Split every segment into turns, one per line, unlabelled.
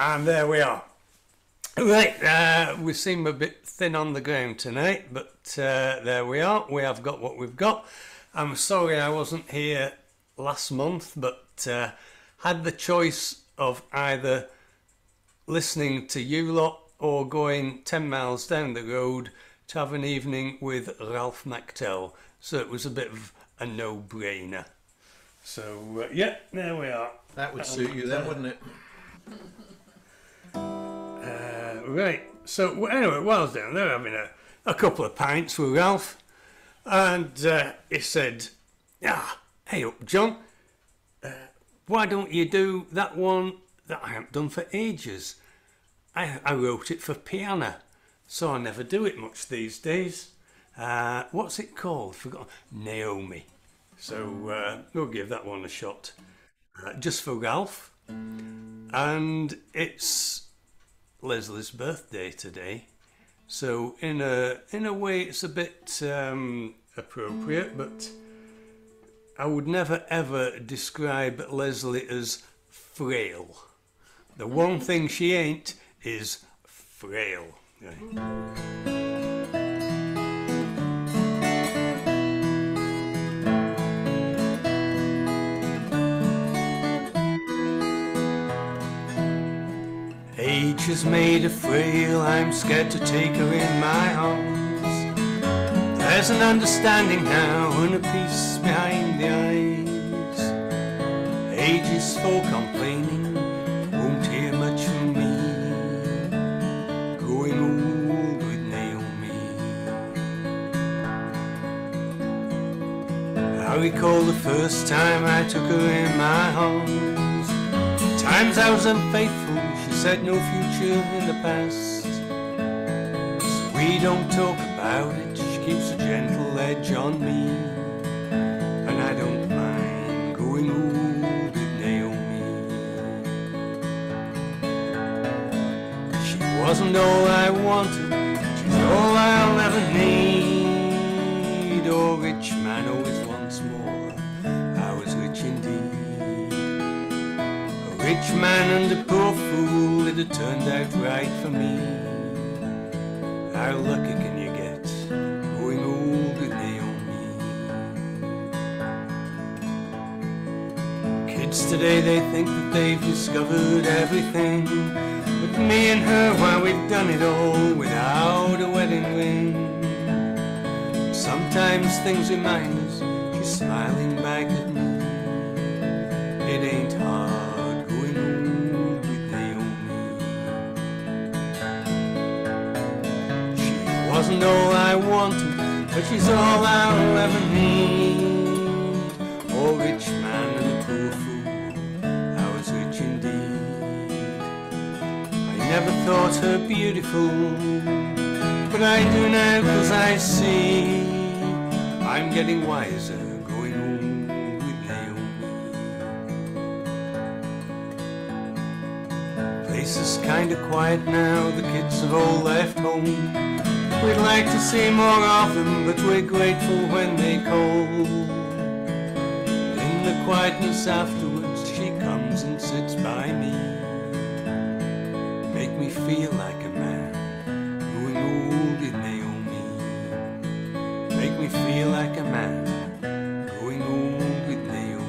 And there we are. Right, we seem a bit thin on the ground tonight, but there we are. We have got what we've got. I'm sorry I wasn't here last month, but had the choice of either listening to you lot or going 10 miles down the road to have an evening with Ralph McTell. So it was a bit of a no-brainer. So, yeah, there we are.
That would suit you then, wouldn't it?
Right, so anyway, while I was down there having a couple of pints with Ralph, and he said, hey up, John, why don't you do that one that I haven't done for ages? I wrote it for piano, so I never do it much these days. What's it called? Forgot. Naomi. So we'll give that one a shot, just for Ralph. And it's Leslie's birthday today, so in a way it's a bit appropriate, but I would never ever describe Leslie as frail. The one thing she ain't is frail. Right? Age has made her frail, I'm scared to take her in my arms. There's an understanding now and a peace behind the eyes. Age is for complaining, won't hear much from me. Growing old with Naomi. I recall the first time I took her in my arms. Times I was unfaithful, said no future in the past, so we don't talk about it. She keeps a gentle edge on me, and I don't mind going old with Naomi. She wasn't all I wanted, she's all I'll ever need. Oh, rich man always wants more, I was rich indeed. Rich man and a poor fool, it had turned out right for me. How lucky can you get, growing old with Naomi? Kids today, they think that they've discovered everything, but me and her, why, we've done it all without a wedding ring. Sometimes things remind us, she's smiling back at me. It ain't hard. Wasn't all I wanted, but she's all I'll ever need. Oh, rich man and a poor fool, I was rich indeed. I never thought her beautiful, but I do now, 'cause I see I'm getting wiser, going old with Naomi. Place is kinda quiet now, the kids have all left home. We'd like to see more of them, but we're grateful when they call. In the quietness afterwards, she comes and sits by me. Make me feel like a man, growing old with Naomi. Make me feel like a man, growing old with Naomi.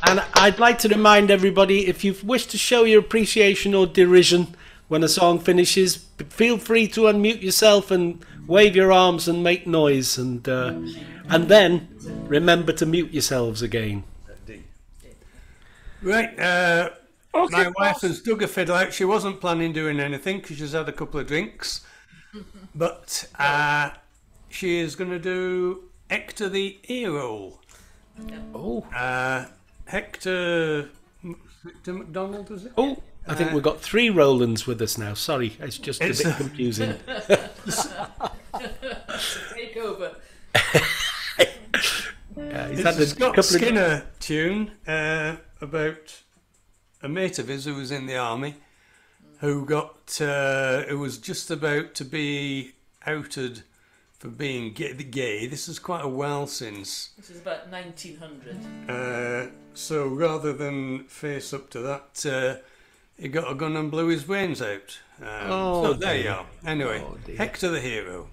And I'd like to remind everybody, if you wish to show your appreciation or derision when a song finishes, feel free to unmute yourself and wave your arms and make noise, and then remember to mute yourselves again.
Right, my wife has dug a fiddle out. She wasn't planning doing anything because she's had a couple of drinks, but she is going to do Hector the Hero.
Oh.
Hector MacDonald, is it?
Oh, I think we've got 3 Rolands with us now. Sorry, it's just a bit confusing.
Take over.
It's a Scott Skinner tune about a mate of his who was in the army, who was just about to be outed for being gay. This is quite a while since.
This is about 1900.
So rather than face up to that, he got a gun and blew his brains out. So there you are. Anyway, Hector the hero.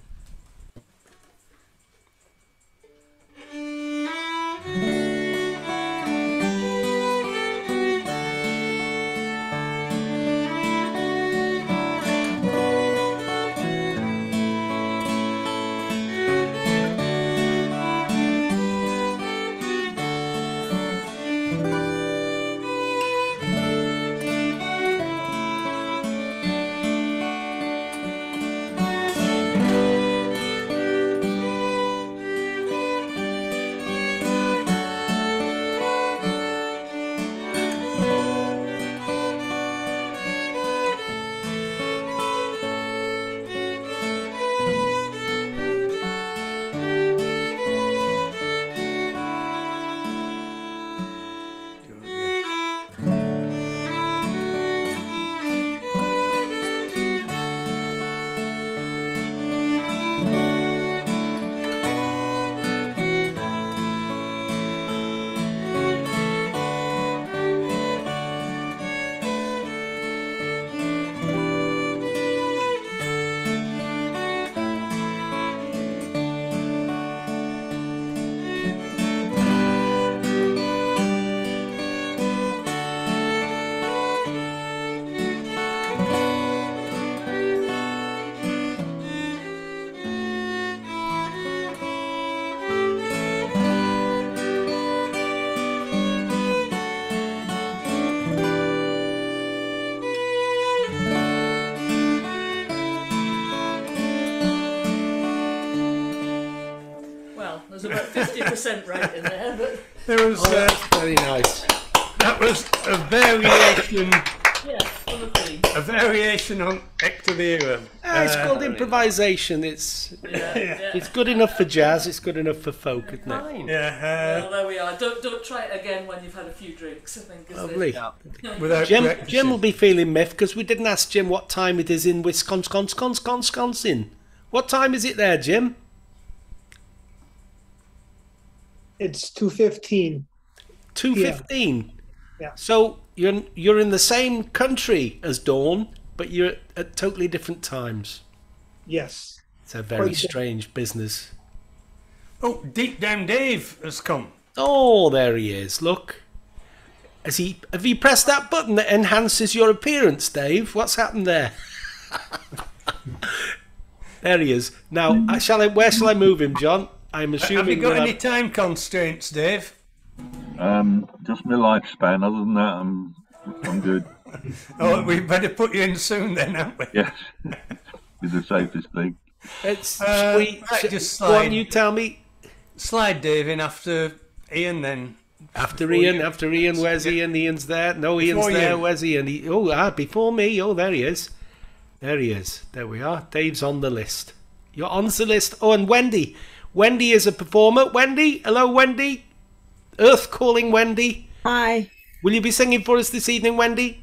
There's about 50% right in there, but
There was
Very nice.
that was a variation,
yeah, on the theme.
a variation on Hector the hero.
It's called improvisation. It's
Yeah.
it's good enough for jazz. It's good enough for folk, isn't it?
Yeah,
Well, there we are. Don't try it again when you've had a few drinks, I think. Is
Lovely.
without
Jim
practicing.
will be feeling miffed because we didn't ask Jim what time it is in Wisconsin. What time is it there, Jim?
It's 2:15.
2:15.
Yeah.
So you're in the same country as Dawn, but you're at totally different times.
Yes.
It's a very
Quite
strange business.
Oh, Deep Down Dave has come.
Oh, there he is. Look. Have you pressed that button that enhances your appearance, Dave? What's happened there? There he is. Now, where shall I move him, John? I'm assuming.
Have you got
that
any time constraints, Dave?
Just my lifespan. Other than that, I'm good.
Oh, we better put you in soon then, haven't we?
Yes, it's the safest thing.
It's
Right,
sweet.
just
Go
slide.
on, you tell me.
Slide Dave in after Ian then.
After
Before
Ian,
you-
where's Ian? Ian's there. No, Ian's
Before
there.
you.
Where's Ian? Before me. Oh, there he is. There he is. There we are. Dave's on the list. You're on the list. Oh, and Wendy. Wendy is a performer. Wendy, hello, Wendy. Earth calling Wendy.
Hi.
Will you be singing for us this evening, Wendy?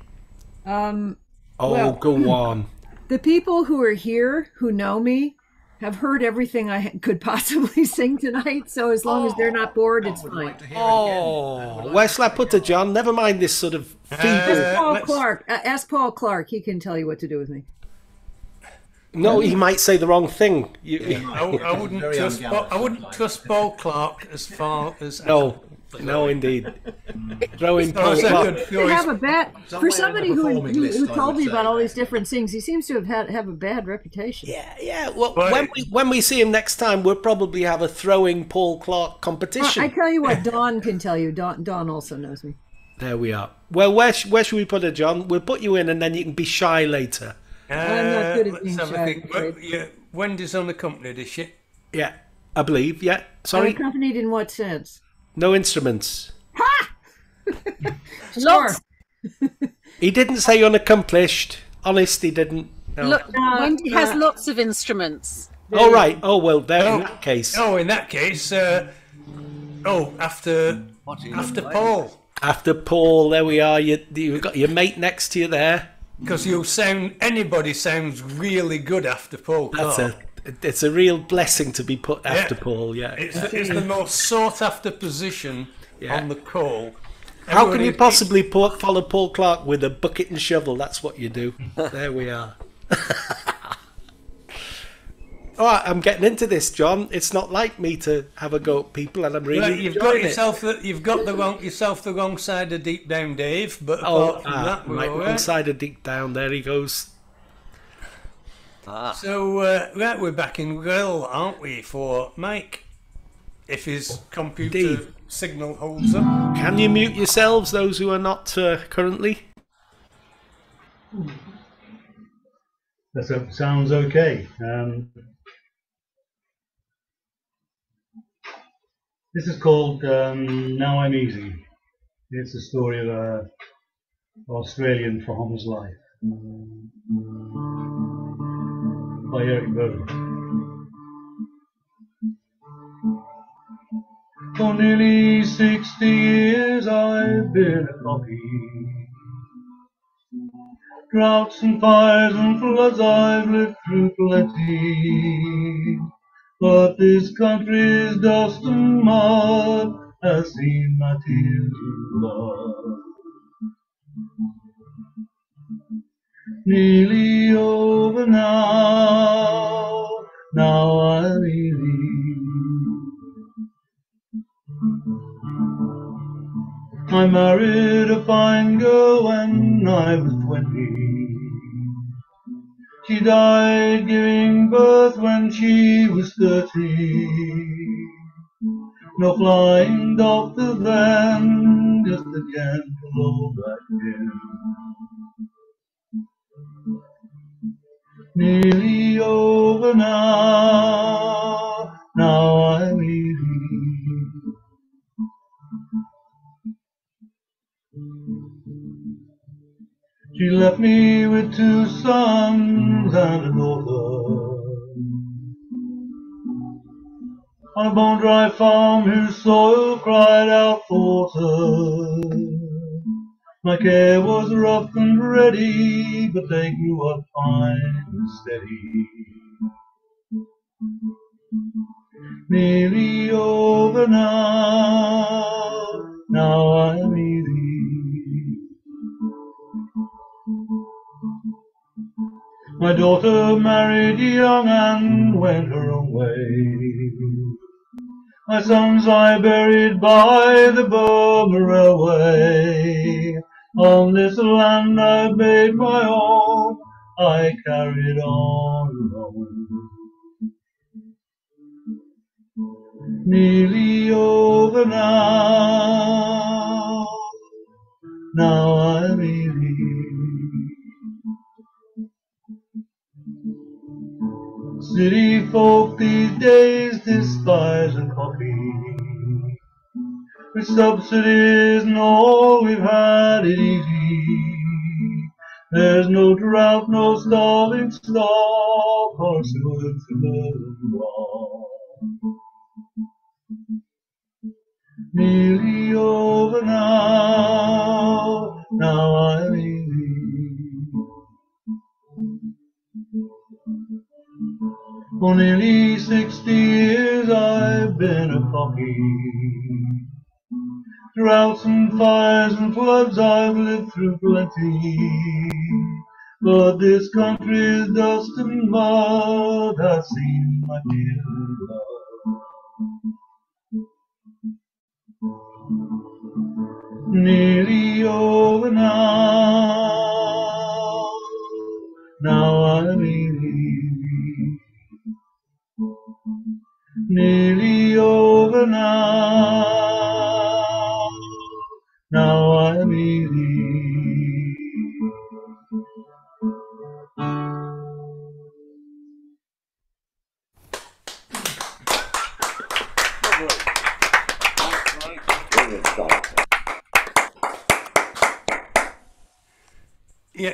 Um,
Oh,
Well-
go on.
the people who are here who know me have heard everything I could possibly sing tonight. So as long as they're not bored, it's fine.
Oh, where shall I put her, John? Never mind this sort of feeble.
Ask Paul
let's-
Clark. Ask Paul Clark. He can tell you what to do with me.
No, he might say the wrong thing.
I wouldn't
Very
trust.
ungallant.
I wouldn't trust Paul Clark as far as.
No, indeed. Throw in
Oh,
Paul
is that
Clark.
good?
To have a bad for
Somewhere
somebody
in the
who
performing list, I
told
would
me about
say.
all these different things. He seems to have a bad reputation.
Yeah. Well,
Right.
when we see him next time, we'll probably have a throwing Paul Clark competition.
I tell you what, Dawn can tell you. Dawn also knows me.
There we are. Well, where should we put her, John? We'll put you in, and then you can be shy later.
I'm not good at
let's
being
have a
shy,
think.
I'm afraid.
Well, yeah, Wendy's unaccompanied, is she?
Yeah, I believe. Yeah. Sorry,
Unaccompanied in what sense?
no instruments.
Sure.
He didn't say unaccomplished. Honest, he didn't. No.
Look, Wendy has lots of instruments.
Oh right. Oh well. There in that case.
Oh, in that case, after Paul,
After Paul, there we are. You've got your mate next to you there.
because anybody sounds really good after Paul Clark.
It's a real blessing to be put after Paul. Yeah,
it's the most sought after position on the call.
How can you possibly follow Paul Clark with a bucket and shovel? That's what you do. There we are. All right, I'm getting into this, John. It's not like me to have a go at people, and I'm really
you've got yourself the wrong side of deep down, Dave. But apart from that, we're all right.
Wrong side of deep down. There he goes.
So we're back in Rhyl, aren't we, for Mike? If his computer signal holds up.
Can you mute yourselves, those who are not currently?
That sounds okay. This is called Now I'm Easy. It's the story of an Australian farmer's life by Eric Bowie. For nearly 60 years I've been a cocky. Droughts and fires and floods I've lived through plenty. But this country's dust and mud has seen my tears of blood. Nearly over now, now I'm easy. I married a fine girl when I was 20. She died giving birth when she was 30. No flying doctor then, just a gentle old black pin. Nearly over now, now I'm easy. She left me with 2 sons and a daughter on a bone-dry farm whose soil cried out for water. My care was rough and ready, but they grew up fine and steady. Nearly over now, now I'm easy. My daughter married young and went her own way. My sons I buried by the Burma Railway. On this land I made my home, I carried on alone. Nearly over now, now I'm easy. City folk these days despise the coffee. With subsidies and all we've had it easy. There's no drought, no starving stock, or sugar and wall. Nearly over now, now I'm easy. For nearly 60 years I've been a cocky. Droughts and fires and floods I've lived through plenty. But this country's dust and mud has seen my tears of blood. Nearly over now, now I'm easy. Nearly over now, now I'm easy.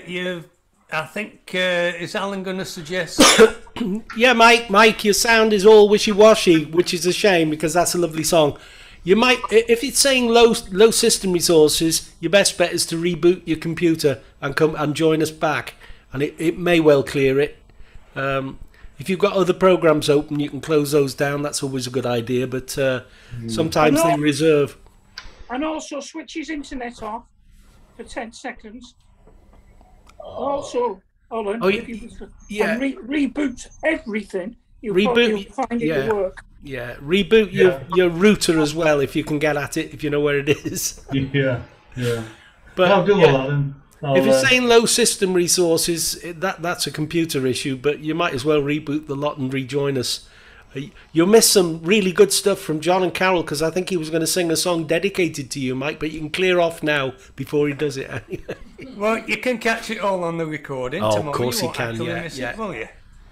Yeah, I think, is Alan going to suggest?
Yeah, Mike, your sound is all wishy-washy, which is a shame because that's a lovely song. You might, if it's saying low system resources, your best bet is to reboot your computer and come and join us back, and it may well clear it. if you've got other programs open, you can close those down. That's always a good idea, but sometimes they reserve.
And also switch his internet off for 10 seconds. Also, Olin, if you and reboot everything, you'll find it will work.
Yeah, reboot your router as well if you can get at it, if you know where it is.
Yeah.
But
I'll do all that then.
If it's saying low system resources, that's a computer issue, but you might as well reboot the lot and rejoin us. You'll miss some really good stuff from John and Carol, because I think he was going to sing a song dedicated to you, Mike, but you can clear off now before he does it.
Well, you can catch it all on the recording.
Oh,
tomorrow.
of course
you
you can,
It, will you?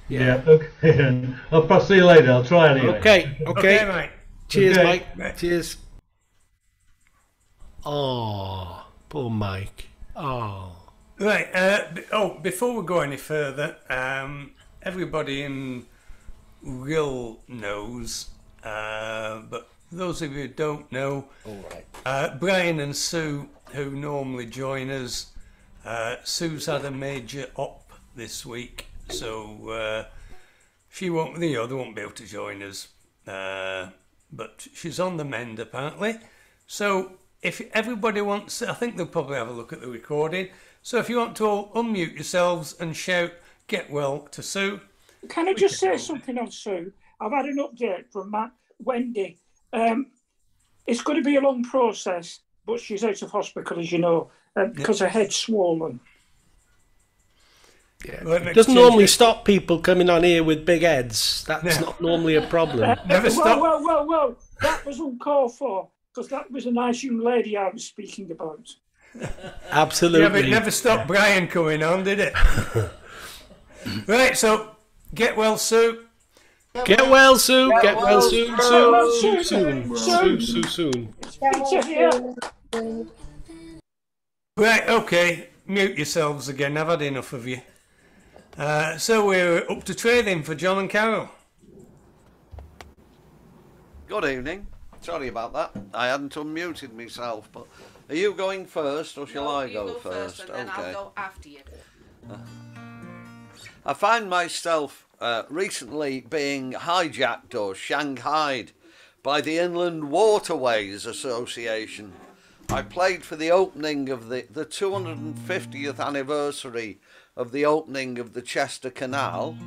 Yeah, okay. I'll perhaps see you later. I'll try anyway.
Okay,
mate.
Cheers,
Okay.
Mike. Cheers. Oh, poor Mike. Oh.
Right. Before we go any further, everybody in Rhyl knows, but those of you who don't know, Brian and Sue, who normally join us, Sue's had a major op this week, so she won't. They won't be able to join us, but she's on the mend apparently. So if everybody wants, I think they'll probably have a look at the recording. So if you want to all unmute yourselves and shout "Get well" to Sue.
Can I just say something on Sue? I've had an update from Wendy. It's going to be a long process, but she's out of hospital, as you know, because her head's swollen.
Yeah. It doesn't normally stop people coming on here with big heads. That's not normally a problem.
Never stop.
Well, that was uncalled for, because that was a nice young lady I was speaking about.
Absolutely.
Yeah, but it never stopped Brian coming on, did it? Right, so get well, Sue.
Get well, Sue. Get well soon. Soon.
Right, okay. Mute yourselves again. I've had enough of you. So we're up to trading for John and Carol.
Good evening. Sorry about that. I hadn't unmuted myself, but are you going first or shall I go first?
And then I'll go after you.
I find myself recently being hijacked or shanghaied by the Inland Waterways Association. I played for the opening of the 250th anniversary of the opening of the Chester Canal.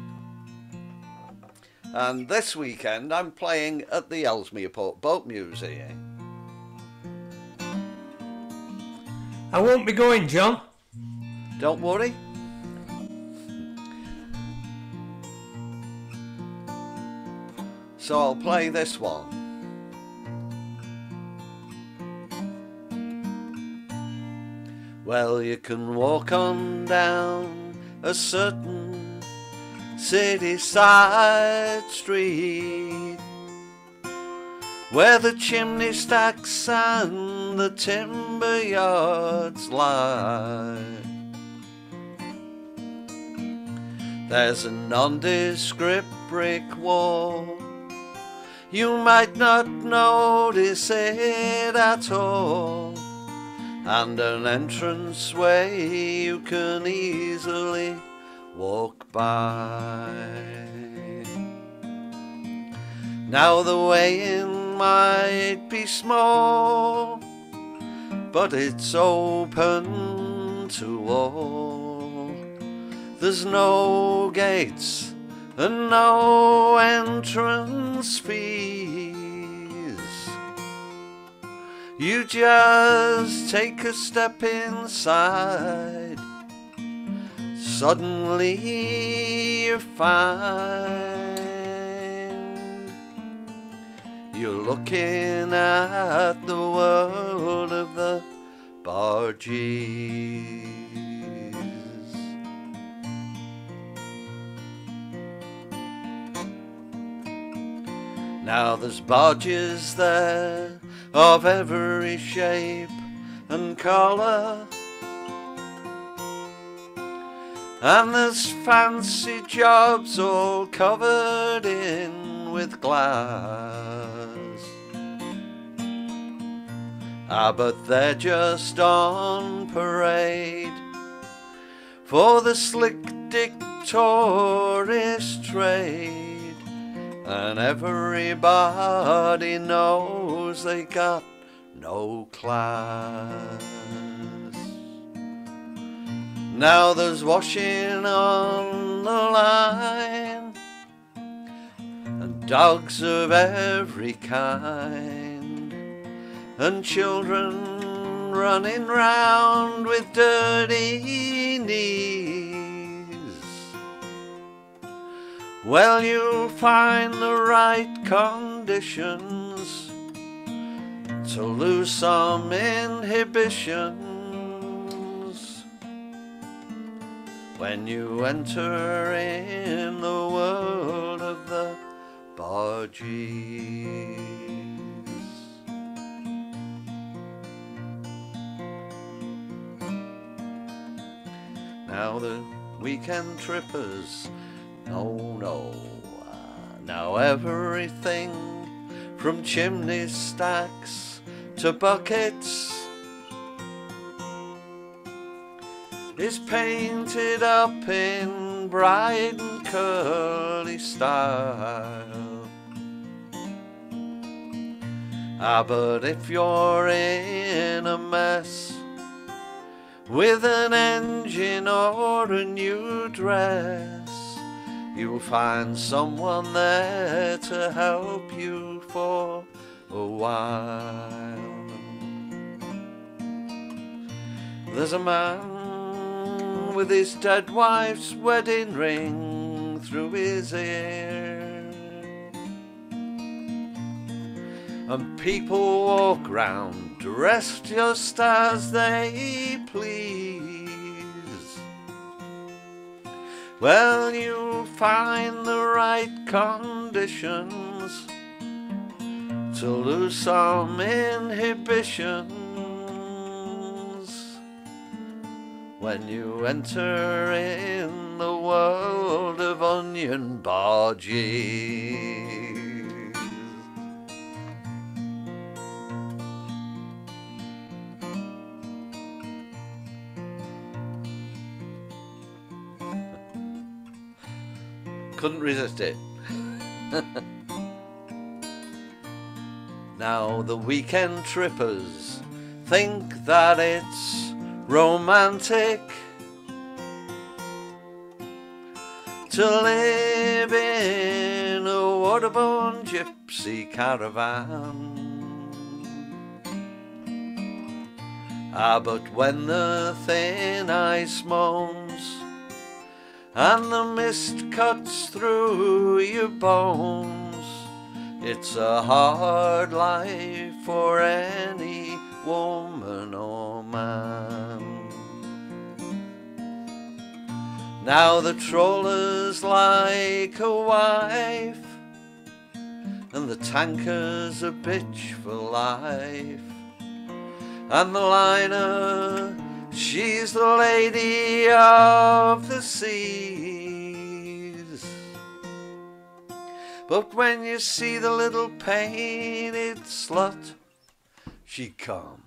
And this weekend I'm playing at the Ellesmere Port Boat Museum.
I won't be going, John.
Don't worry. So I'll play this one. Well, you can walk on down a certain city side street where the chimney stacks and the timber yards lie. There's a nondescript brick wall. You might not notice it at all, and an entranceway you can easily walk by. Now the way in might be small, but it's open to all. There's no gates and no entrance fees. You just take a step inside, suddenly you find you're looking at the world of the bargees. Now there's barges there of every shape and colour, and there's fancy jobs all covered in with glass. But they're just on parade for the slick rustic tourist trade, and everybody knows they got no class. Now there's washing on the line, and dogs of every kind, and children running round with dirty knees. Well, you'll find the right conditions to lose some inhibitions when you enter in the world of the bargees. Now the weekend trippers, no, now everything from chimney stacks to buckets is painted up in bright and curly style. But if you're in a mess with an engine or a new dress, you'll find someone there to help you for a while. There's a man with his dead wife's wedding ring through his ear, and people walk round dressed just as they please. Well, you'll find the right conditions to lose some inhibitions when you enter in the world of onion barges. Couldn't resist it. Now the weekend trippers think that it's romantic to live in a waterborne gypsy caravan. But when the thin ice moans and the mist cuts through your bones, it's a hard life for any woman or man. Now the trawler's like a wife, and the tanker's a bitch for life, and the liner, she's the lady of the seas. But when you see the little painted slut, she come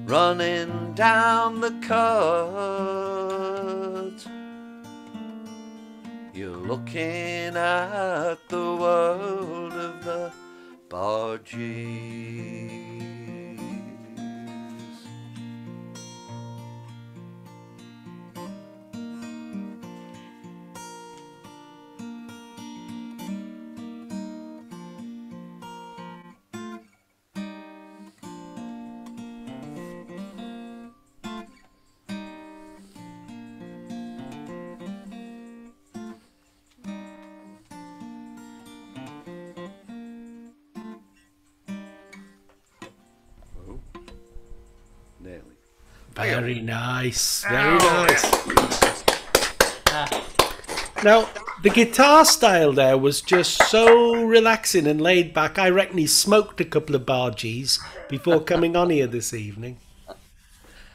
running down the cut. You're looking at the world of the bargees.
Very nice, very nice. Now, the guitar style there was just so relaxing and laid back. I reckon he smoked a couple of bargees before coming on here this evening.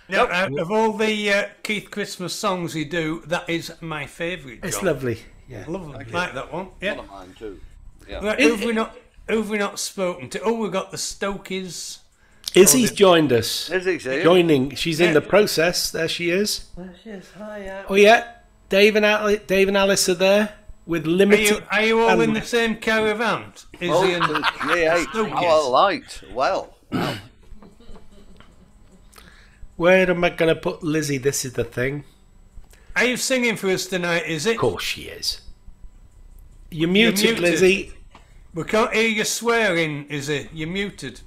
No, of all the Keith Christmas songs you do, that is my favourite.
It's lovely. Yeah,
lovely. Like that one. Yeah.
One of mine too. Yeah.
Right, who've we not spoken to? Oh, we've got the Stokies.
Izzy's joined us.
Izzy's here.
Joining. She's in the process. There she is.
There she is. Hi,
Oh yeah. Dave and Alice are there with limited.
Are you all in the same caravan? Izzy and
Our light. Well. Wow.
Where am I going to put Lizzie? This is the thing.
Are you singing for us tonight, is it?
Of course she is. You're muted, Lizzie.
We can't hear you swearing, Izzy. You're muted.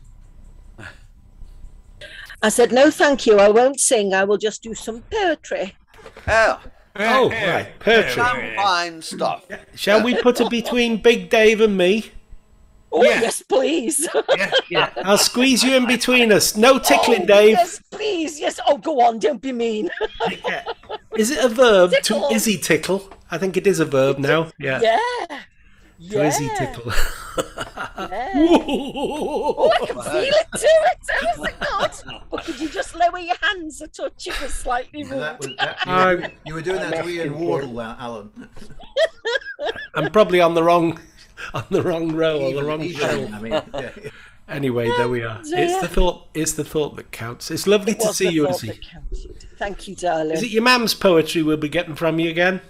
I said, no, thank you. I won't sing. I will just do some poetry.
Oh, right. Poetry.
Fine stuff.
Shall we put it between Big Dave and me?
Oh, yes, please.
Yeah. I'll squeeze you in between us. No tickling, Dave.
Yes, please. Yes. Oh, go on. Don't be mean.
Is it a verb
Tickle.
to Izzy tickle? I think it is a verb now. Yeah. To Izzy tickle.
Oh, I can feel it too. It's so good. But could you just lower your hands a touch? It was slightly rude.
You were doing that to Ian Wardle, Alan.
I'm probably on the wrong row or the wrong show.
I mean,
Anyway, there we are. It's the thought. It's the thought that counts. It's lovely to see you, Izzy.
Thank you, darling.
Is it your mum's poetry we'll be getting from you again?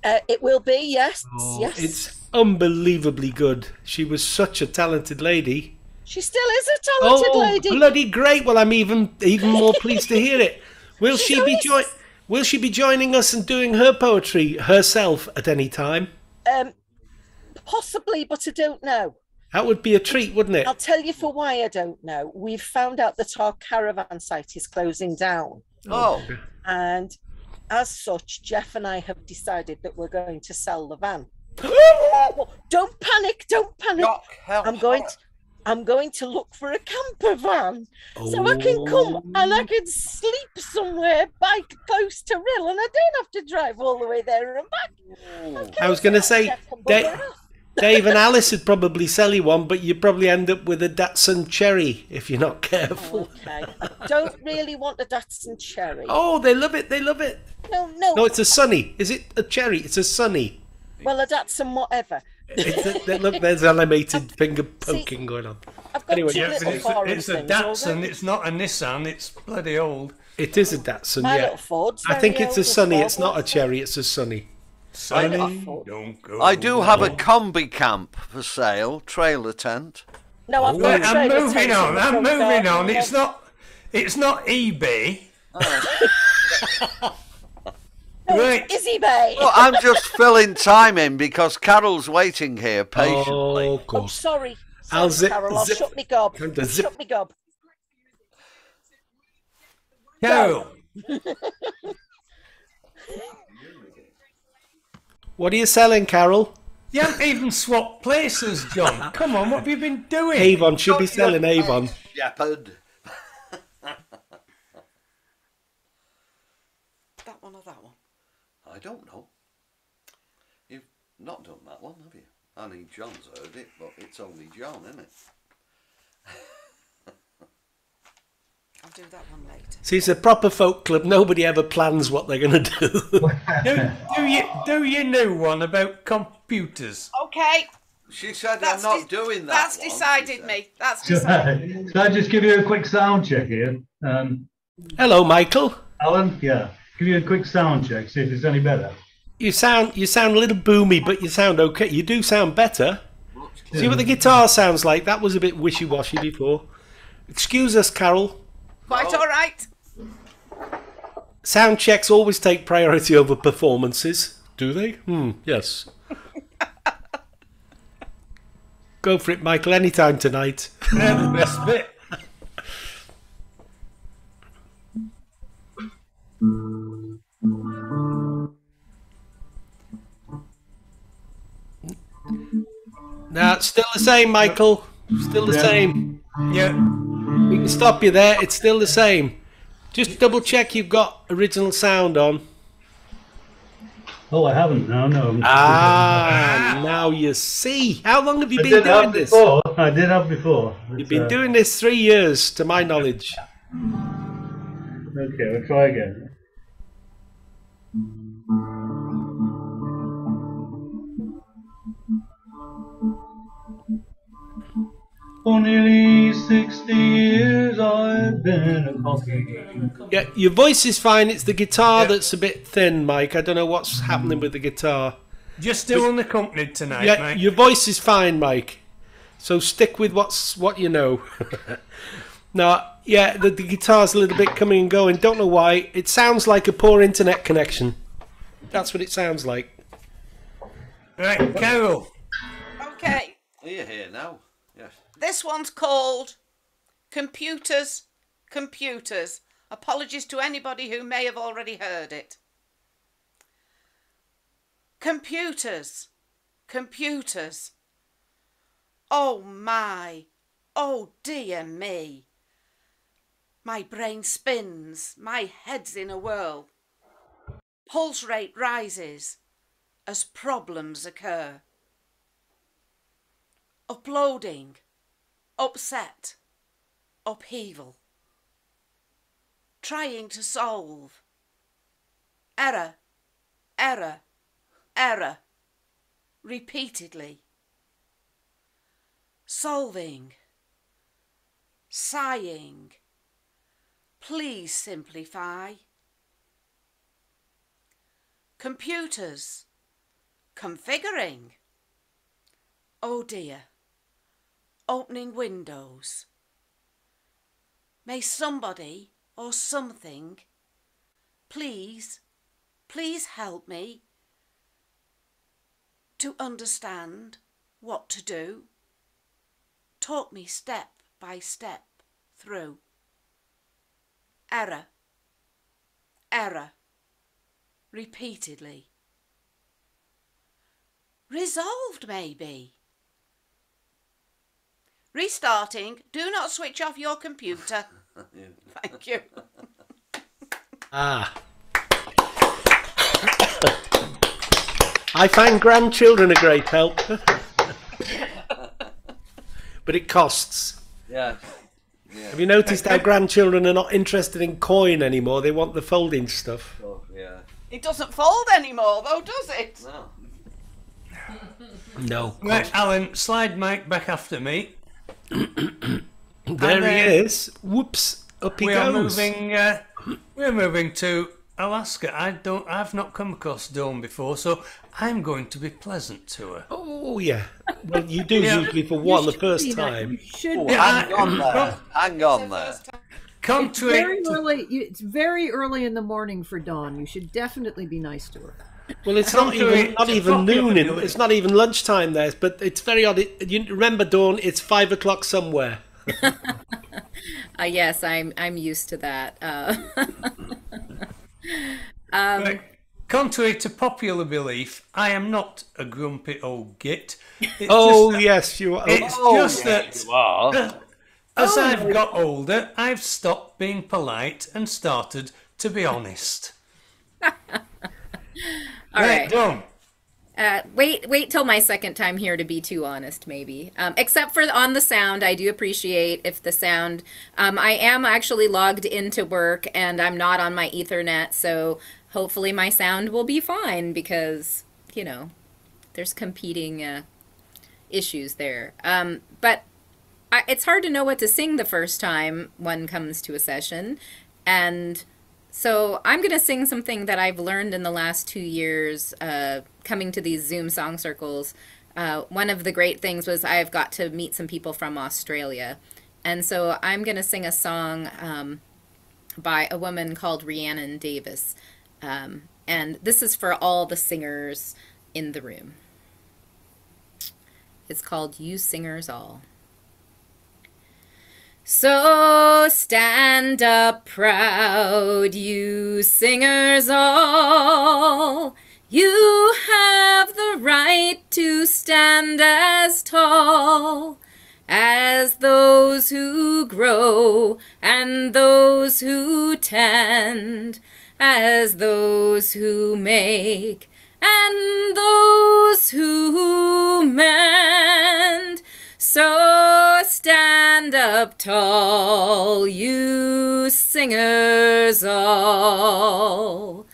It will be, yes. Yes.
It's unbelievably good. She was such a talented lady.
She still is a talented lady.
Bloody great! Well, I'm even more pleased to hear it. Will she be joining us and doing her poetry herself at any time?
Possibly, but I don't know.
That would be a treat, wouldn't it?
I'll tell you for why I don't know. We've found out that our caravan site is closing down.
Oh.
And as such, Jeff and I have decided that we're going to sell the van. Don't panic, don't panic. I'm going to look for a camper van so I can come and I can sleep somewhere close to Rhyl, and I don't have to drive all the way there and back.
I was going to say, Dave and Alice would probably sell you one, but you'd probably end up with a Datsun Cherry if you're not careful.
Okay, I don't really want a Datsun Cherry.
Oh, they love it, they love it. No, it's a Sunny. Is it a Cherry? It's a Sunny.
Well, a Datsun whatever.
Look, there's animated finger poking going on.
Anyway,
it's a Datsun, it's not a Nissan, it's bloody old.
It is a Datsun, yeah. I think it's a Sunny, it's not a Cherry, it's a Sunny.
Sunny, don't go.
I do have a combi camp for sale, trailer tent.
No, I've got
I'm moving on. It's not eBay.
Right. It's eBay.
Well, I'm just filling time in because Carol's waiting here patiently.
Oh, of course.
Oh, sorry.
I'll
Carol, I'll shut me gob. Shut me gob.
Carol.
What are you selling, Carol?
You haven't even swapped places, John. Come on, what have you been doing?
Avon, should be selling Avon.
Shepherd. That one or that one? I don't know. You've not done that one, have you? I mean, John's heard it, but it's only John, isn't it?
I'll do that one later.
See, it's a proper folk club. Nobody ever plans what they're going to do.
do you know one about computers?
Okay.
She said I'm not doing that.
That's decided me. That's decided.
Can I just give you a quick sound check here?
Hello, Michael.
Alan, yeah. Give you a quick sound check, see if it's any better.
You sound a little boomy, but you sound okay. You do sound better. See what the guitar sounds like? That was a bit wishy-washy before. Excuse us, Carol.
Quite all right.
Sound checks always take priority over performances. Do they? Yes. Go for it, Michael, anytime tonight.
Yeah, the best bit.
No, it's still the same, Michael. Still the same.
Yeah.
We can stop you there. It's still the same. Just double check you've got original sound on.
Oh, I haven't. No.
Now you see. How long have you been doing this?
I did have before.
You've been doing this 3 years, to my knowledge.
Okay, we'll try again. For nearly 60 years I've been a cocky.
Yeah, your voice is fine. It's the guitar that's a bit thin, Mike. I don't know what's happening with the guitar.
Just still unaccompanied tonight,
yeah,
mate.
Your voice is fine, Mike. So stick with what you know. Now, yeah, the guitar's a little bit coming and going. Don't know why. It sounds like a poor internet connection. That's what it sounds like.
Right, Carol.
Okay. Are you here now? Yes.
This one's called Computers, Computers. Apologies to anybody who may have already heard it. Computers, computers. Oh my, oh dear me. My brain spins, my head's in a whirl. Pulse rate rises as problems occur. Uploading, upset, upheaval. Trying to solve. Error, error, error. Repeatedly. Solving. Sighing. Please simplify. Computers. Configuring. Oh dear. Opening windows. May somebody or something please help me to understand what to do. Talk me step by step through. Error, error, repeatedly. Resolved maybe. Restarting. Do not switch off your computer. Thank you.
Ah. I find grandchildren a great help. But it costs.
Yeah.
Have you noticed how grandchildren are not interested in coin anymore? They want the folding stuff.
Oh, yeah.
It doesn't fold anymore though, does it?
No.
No.
Right, Alan, slide Mike back after me.
There he is. Whoops. Up he goes.
We're moving to Alaska. I've not come across Dawn before, so I'm going to be pleasant to her.
Oh yeah. Well, you do usually for one the first time.
You should.
Hang on there. Hang on there.
It's very early in the morning for Dawn. You should definitely be nice to her.
Well, it's not even noon. It's not even lunchtime there, but it's very odd. You remember, Dawn? It's 5 o'clock somewhere.
Yes, I'm used to that.
Right. Contrary to popular belief, I am not a grumpy old git.
Yes, you are.
It's just that
you are.
As I've got older, I've stopped being polite and started to be honest.
All right.
Done.
Wait till my second time here to be too honest, maybe. Except for on the sound, I do appreciate if the sound. I am actually logged into work and I'm not on my Ethernet, so hopefully my sound will be fine because, you know, there's competing issues there. But it's hard to know what to sing the first time one comes to a session, and so I'm going to sing something that I've learned in the last 2 years coming to these Zoom song circles. One of the great things was I've got to meet some people from Australia. And so I'm going to sing a song by a woman called Rhiannon Davis. And this is for all the singers in the room. It's called You Singers All. So stand up proud, you singers all. You have the right to stand as tall as those who grow and those who tend, as those who make and those who mend. So stand up tall, you singers all.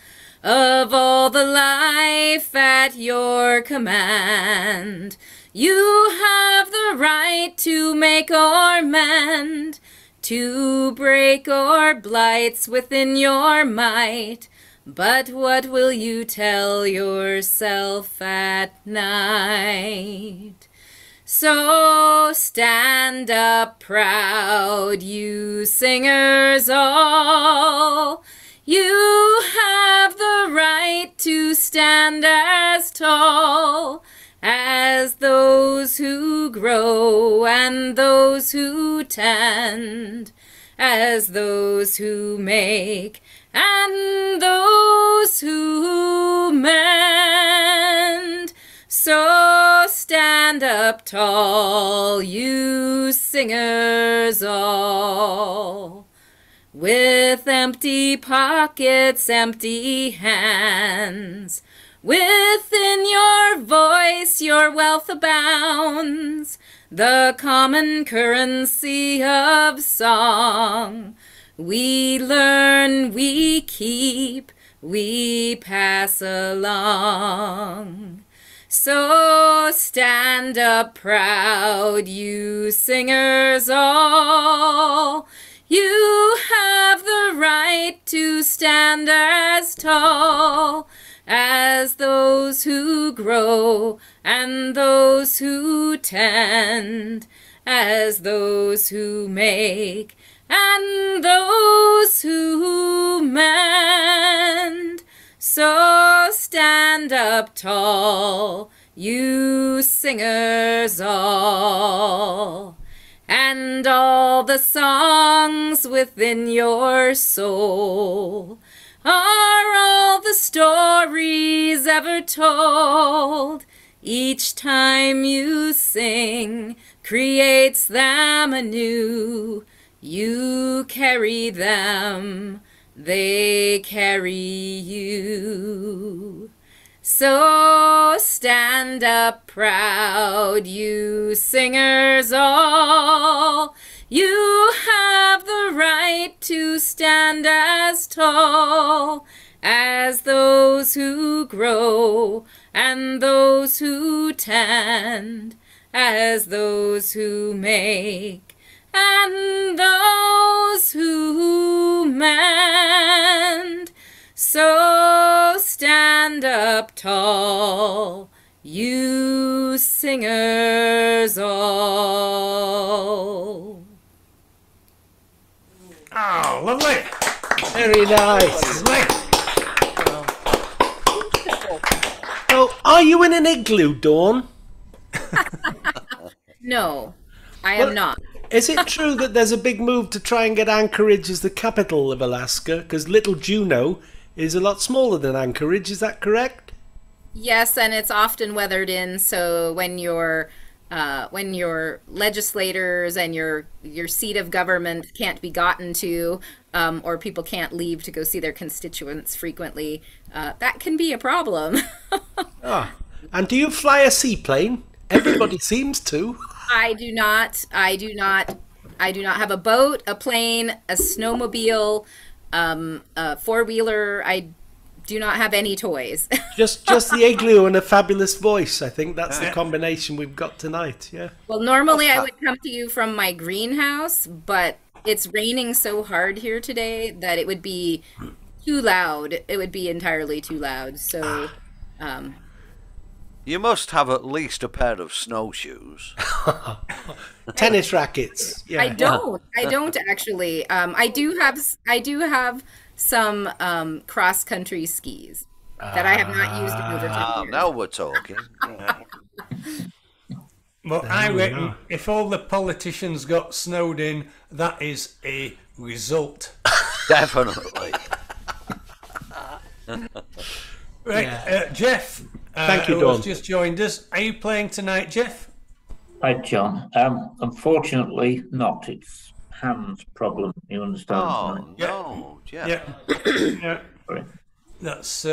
Of all the life at your command, You have the right to make or mend, to break or blights within your might. But what will you tell yourself at night? So stand up proud, you singers all. You have the right to stand as tall as those who grow and those who tend, as those who make and those who mend. So stand up tall, you singers all. With empty pockets, empty hands, within your voice your wealth abounds, the common currency of song. We learn, we keep, we pass along. So stand up proud, you singers all. You have the right to stand as tall as those who grow and those who tend, as those who make and those who mend. So stand up tall, you singers all. And all the songs within your soul are all the stories ever told. Each time you sing creates them anew. You carry them, they carry you. So stand up proud, you singers all. You have the right to stand as tall as those who grow and those who tend, as those who make and those who mend. So stand up tall, you singers all.
Oh, lovely.
Very nice. Oh, are you in an igloo, Dawn?
No, I am not.
Is it true that there's a big move to try and get Anchorage as the capital of Alaska? Because Little Juneau is a lot smaller than Anchorage, is that correct?
Yes, and it's often weathered in, so when your legislators and your seat of government can't be gotten to, or people can't leave to go see their constituents frequently, that can be a problem.
And do you fly a seaplane? Everybody seems to.
I do not have a boat, a plane, a snowmobile, a four-wheeler. I do not have any toys.
just the igloo and a fabulous voice. I think that's the combination we've got tonight. Yeah.
Well, normally I would come to you from my greenhouse, but it's raining so hard here today that it would be too loud. It would be entirely too loud. So,
you must have at least a pair of snowshoes.
Tennis rackets. Yeah.
I don't actually. I do have some cross-country skis that I have not used in over 10 years.
Now we're talking.
Well, I reckon if all the politicians got snowed in, that is a result.
Definitely.
Right, Jeff.
Thank you,
who
Dawn.
has just joined us. Are you playing tonight, Jeff?
Hi, John. Unfortunately not. It's Ham's problem, you understand?
Oh, no, Jeff.
Yeah. That's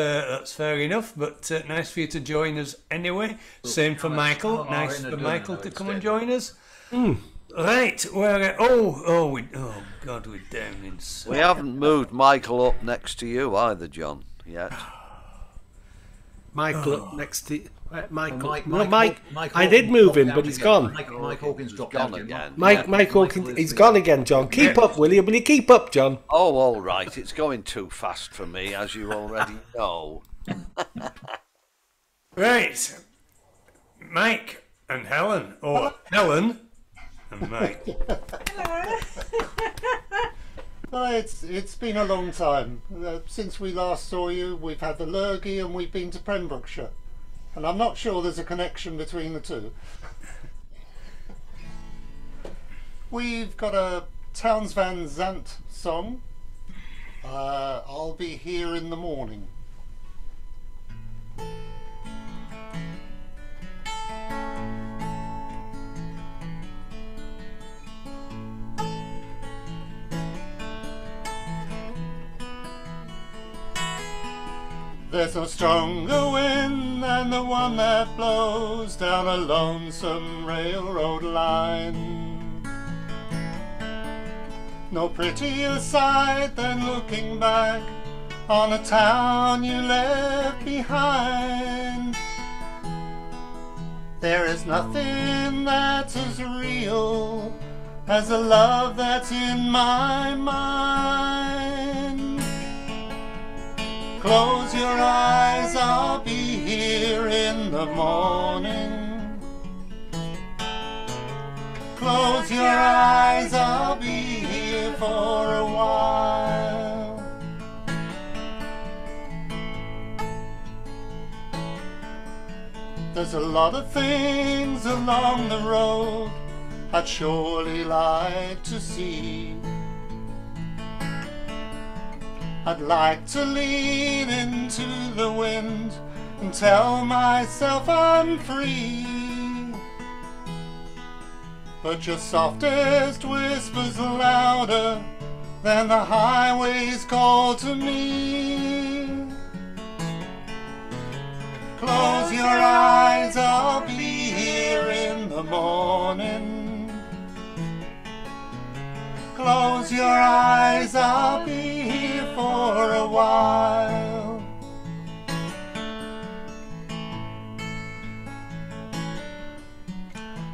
fair enough, but nice for you to join us anyway. Same for Michael. Nice for Michael to come and join us. Right, we're oh God, we're down in.
We haven't moved Michael up next to you either, John, yet.
Michael up next to. Mike. I did move him, but he's gone.
Mike Hawkins dropped
gone
out
again.
Mike Hawkins, he's gone again, John. Keep up, will you? Will you keep up, John?
Oh, all right. It's going too fast for me, as you already know.
Right. Mike and Helen, or Helen and Mike.
Well, it's been a long time. Since we last saw you, we've had the lurgy and we've been to Pembrokeshire. And I'm not sure there's a connection between the two. We've got a Towns Van Zandt song. I'll be here in the morning. There's no stronger wind than the one that blows down a lonesome railroad line. No prettier sight than looking back on a town you left behind. There is nothing that's as real as the love that's in my mind. Close your eyes, I'll be here in the morning. Close your eyes, I'll be here for a while. There's a lot of things along the road I'd surely like to see. I'd like to lean into the wind and tell myself I'm free. But your softest whisper's louder than the highway's call to me. Close your eyes, I'll be here in the morning. Close your eyes, I'll be here for a while.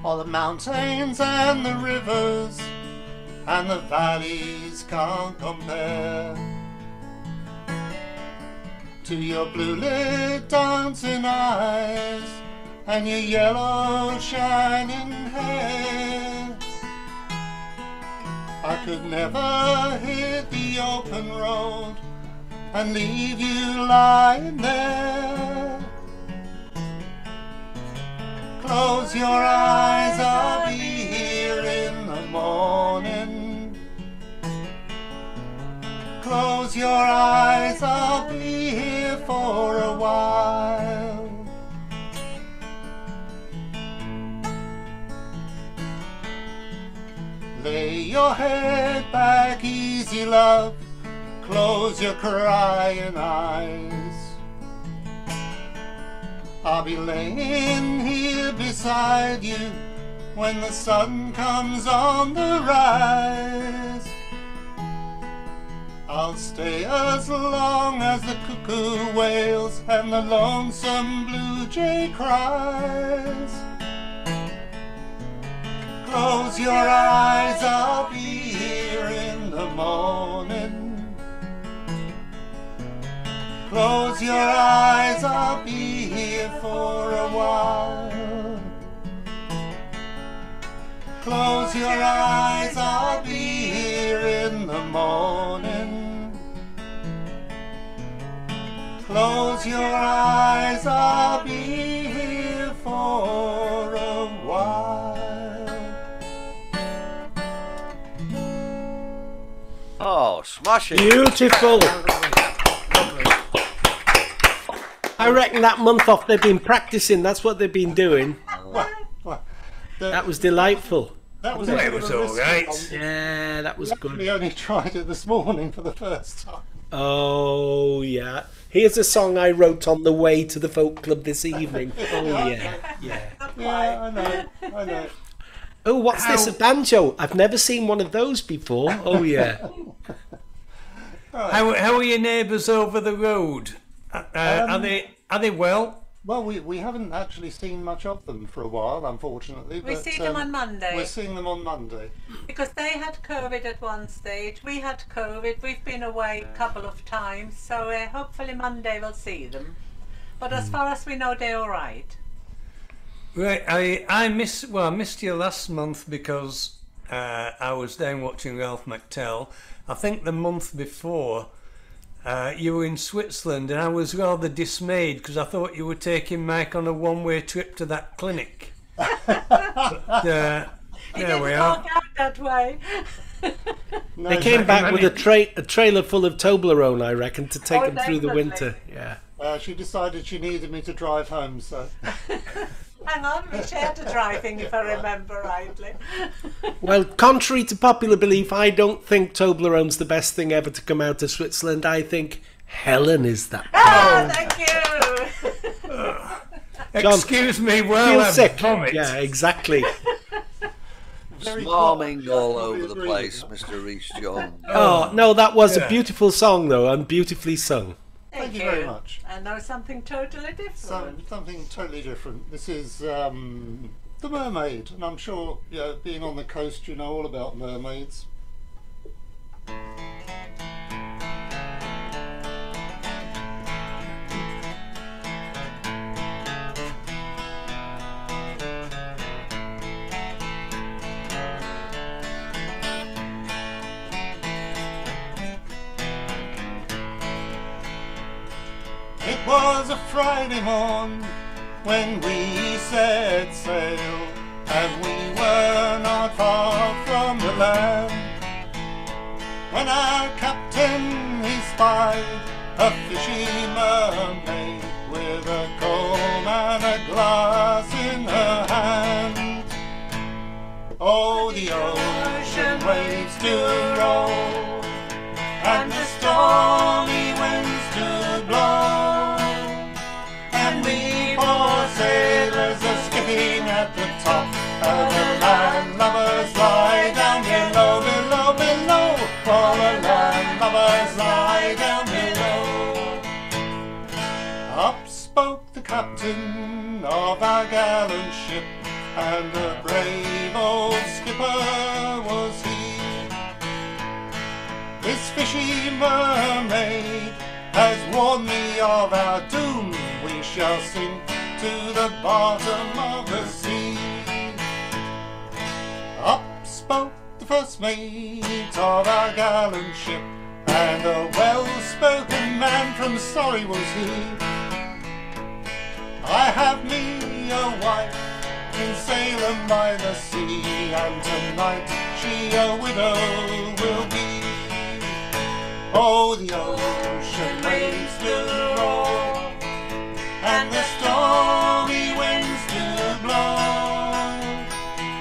All the mountains and the rivers and the valleys can't compare to your blue-lit dancing eyes and your yellow shining hair. I could never hit the open road and leave you lying there. Close your eyes, I'll be here in the morning. Close your eyes, I'll be here for a while. Lay your head back easy, love. Close your crying eyes. I'll be laying here beside you when the sun comes on the rise. I'll stay as long as the cuckoo wails and the lonesome blue jay cries. Close your eyes, I'll be here in the morning. Close your eyes, I'll be here for a while. Close your eyes, I'll be here in the morning. Close your eyes, I'll be here for a while.
Oh, smashing.
Beautiful. I reckon that month off they've been practicing. That's what they've been doing. That was delightful.
That was
all right.
Yeah, that was good.
We only tried it this morning for the first time.
Oh, yeah. Here's a song I wrote on the way to the folk club this evening. Oh, yeah.
Yeah, I know.
Oh, what's this? A banjo? I've never seen one of those before. Oh, yeah.
How are your neighbours over the road? Are they well?
Well, we haven't actually seen much of them for a while, unfortunately.
We see them on Monday.
We're seeing them on Monday.
Because they had COVID at one stage, we had COVID, we've been away a couple of times, so hopefully Monday we'll see them. But as far as we know, they're all right.
Right, I missed you last month because I was down watching Ralph McTell. I think the month before you were in Switzerland, and I was rather dismayed because I thought you were taking Mike on a one-way trip to that clinic. There we are.
Out that way.
They came back with a trailer full of Toblerone, I reckon, to take them through the winter. Yeah.
She decided she needed me to drive home, so.
Hang on, we shared the driving, if I remember rightly.
Well, contrary to popular belief, I don't think Toblerone's the best thing ever to come out of Switzerland. I think Helen is that.
Thank you.
John,
excuse me, well,
feel sick.
Vomit.
Yeah, exactly.
Smarming all over the place, Mr. Rhys Jones.
Oh, no, that was a beautiful song, though, and beautifully sung.
Thank you very much.
And now something totally different.
Something totally different. This is The Mermaid, and I'm sure, being on the coast, you know all about mermaids. It was a Friday morn when we set sail, and we were not far from the land, when our captain he spied a fishy mermaid with a comb and a glass in her hand. Oh, the ocean waves do roll, and the stormy winds do blow, and we poor sailors are skipping at the top of the land. Lovers lie down below, below, below, while the land lovers lie down below. Up spoke the captain of our gallant ship, and a brave old skipper was he. This fishy mermaid has warned me of our doom. We shall sink to the bottom of the sea. Up spoke the first mate of our gallant ship, and a well-spoken man from Surrey was he. I have me a wife in Salem by the sea, and tonight she a widow will be. Oh, the ocean waves do roar, and the stormy winds do blow,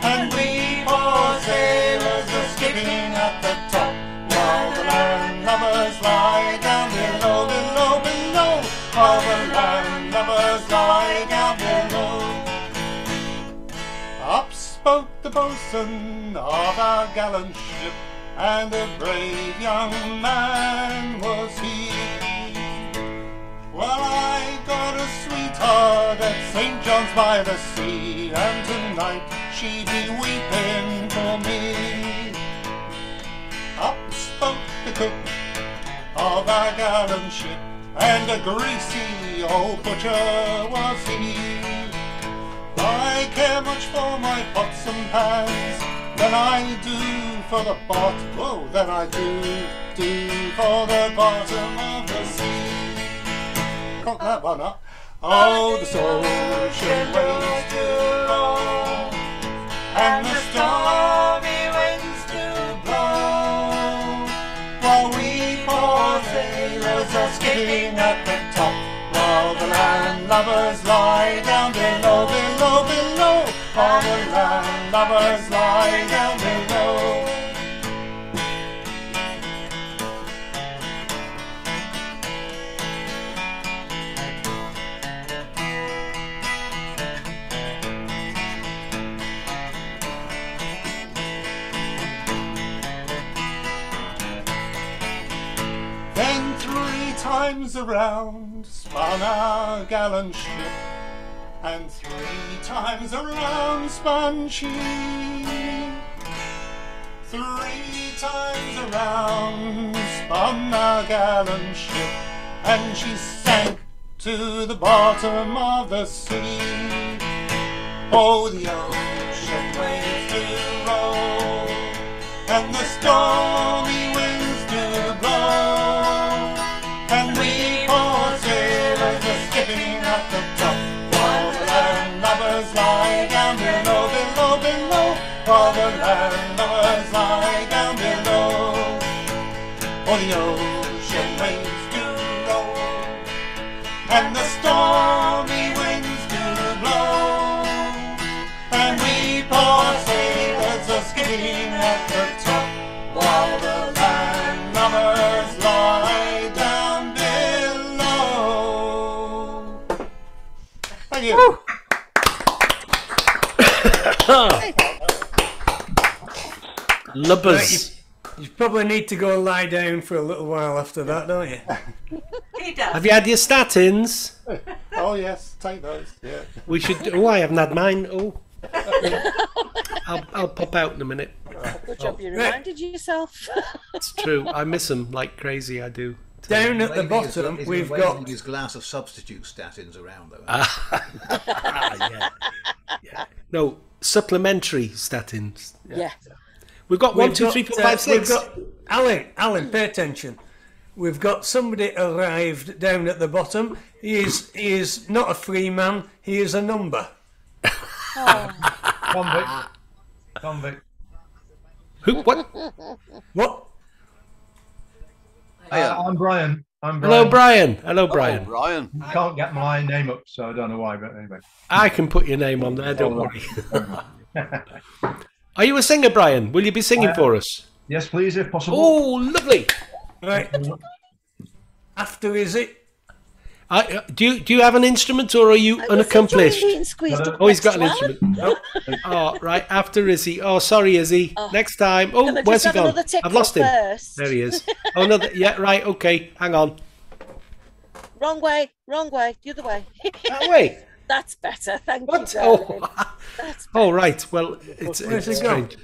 and we poor sailors are skipping at the top, while the land lovers lie down below, below, below, while the land lovers lie down below. Up spoke the boatswain of our gallant ship, and a brave young man was he. Well, I got a sweetheart at St. John's by the sea, and tonight she be weeping for me. Up spoke the cook of our gallant ship, and a greasy old butcher was he. I care much for my pots and pans than I do for the than I do for the bottom of the sea. Cock that one up. Oh, the ocean waves do roll, and the stormy winds do blow, while we poor sailors are skipping at the top, while the land lovers lie down below, below, below, while the land lovers lie down below. Then 3 times around spun our gallant ship, and 3 times around spun she. 3 times around spun our gallant ship, and she sank to the bottom of the sea. Oh, the ocean waves do roll, and the stormy winds do blow, and we poor sailors are skipping at the top, while the landlubbers lie down below, below, below, while the landlubbers lie down below. Oh, the ocean waves do roll, and the stormy winds do blow, and we poor sailors are skipping at the top, while the landlubbers lie down below. Thank you.
Lubbers.
You probably need to go and lie down for a little while after that, don't you?
He does.
Have you had your statins?
Oh yes, take those. Yeah.
We should. Oh, I haven't had mine. Oh, I'll pop out in a minute.
Good job you reminded yourself.
It's true. I miss them like crazy. I do.
Down at the bottom, we've got
his glass of substitute statins around though.
Yeah. No, supplementary statins.
Yeah.
We've got 1, 2, 3, 4, 5, 6.
We've got Alan, pay attention. We've got somebody arrived down at the bottom. He is not a free man. He is a number.
Convict.
Who? What?
What?
I'm Brian.
Hello, Brian. Hello, Brian.
Brian.
I can't get my name up, so I don't know why, but anyway.
I can put your name on there. Don't worry. Are you a singer, Brian? Will you be singing for us?
Yes, please, if possible.
Oh, lovely.
Right. After is it?
Do you have an instrument, or are you unaccomplished? Oh, he's got an instrument. Oh, right. After Izzy. Oh, sorry, Izzy. Next time. Oh, where's he gone? I've lost him. There he is. Oh no. Yeah. Right. Okay. Hang on.
Wrong way. The other way.
That way.
That's better. Thank you.
Oh. Oh, right. Well, it's strange.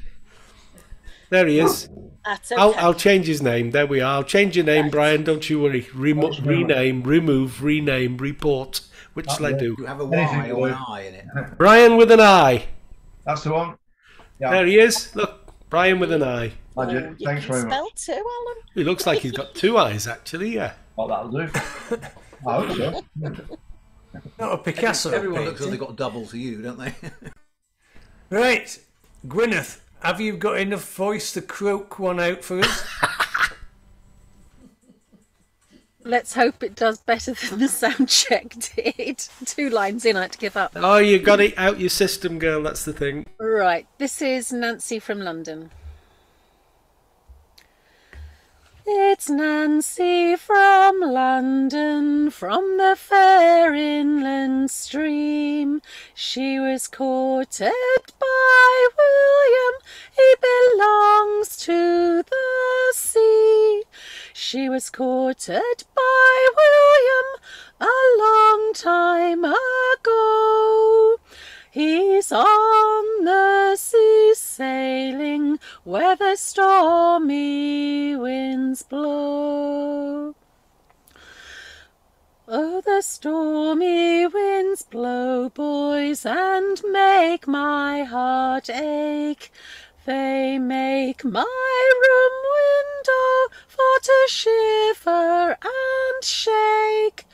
There he is.
That's okay.
I'll change his name. There we are. I'll change your name, Brian. Don't you worry. Rename, remove, rename, report. Which shall I do?
You have a Y or an I in it.
Brian with an I.
That's the one. Yeah.
There he is. Look, Brian with an I.
Magic. Thanks very much.
Spell too, Alan.
He looks like he's got 2 eyes, actually. Yeah.
Well, that'll do. I hope so.
Not a Picasso.
Everyone looks like they've got double to you, don't they?
Right, Gwyneth, have you got enough voice to croak one out for us?
Let's hope it does better than the sound check did. 2 lines in, I had to give up.
Oh, you got it out your system, girl. That's the thing.
Right, this is Nancy from London. It's Nancy from London, from the fair inland stream. She was courted by William, he belongs to the sea. She was courted by William a long time ago. He's on the sea sailing where the stormy winds blow. Oh, the stormy winds blow, boys, and make my heart ache. They make my room window for to shiver and shake.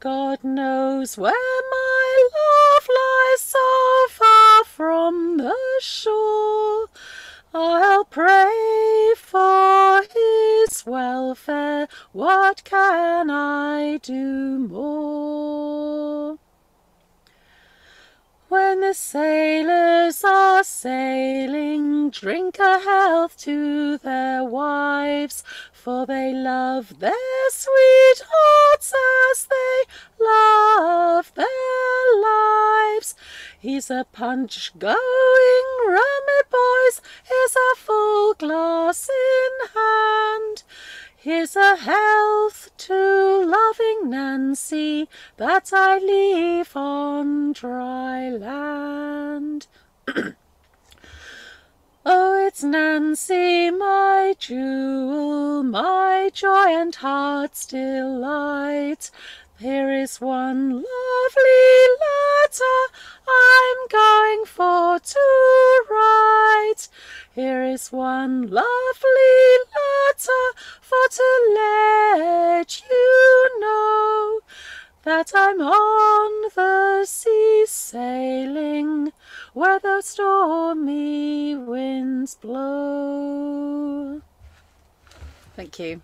God knows where my love lies so far from the shore. I'll pray for his welfare. What can I do more? When the sailors are sailing, drink a health to their wives, for they love their sweethearts as they love their lives. Here's a punch going, rummy boys, here's a full glass in hand. Here's a health to loving Nancy that I leave on dry land. Oh, it's Nancy, my jewel, my joy and heart's delight. Here is one lovely letter I'm going for to write. Here is one lovely letter for to let you know that I'm on the sea sailing where the stormy winds blow. Thank you.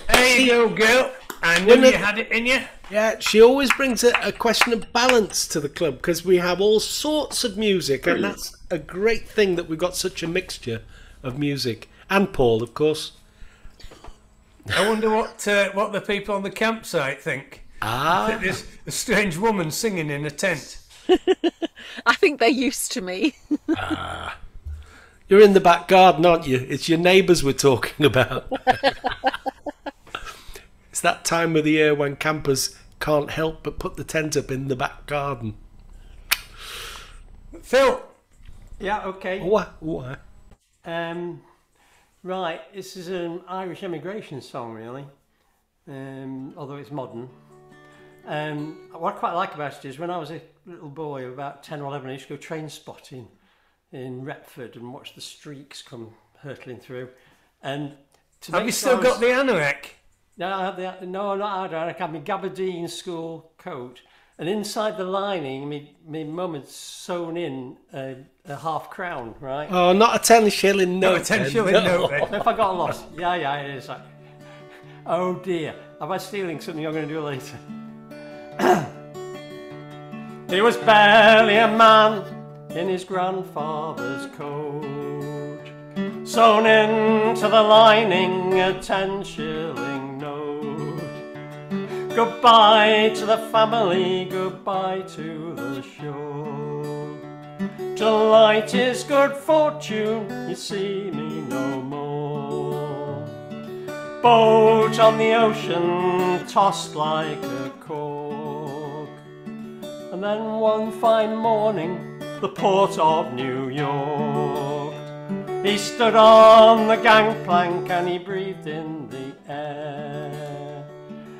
There you go, girl. I knew you had it in you.
Yeah, she always brings a question of balance to the club because we have all sorts of music, and that's a great thing that we've got such a mixture of music. And Paul, of course.
I wonder what the people on the campsite think.
Ah.
There's a strange woman singing in a tent.
I think they're used to me.
You're in the back garden, aren't you? It's your neighbours we're talking about. It's that time of the year when campers can't help but put the tent up in the back garden.
Phil.
Yeah, okay.
What?
Right, this is an Irish emigration song, really, although it's modern. What I quite like about it is when I was a little boy, about 10 or 11, I used to go train spotting in Retford and watch the streaks come hurtling through. And
have you still got the anorak?
No, I have no, not anorak. I have my gabardine school coat, and inside the lining, my mum had sewn in a half crown, right?
Oh, not a 10 shilling note.
Not a 10 shilling note.
If I got lost, yeah, it is. Like, oh dear, am I stealing something I'm going to do later? He was barely a man in his grandfather's coat, sewn into the lining a 10 shilling note. Goodbye to the family, goodbye to the shore. Till light is good fortune, you see me no more. Boat on the ocean, tossed like a cork. And then one fine morning, the port of New York. He stood on the gangplank and he breathed in the air.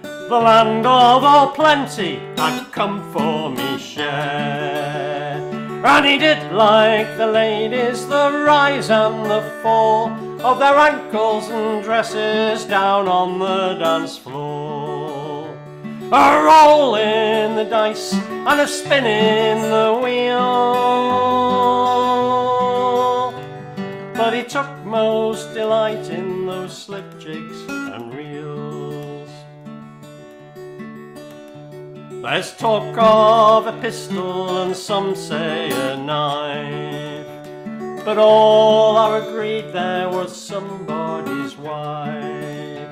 The land of all plenty had come for me share. And he did like the ladies, the rise and the fall of their ankles and dresses down on the dance floor. A roll in the dice and a spin in the wheel. But he took most delight in those slip jigs and reels. There's talk of a pistol and some say a knife, but all are agreed there was somebody's wife.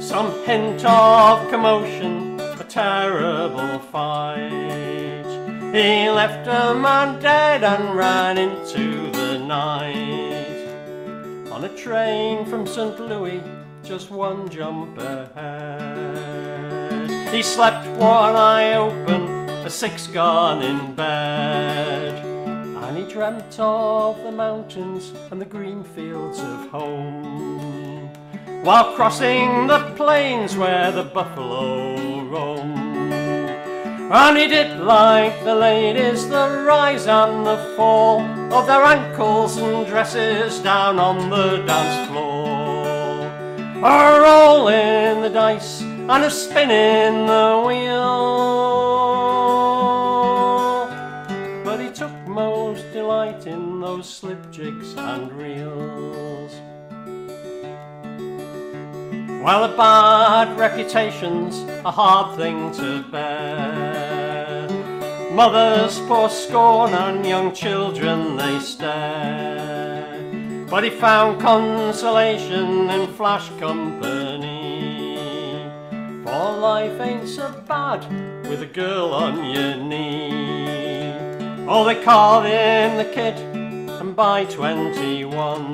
Some hint of commotion, a terrible fight. He left a man dead and ran into the night. On a train from St. Louis, just one jump ahead. He slept one eye open, a 6-gun in bed. And he dreamt of the mountains and the green fields of home, while crossing the plains where the buffalo roam. And he did like the ladies, the rise and the fall of their ankles and dresses down on the dance floor. A roll in the dice and a spin in the wheel. But he took most delight in those slip jigs and reels. Well, a bad reputation's a hard thing to bear. Mothers pour scorn and young children they stare. But he found consolation in flash company, for life ain't so bad with a girl on your knee. Oh, they call him the kid, and by 21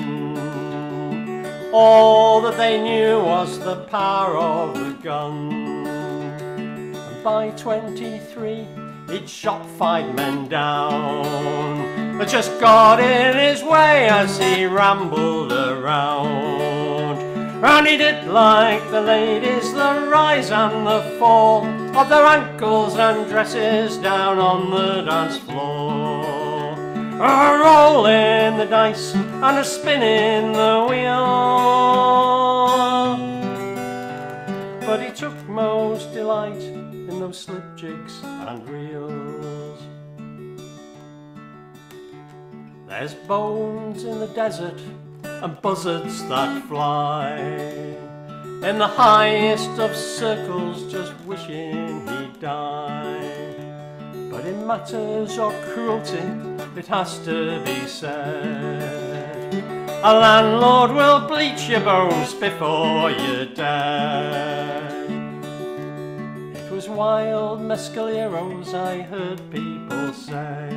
All that they knew was the power of the gun. And by 23, he'd shot 5 men down, but just got in his way as he rambled around. And he did like the ladies, the rise and the fall of their ankles and dresses down on the dance floor. A rolling the dice and a spinning the wheel. But he took most delight in those slip jigs and reels. There's bones in the desert and buzzards that fly, in the highest of circles just wishing he'd die. But in matters of cruelty it has to be said, a landlord will bleach your bones before you're dead. It was wild mescaleros, I heard people say,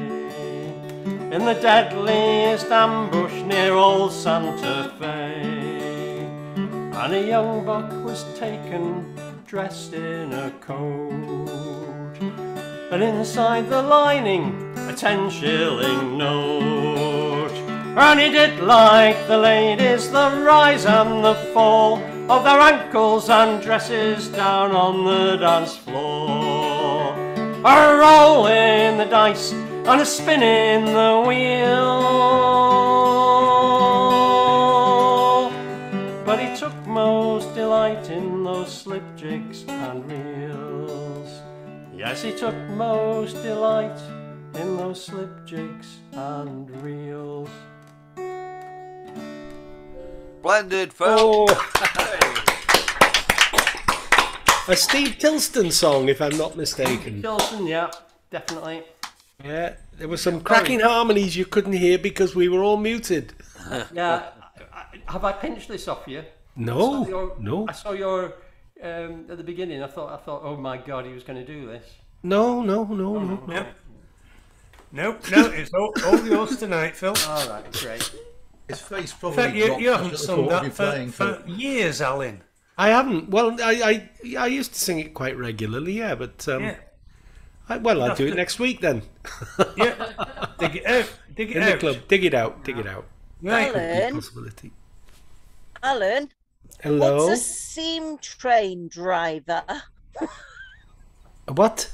in the deadliest ambush near old Santa Fe. And a young buck was taken dressed in a coat, and inside the lining a 10-shilling note. And he did like the ladies, the rise and the fall of their ankles and dresses down on the dance floor. A rolling the dice and a spinning the wheel. But he took most delight in those slip jigs and reels. Yes, he took most delight in those slip jigs and reels.
Splendid, Phil.
A Steve Tilston song, if I'm not mistaken.
Tilston, yeah, definitely.
Yeah, there were some cracking harmonies you couldn't hear because we were all muted.
Yeah, have I pinched this off you?
No,
I saw your at the beginning. I thought, oh my God, he was going to do this.
No.
Nope, it's all yours tonight, Phil.
All right, great.
His face
In
probably
fact, you haven't sung that for years, Alan.
I haven't. Well, I used to sing it quite regularly, yeah, but I'll do it next week then.
Yeah, dig it out.
In the club, dig it out.
Right.
Alan.
Hello.
What's a steam train driver?
What?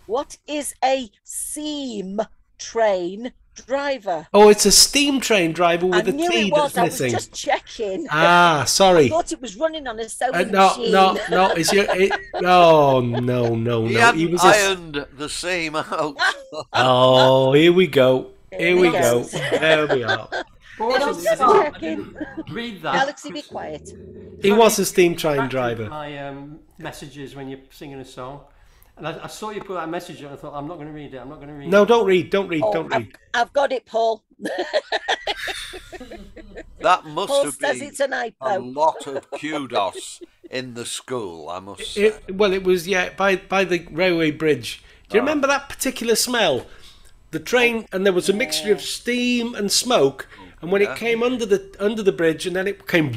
What is a steam train driver?
Oh, it's a steam train driver with a T that's missing.
I was just checking.
Ah, sorry.
I thought it was running on a sewing
no.
machine.
Oh, no.
He hadn't ironed the seam out.
Oh, here we go. Here we go. There we are.
Read that.
Galaxy, be quiet.
He was a steam train driver.
My messages when you're singing a song. And I saw you put that message and I thought, I'm not going to read it.
No, don't read.
I've got it, Paul.
That must
Paul
have
says
been
it's an
a
iPhone.
lot of kudos in the school, I must say.
It was, by the railway bridge. Do you remember that particular smell? The train, and there was a mixture of steam and smoke, and when it came under the bridge, and then it came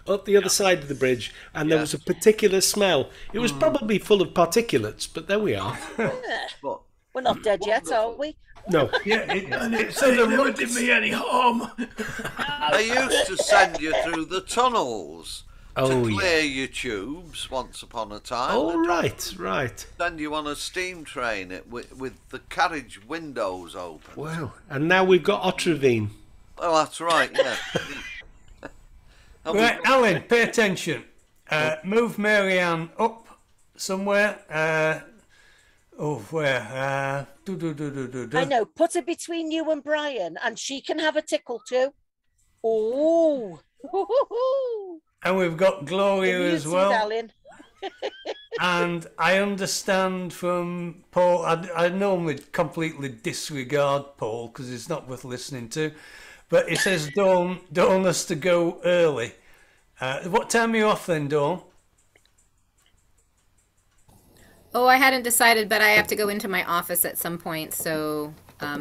up the other side of the bridge, and there was a particular smell. It was probably full of particulates, but there we are.
We're not dead yet, are we?
No.
It says it never did me any harm.
They used to send you through the tunnels to clear
yeah.
your tubes once upon a time.
Oh, right.
Send you on a steam train with the carriage windows open.
Wow. And now we've got Otravine.
Well, that's right, yeah.
Right, Alan, pay attention. Move Marianne up somewhere. Where?
I know. Put her between you and Brian, and she can have a tickle too. Oh.
And we've got Gloria as well.
Alan.
And I understand from Paul, I normally completely disregard Paul because it's not worth listening to, but he says Dawn has to go early. What time are you off then, Dawn?
Oh, I hadn't decided, but I have to go into my office at some point, so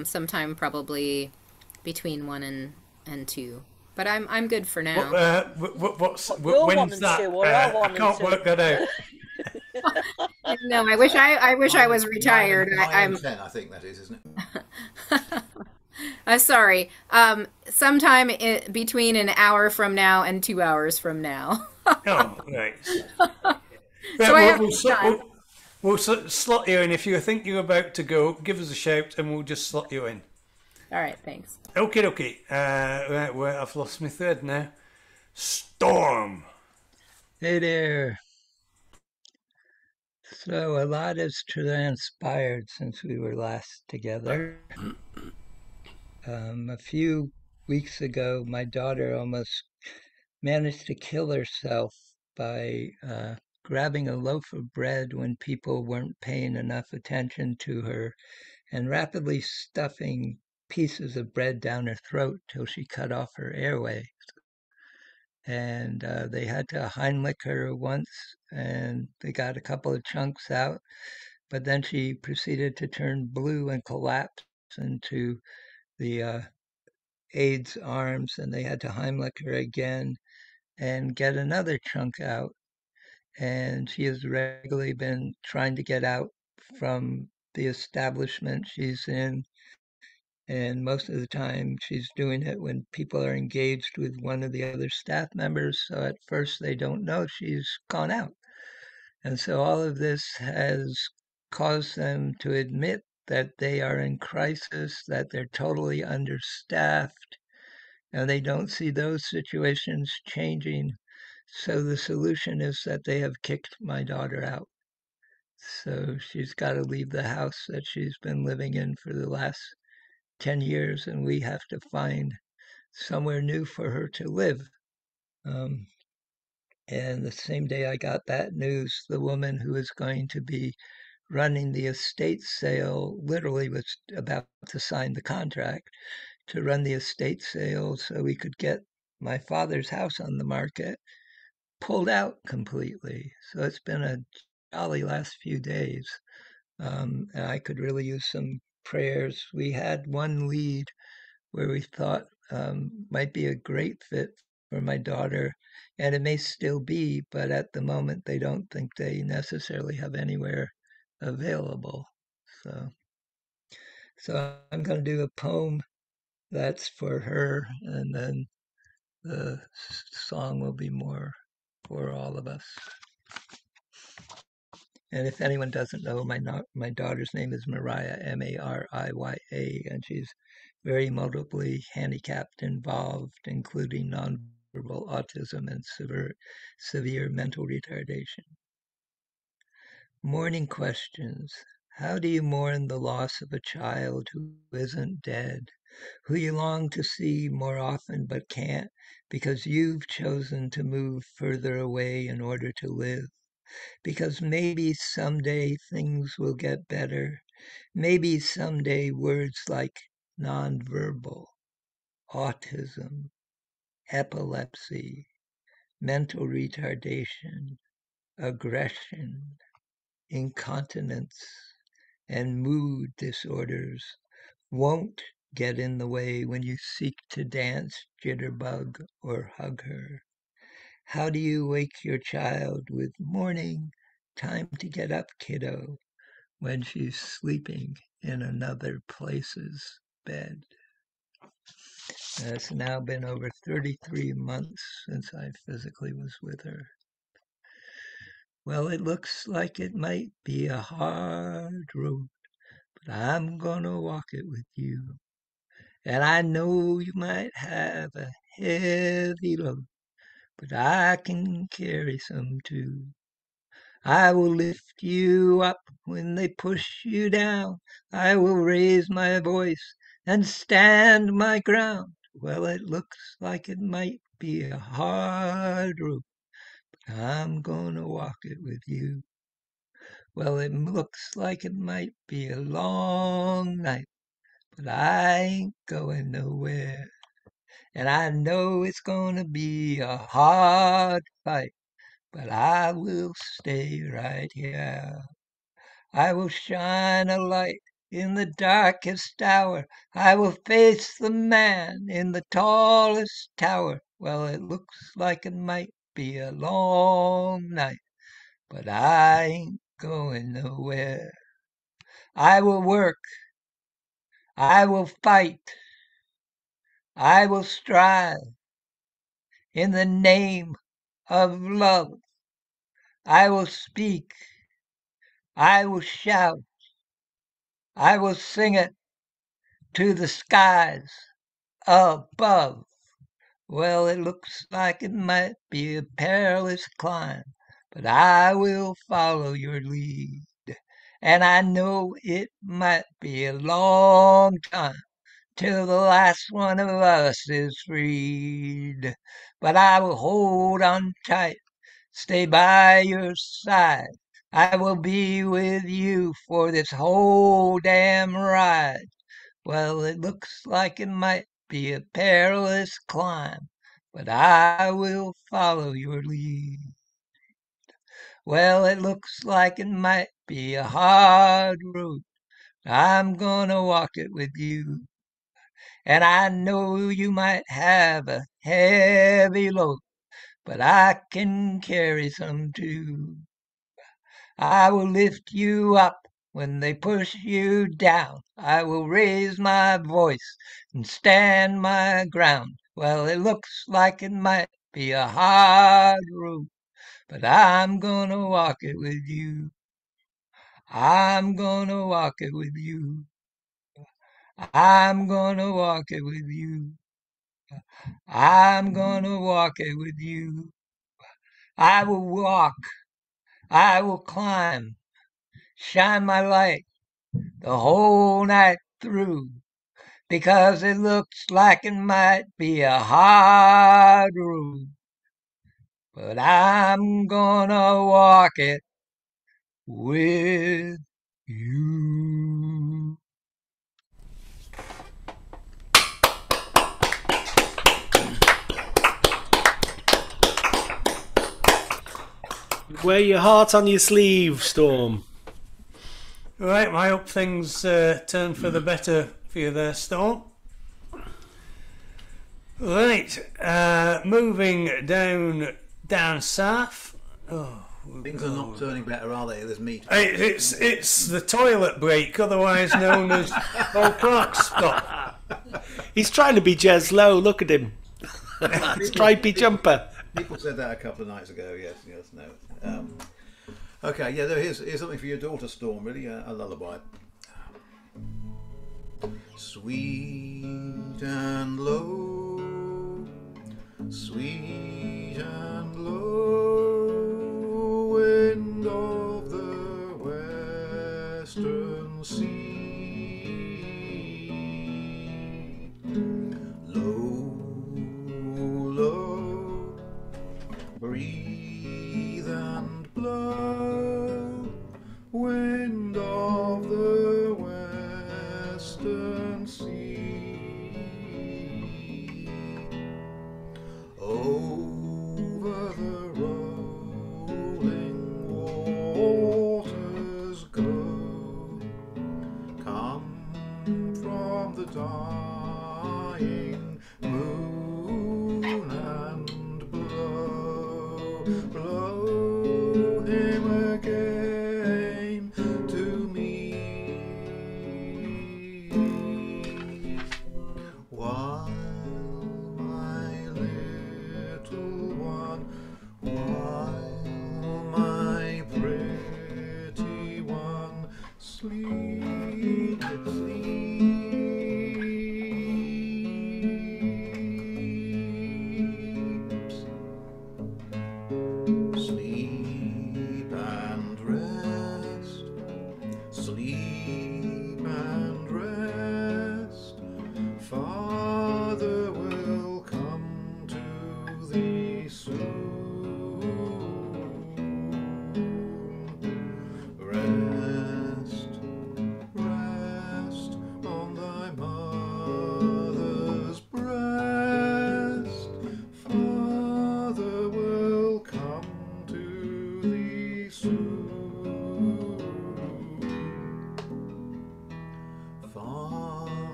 sometime probably between 1 and 2. But I'm good for now.
When's that? I can't work that out.
No, I wish I was retired.
9 and 10, I think that is, isn't it?
Sorry. Sometime between an hour from now and 2 hours from now.
Oh, right. We'll slot you in. If you think you're about to go, give us a shout and we'll just slot you in.
All right, thanks.
Okay. Right, well, I've lost my thread now. Storm.
Hey there. So a lot has transpired since we were last together. A few weeks ago, my daughter almost managed to kill herself by grabbing a loaf of bread when people weren't paying enough attention to her and rapidly stuffing pieces of bread down her throat till she cut off her airway. And they had to Heimlich her once, and they got a couple of chunks out, but then she proceeded to turn blue and collapse into the aide's arms, and they had to Heimlich her again and get another chunk out. And she has regularly been trying to get out from the establishment she's in. And most of the time she's doing it when people are engaged with one of the other staff members. So at first they don't know she's gone out. And so all of this has caused them to admit that they are in crisis, that they're totally understaffed, and they don't see those situations changing. So the solution is that they have kicked my daughter out. So she's got to leave the house that she's been living in for the last 10 years, and we have to find somewhere new for her to live. And the same day I got that news, the woman who is going to be running the estate sale literally was about to sign the contract to run the estate sale so we could get my father's house on the market, pulled out completely. So it's been a jolly last few days. And I could really use some prayers. We had one lead where we thought might be a great fit for my daughter, and it may still be, but at the moment they don't think they necessarily have anywhere available. So I'm going to do a poem that's for her, and then the song will be more for all of us. And if anyone doesn't know, my daughter's name is Mariah, Mariya, and she's very multiply handicapped, involved, including nonverbal autism and severe mental retardation. Mourning questions. How do you mourn the loss of a child who isn't dead, who you long to see more often but can't because you've chosen to move further away in order to live? Because maybe someday things will get better. Maybe someday words like nonverbal, autism, epilepsy, mental retardation, aggression, incontinence, and mood disorders won't get in the way when you seek to dance, jitterbug, or hug her. How do you wake your child with morning, time to get up, kiddo, when she's sleeping in another place's bed? It's now been over 33 months since I physically was with her. Well, it looks like it might be a hard road, but I'm gonna walk it with you. And I know you might have a heavy load, but I can carry some too. I will lift you up when they push you down. I will raise my voice and stand my ground. Well, it looks like it might be a hard road, but I'm gonna walk it with you. Well, it looks like it might be a long night, but I ain't going nowhere. And I know it's gonna be a hard fight, but I will stay right here. I will shine a light in the darkest hour. I will face the man in the tallest tower. Well, it looks like it might be a long night, but I ain't going nowhere. I will work. I will fight. I will strive in the name of love. I will speak. I will shout. I will sing it to the skies above. Well, it looks like it might be a perilous climb, but I will follow your lead. And I know it might be a long time till the last one of us is freed. But I will hold on tight, stay by your side. I will be with you for this whole damn ride. Well, it looks like it might be a perilous climb, but I will follow your lead. Well, it looks like it might be a hard road. I'm gonna walk it with you. And I know you might have a heavy load, but I can carry some too. I will lift you up when they push you down. I will raise my voice and stand my ground. Well, it looks like it might be a hard road, but I'm gonna walk it with you. I'm gonna walk it with you. I'm gonna walk it with you. I'm gonna walk it with you. I will walk. I will climb. Shine my light the whole night through, because it looks like it might be a hard road, but I'm gonna walk it with you.
Wear your heart on your sleeve, Storm.
Right, I hope things turn for the better for you there, Storm. Right, moving down south. Oh,
things are not turning better, are they? There's meat.
It's the toilet break, otherwise known as O'Clock Spot.
He's trying to be Jez Lowe. Look at him. Stripy jumper.
People said that a couple of nights ago. Yes, no. Okay, yeah. Here's something for your daughter, Storm. Really, a lullaby. Sweet and low, sweet and low, wind of the western sea. Low, low, breathe and blow, wind of the western sea. Over the rolling waters go, come from the dying moon and blow him again to me. While my little one, while my pretty one sleeps,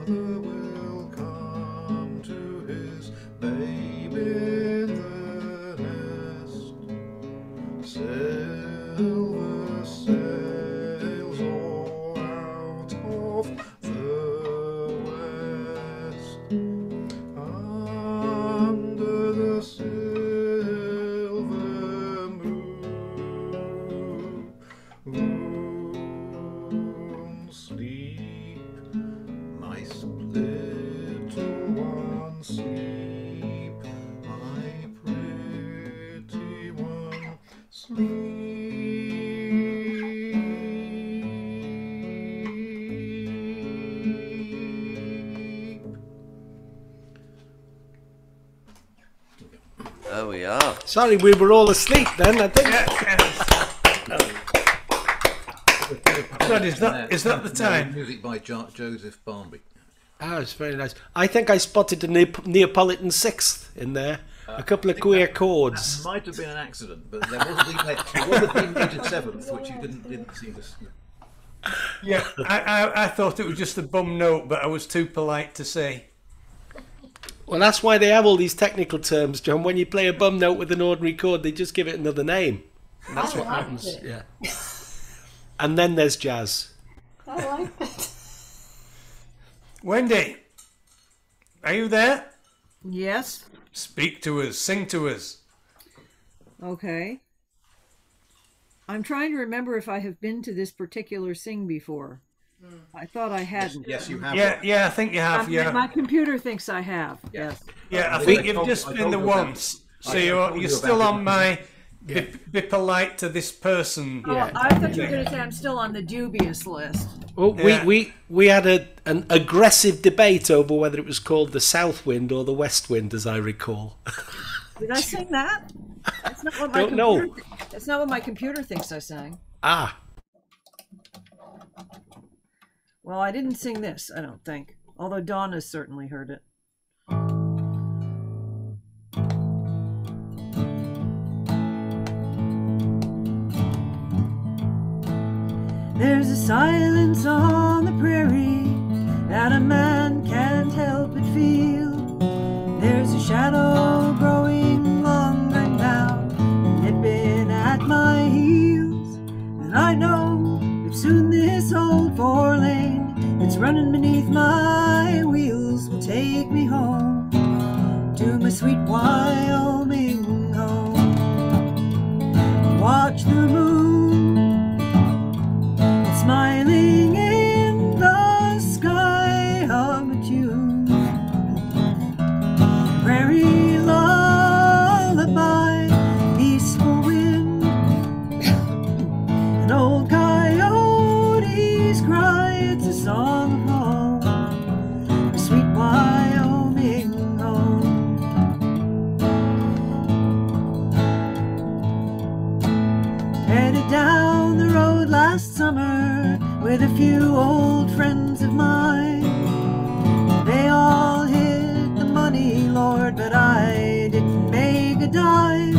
father will come to his babe in the nest. Silver sails all out of the west. Under the silver moon, sleep, my little one, sleep, my pretty one, sleep.
There we are.
Sorry, we were all asleep then, I think.
God, is that the time?
Music by Joseph Barnby.
Oh, it's very nice. I think I spotted a Neapolitan sixth in there. A couple of queer chords.
That might have been an accident, but there was a B major seventh, which you didn't see this.
Yeah, I thought it was just a bum note, but I was too polite to say.
Well, that's why they have all these technical terms, John. When you play a bum note with an ordinary chord, they just give it another name. And that's what happens.
It.
Yeah. And then there's jazz.
I like it.
Wendy, are you there?
Yes.
Speak to us, sing to us.
Okay. I'm trying to remember if I have been to this particular sing before. I thought I hadn't.
Yes, you have.
Yeah, I think you have. Yeah.
My computer thinks I have. Yes.
Yeah, I think you've just been the once. So you're still on my be polite to this person.
Oh, I thought you were going to say I'm still on the dubious list.
Well, we had an aggressive debate over whether it was called the south wind or the west wind, as I recall.
Did I sing that? That's not what That's not what my computer thinks I sang.
Ah.
Well, I didn't sing this, I don't think. Although Donna's certainly heard it. There's a silence on the prairie that a man can't help but feel. There's a shadow growing longer now, nipping at my heels. And I know that soon this old four-lane that's running beneath my wheels will take me home to my sweet Wyoming home. Watch the moon smiling in the sky, hum a tune, prairie lullaby, peaceful wind, an old coyote's cry. It's a song of home, a sweet Wyoming home. Headed down the road last summer with a few old friends of mine. They all hit the money, Lord, but I didn't make a dime.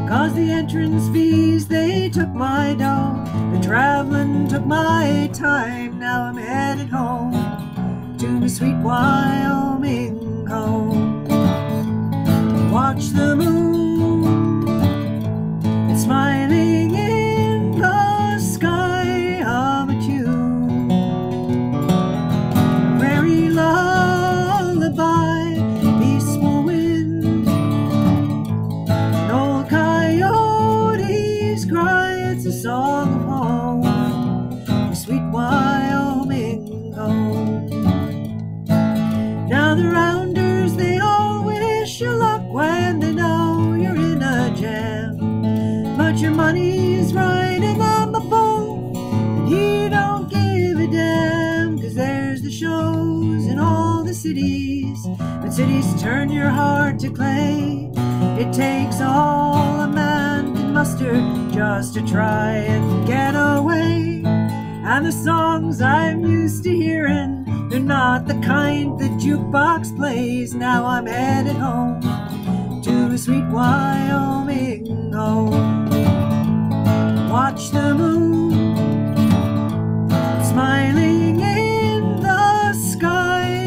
'Cause the entrance fees, they took my dough. The traveling took my time. Now I'm headed home to my sweet Wyoming home. Watch the moon, it's smiling in the sky, hum a tune, prairie lullaby, peaceful wind, an old coyote's cry. It's a song of home, a sweet Wyoming home. Now the rounders, they all wish you luck when they know you're in a jam, but your money's riding on the boat, and he don't give a damn. 'Cause there's the shows in all the cities, but cities turn your heart to clay. It takes all a man can muster just to try and get away. And the songs I'm used to hearing, they're not the kind the jukebox plays. Now I'm headed home to a sweet Wyoming home. Watch the moon smiling in the sky,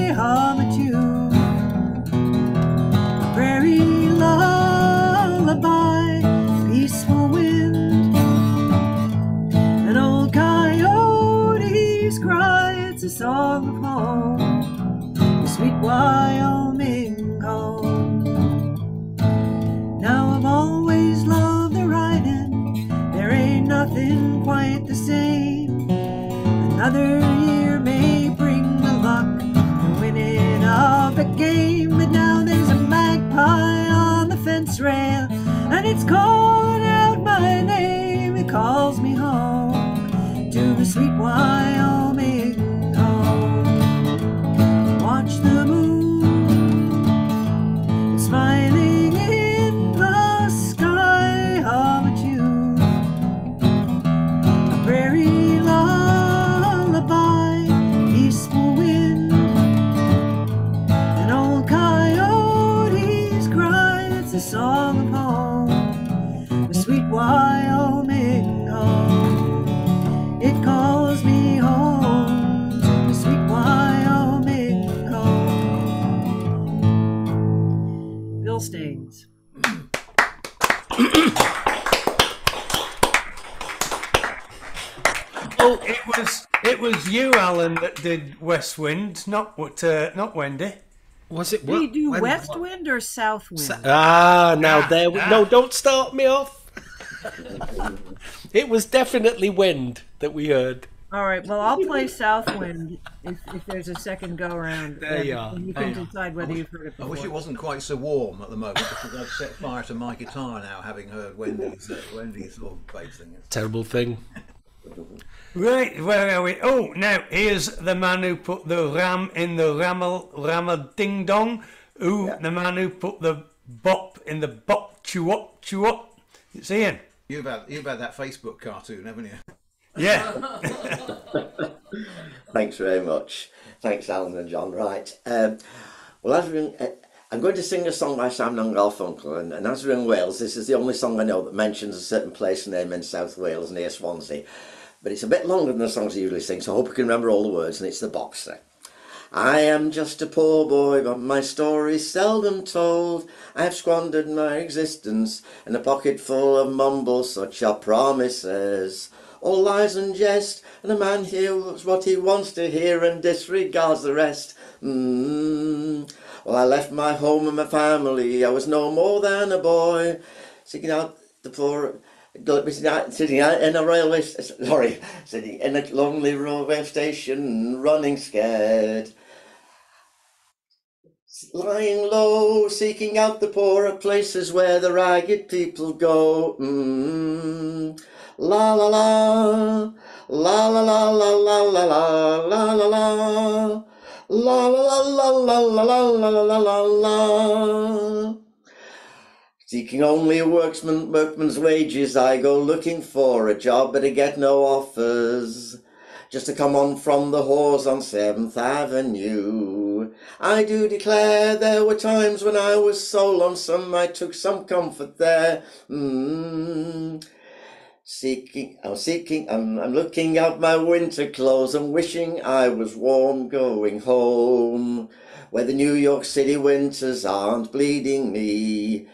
song of home, the sweet Wyoming home. Now I've always loved the riding, there ain't nothing quite the same. Another year may bring the luck, the winning of a game, but now there's a magpie on the fence rail, and it's calling out my name. It calls me home to the sweet Wyoming home. Watch the moon smiling in the sky of a June, a prairie lullaby, peaceful wind, an old coyote's cry. It's a song of home, the sweet Wyoming home. It calls me home to the sweet Wyoming home. Bill Staines.
Oh, it was you, Alan, that did West Wind, not Wendy.
Was it?
Did you do West Wind or South Wind?
No, don't start me off. It was definitely Wind that we heard.
All right, well, I'll play South Wind if there's a second go around.
There you are.
And you can decide whether you've heard it
I
before.
wish it wasn't quite so warm at the moment, because I've set fire to my guitar now, having heard Wendy's sort of bass thing.
Terrible thing.
Right, where are we? Oh, now here's the man who put the ram in the rammer ding dong. Ooh, the man who put the bop in the bop chew up. It's Ian.
You've had that Facebook cartoon, haven't you?
Yeah.
Thanks very much. Thanks, Alan and John. Right. Well, I'm going to sing a song by Sam and Rhyl Folk Club, and as we're in Wales, this is the only song I know that mentions a certain place name in South Wales near Swansea. But it's a bit longer than the songs I usually sing, so I hope you can remember all the words, and it's the Boxer. I am just a poor boy, but my story's seldom told. I have squandered my existence in a pocket full of mumbles, such are promises. All lies and jest, and a man hears what he wants to hear and disregards the rest. Well, I left my home and my family, I was no more than a boy, sitting out the poor... sitting in a lonely railway station, running scared, lying low, seeking out the poorer places where the ragged people go. La la la, la la la la la la la la la la, la la la la la la la la la. Seeking only workman's wages, I go looking for a job, but I get no offers. Just to come on from the whores on 7th Avenue. I do declare there were times when I was so lonesome I took some comfort there. I'm looking out my winter clothes and wishing I was warm going home, where the New York City winters aren't leading me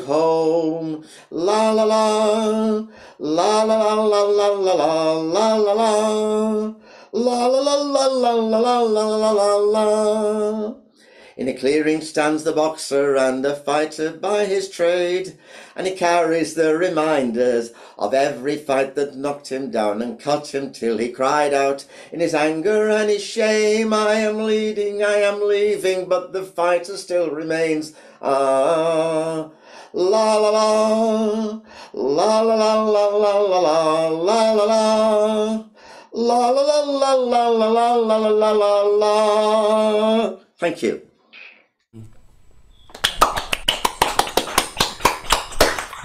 home. La la la, la la la la la la la la la la, la la la la la la la la la. In a clearing stands the boxer and a fighter by his trade, and he carries the reminders of every fight that knocked him down and cut him till he cried out in his anger and his shame, I am leaving, but the fighter still remains. Ah, la la la, la la la la la la la la la, la la la la la la la la la la. Thank you.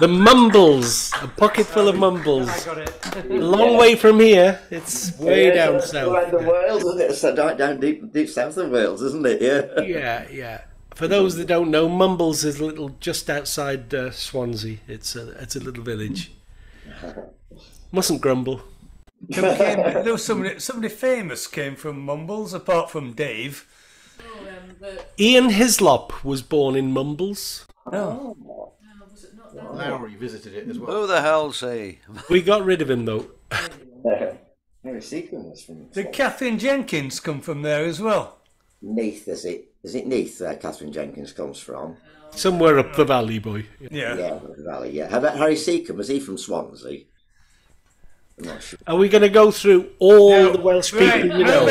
The Mumbles, a pocket full of mumbles.
I got it.
A long way from here. It's way down south.
Around the Wales, isn't it? It's right down deep south of Wales, isn't it? Yeah.
Yeah. For those that don't know, Mumbles is a little just outside Swansea. It's a little village. Mustn't grumble.
There was somebody famous came from Mumbles, apart from Dave.
Ian Hislop was born in Mumbles.
Oh.
Lowry visited it as well.
Who the hell's he?
We got rid of him though.
Harry Seacombe was from.
Did Catherine Jenkins come from there as well?
Neath, is it? Is it Neath where Catherine Jenkins comes from?
Somewhere up the valley, boy.
Yeah.
Yeah, up the valley, yeah. How about Harry Seacombe? Was he from Swansea? I'm not sure.
Are we going to go through all the Welsh people you know?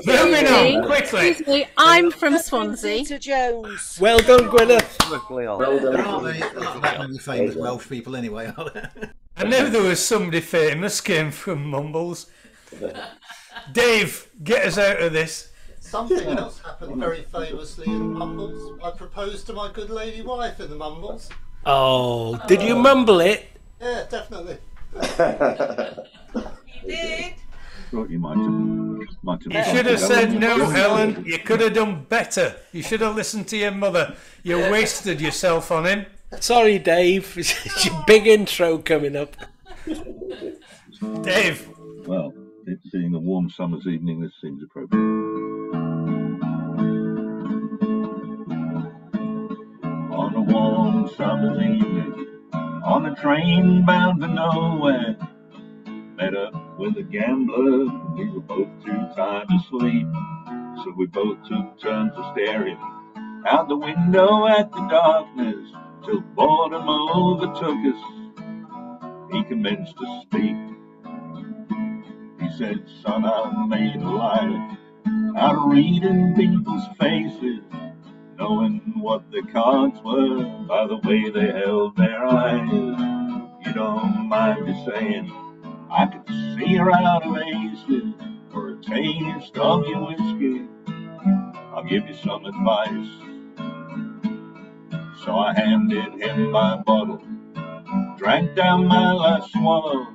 Moving on, quickly.
Excuse me, I'm from Swansea.
Jones.
Well done, Gwyneth.
Well
There aren't that many famous Welsh people anyway, are there?
I knew there was somebody famous came from Mumbles. Dave, get us out of this.
Something else happened very famously in Mumbles. I proposed to my good lady wife in the Mumbles.
Oh, did you mumble it?
Yeah, definitely.
You did.
Thought you might have.
You should have said no, Helen. You could have done better. You should have listened to your mother. You wasted yourself on him.
Sorry, Dave. It's your big intro coming up.
Dave.
Well, it being a warm summer's evening, this seems appropriate. On a warm summer's evening, on a train bound for nowhere, met up with a gambler. We were both too tired to sleep, so we both took turns of staring out the window at the darkness till boredom overtook us. He commenced to speak. He said, "Son, I made a life out of reading people's faces, knowing what their cards were by the way they held their eyes. You don't mind me saying, I could see her out of aces for a taste of your whiskey. I'll give you some advice." So I handed him my bottle, drank down my last swallow.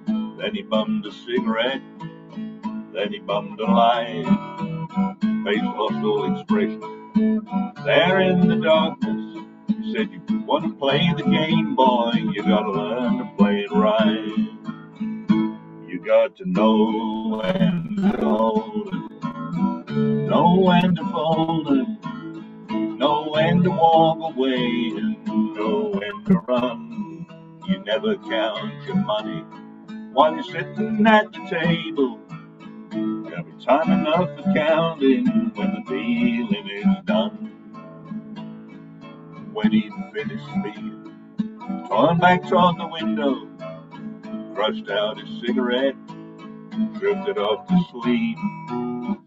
Then he bummed a cigarette, then he bummed a light. Face lost all expression. There in the darkness, he said, "You want to play the game, boy, you gotta learn to play it right. You got to know when to hold it, know when to fold it, know when to walk away, and know when to run. You never count your money while you're sitting at the table. There'll be time enough for counting when the dealing is done." When he'd finished speaking, turned back toward the window, crushed out his cigarette, drifted off to sleep.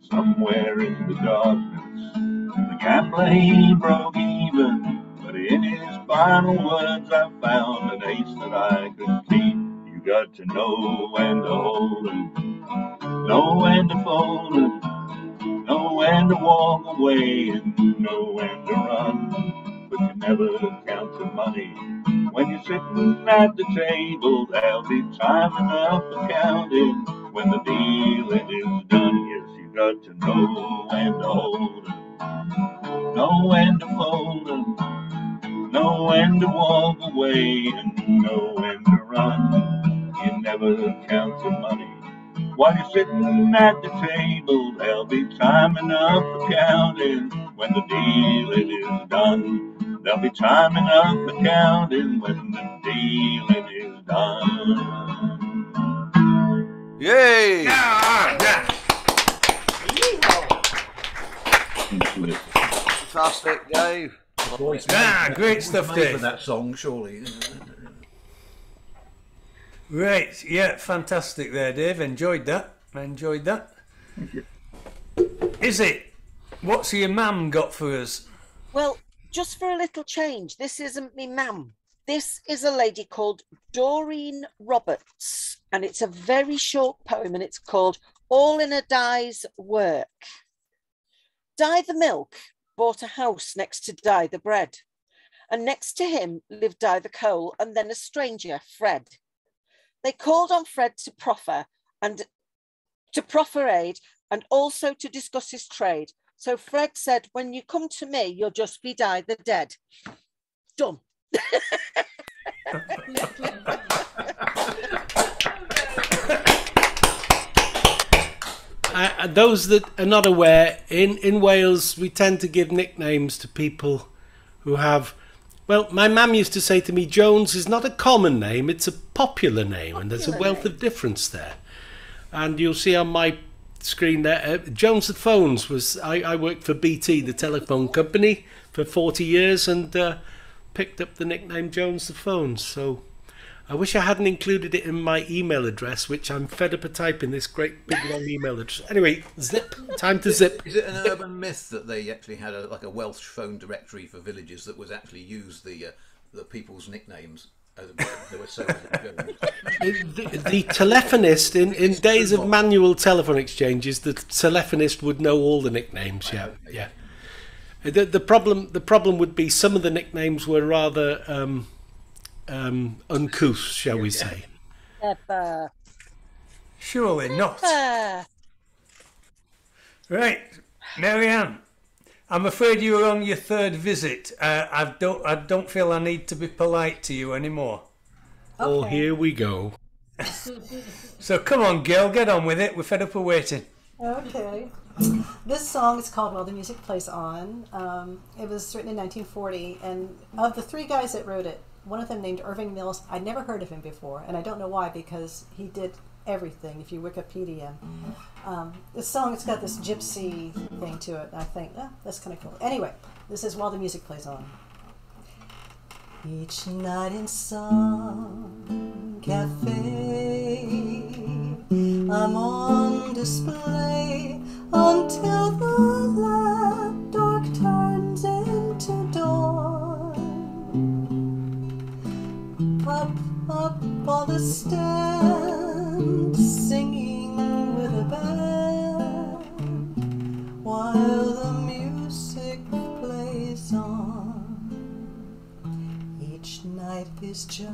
Somewhere in the darkness, the gambler he broke even, but in his final words I found an ace that I could keep. You got to know when to hold 'em, know when to fold 'em, know when to walk away, and know when to run. But you never count your money when you're sitting at the table. There'll be time enough for counting when the dealing is done. Yes, you got to know when to hold 'em, know when to fold 'em, know when to walk away, and know when to run. You never count your money while you're sitting at the table. There'll be time enough for counting when the dealing is done. There'll be time enough for counting when the dealing is done.
Yay! Fantastic, Dave.
Great stuff,
Made for
Dave.
that song, surely.
Right, yeah, fantastic there, Dave. Enjoyed that. Is it? What's your mam got for us?
Well, just for a little change, this isn't me mam. This is a lady called Doreen Roberts, and it's a very short poem, and it's called All in a Die's Work. Die the Milk bought a house next to Die the Bread, and next to him lived Die the Coal, and then a stranger, Fred. They called on Fred to proffer aid and also to discuss his trade. So Fred said, "When you come to me, you'll just be Die the Dead." Done.
Those that are not aware, in Wales, we tend to give nicknames to people who have... Well, my mum used to say to me, Jones is not a common name, it's a popular name, and there's a wealth of difference there. and you'll see on my screen there, Jones the Phones was, I worked for BT, the telephone company, for 40 years, and picked up the nickname Jones the Phones. So I wish I hadn't included it in my email address, which I'm fed up of typing this great big long email address. Anyway, zip. Time to zip.
Is it an urban myth that they actually had like a Welsh phone directory for villages that was actually used the people's nicknames? There were so many.
The telephonist in days of manual telephone exchanges, the telephonist would know all the nicknames. Yeah, yeah. The problem would be some of the nicknames were rather uncouth, shall we say?
Surely not. Right, Marianne. I'm afraid you are on your third visit. I don't feel I need to be polite to you anymore.
Okay. Oh, here we go.
So come on, girl, get on with it. We're fed up of waiting.
Okay. This song is called While the Music Plays On. It was written in 1940, and of the three guys that wrote it, one of them named Irving Mills. I'd never heard of him before, and I don't know why, because he did everything. If you Wikipedia this song, it's got this gypsy thing to it. I think that's kind of cool. Anyway, this is While the Music Plays On. Each night in some cafe, I'm on display until the last dark turns into dawn. Up on the stand, singing with a band, while the music plays on. Each night is just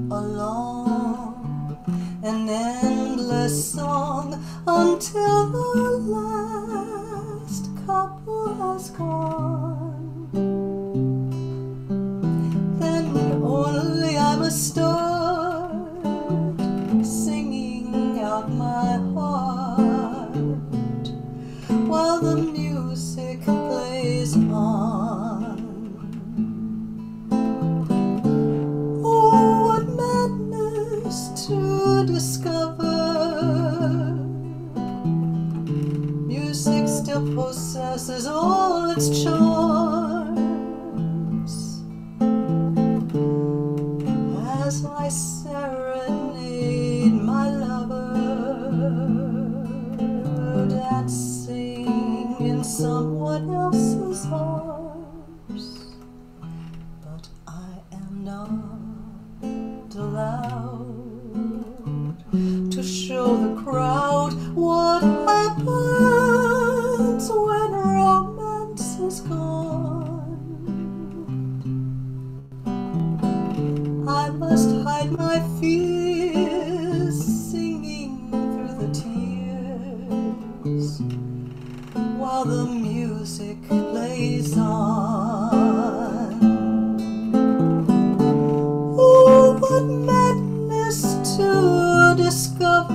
a long and endless song until the last couple has gone. Then only I must start singing out my heart while the music plays on. Oh, what madness to discover music still possesses all its charms as I serenade my lover, dancing in someone else's arms. But I am not allowed to show the crowd what happens when romance is gone. I must hide my fears, singing through the tears while the music plays on. Oh, what madness to discover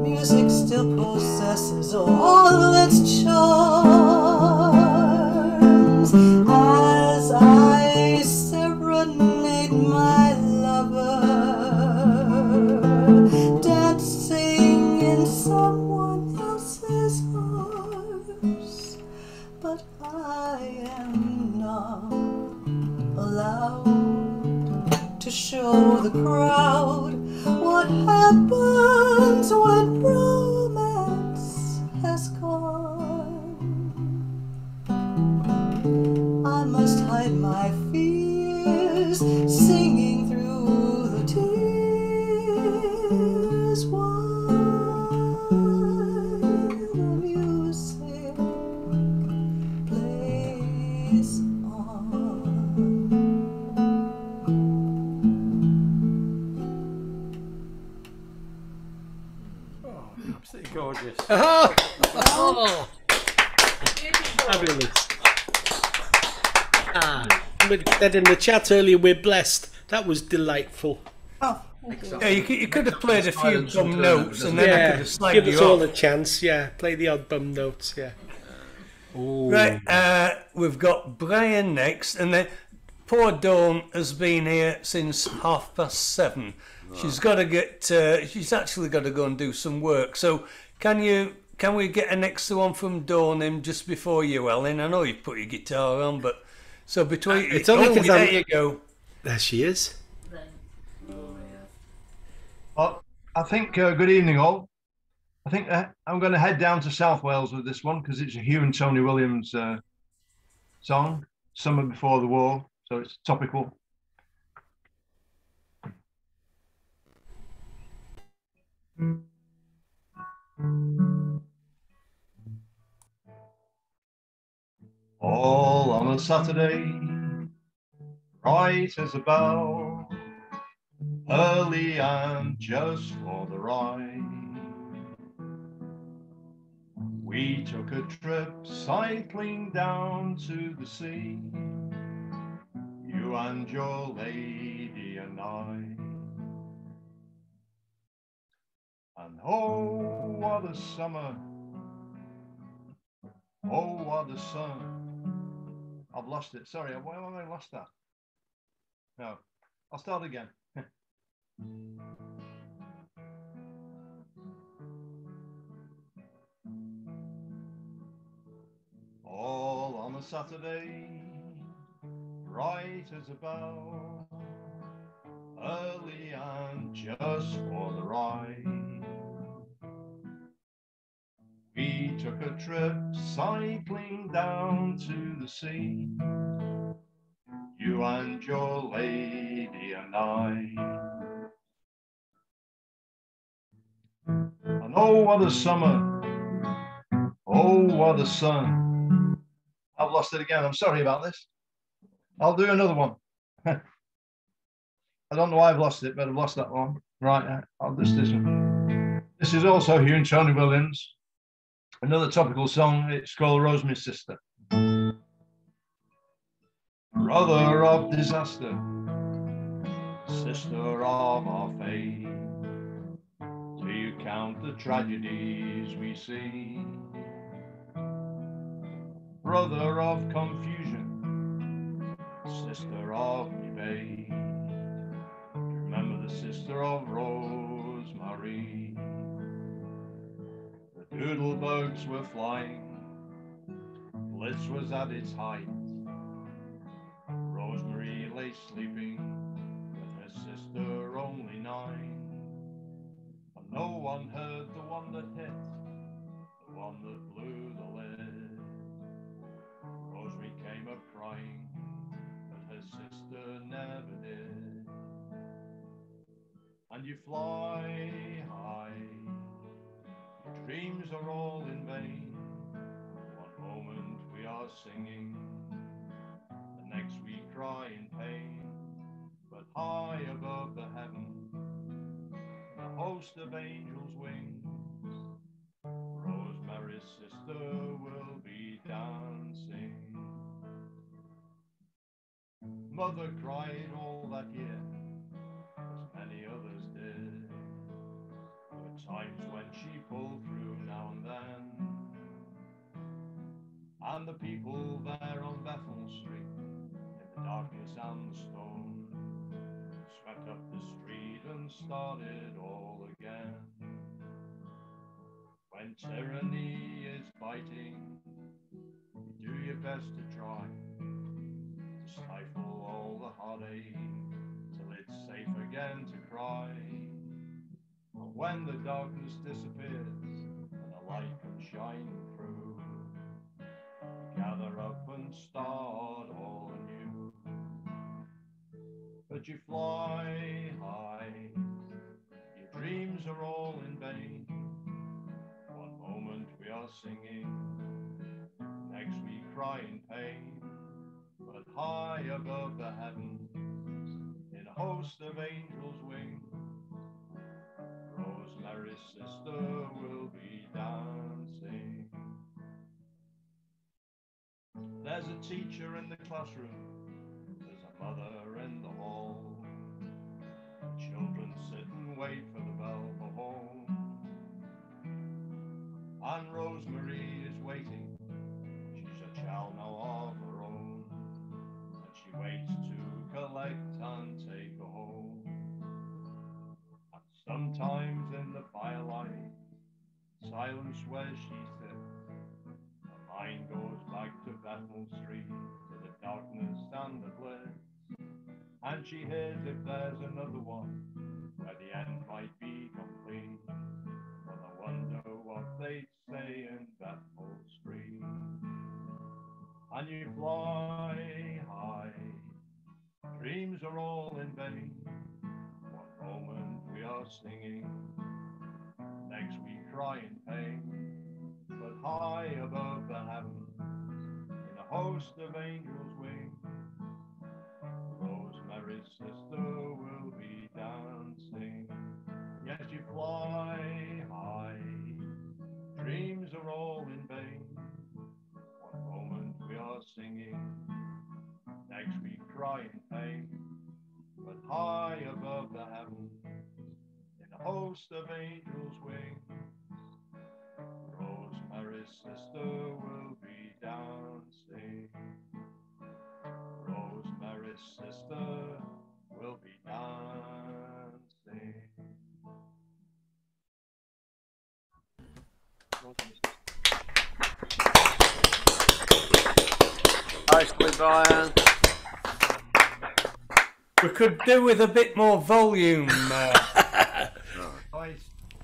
music still possesses all its charms as I serenade my lover, dancing in someone else's arms. But I am not allowed to show the crowd what happens when romance has gone. I must hide my fears, singing through the tears while the music plays on.
Absolutely gorgeous.
Oh! Fabulous. Somebody said in the chat earlier, we're blessed. That was delightful.
Oh,
yeah, you could have played a few bum notes and then I could have slagged
give
you
us all
off.
a chance. Yeah, play the odd bum notes. Yeah. Ooh.
Right, we've got Brian next, and then poor Dawn has been here since 7:30. She's got to get. She's actually got to go and do some work. So can we get an extra one from Dawn in just before you, Ellen? I know you put your guitar on, but so between
it's only because
there you go.
There she is.
I think good evening all. I think I'm going to head down to South Wales with this one because it's a Hugh and Tony Williams song, Summer Before the War, so it's topical. All on a Saturday, bright as a bell, early and just for the ride. We took a trip cycling down to the sea, you and your lady and I. And oh, what a summer, oh, what a sun. I've lost it, sorry, why have I lost that? No, I'll start again. All on a Saturday, bright as a bell, early and just for the ride. We took a trip cycling down to the sea, you and your lady and I. And oh, what a summer, oh, what a sun. I've lost it again, I'm sorry about this. I'll do another one. I don't know why I've lost it, but I've lost that one. Right, I'll just this one. This is also Hugh and Tony Williams. Another topical song, it's called Rosemary's Sister. Brother of disaster, sister of our fate, do you count the tragedies we see? Brother of confusion, sister of debate, remember the sister of Rosemary. The doodlebugs were flying, bliss was at its height. Rosemary lay sleeping with her sister only 9, and no one heard the one that hit, the one that blew the lid. Rosemary came up crying, but her sister never did. And you fly high, your dreams are all in vain. One moment we are singing, the next we cry in pain. But high above the heavens, a host of angels' wings, Rosemary's sister will be dancing. Mother cried all that year, as many others did. There were times when she pulled through now and then, and the people there on Bethel Street, in the darkness and the stone, swept up the street and started all again. When tyranny is biting, you do your best to try to stifle all the heartache till it's safe again to cry. But when the darkness disappears and the light comes shining through, gather up and start all anew. But you fly high, your dreams are all in vain. One moment we are singing, next we cry in pain. But high above the heavens, in a host of angels' wings, Rosemary's sister will be dancing. There's a teacher in the classroom, there's a mother in the hall. The children sit and wait for the bell for home. And Rosemary is waiting, she's a child now of her own. And she waits to Sometimes in the firelight, silence where she sits, her mind goes back to Bethel Street, to the darkness and the bliss, and she hears if there's another one, where the end might be complete. Well, I wonder what they'd say in Bethel Street. And you fly high, dreams are all in vain. One moment we are singing, next we cry in pain. But high above the heavens, in a host of angels' wings, Rosemary's sister will be dancing. Yes, you fly high, dreams are all in vain. One moment we are singing, next we cry in pain. But high above the heavens, in a host of angels' wings, Rosemary's sister will be dancing. Rosemary's sister will be dancing.
Nicely, Brian.
We could do with a bit more volume.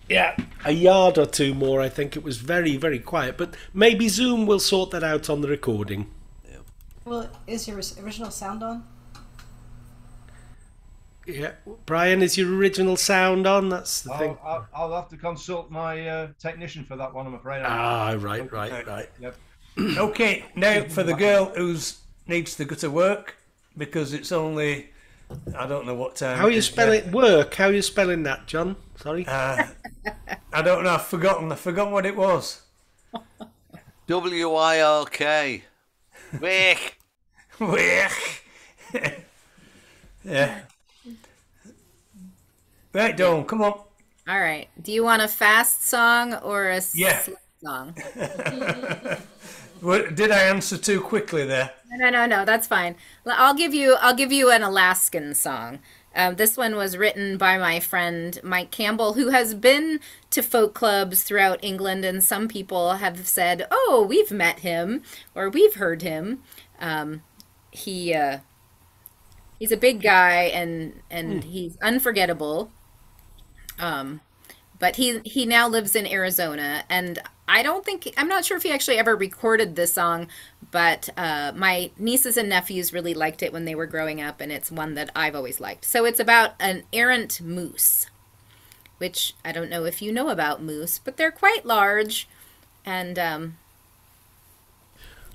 Yeah, a yard or two more. I think it was very, very quiet. But maybe Zoom will sort that out on the recording.
Well, is your original sound on?
Yeah, Brian, is your original sound on? That's the thing.
I'll have to consult my technician for that one, I'm afraid.
Ah, right.
Yep.
Okay, now for the girl who needs to go to work, because it's only, I don't know what time.
How are you spelling work? How are you spelling that, John? Sorry.
I don't know. I've forgotten. I forgot what it was.
WIRK. Wick.
Wick. Yeah. Right, Dawn, come on.
All right. Do you want a fast song or a slow song?
Did I answer too quickly there?
No. That's fine. I'll give you an Alaskan song. This one was written by my friend Mike Campbell, who has been to folk clubs throughout England, and some people have said, "Oh, we've met him," or "We've heard him." He's a big guy, and he's unforgettable. But he now lives in Arizona, and I'm not sure if he actually ever recorded this song, but my nieces and nephews really liked it when they were growing up, and it's one that I've always liked. So it's about an errant moose, which I don't know if you know about moose, but they're quite large, and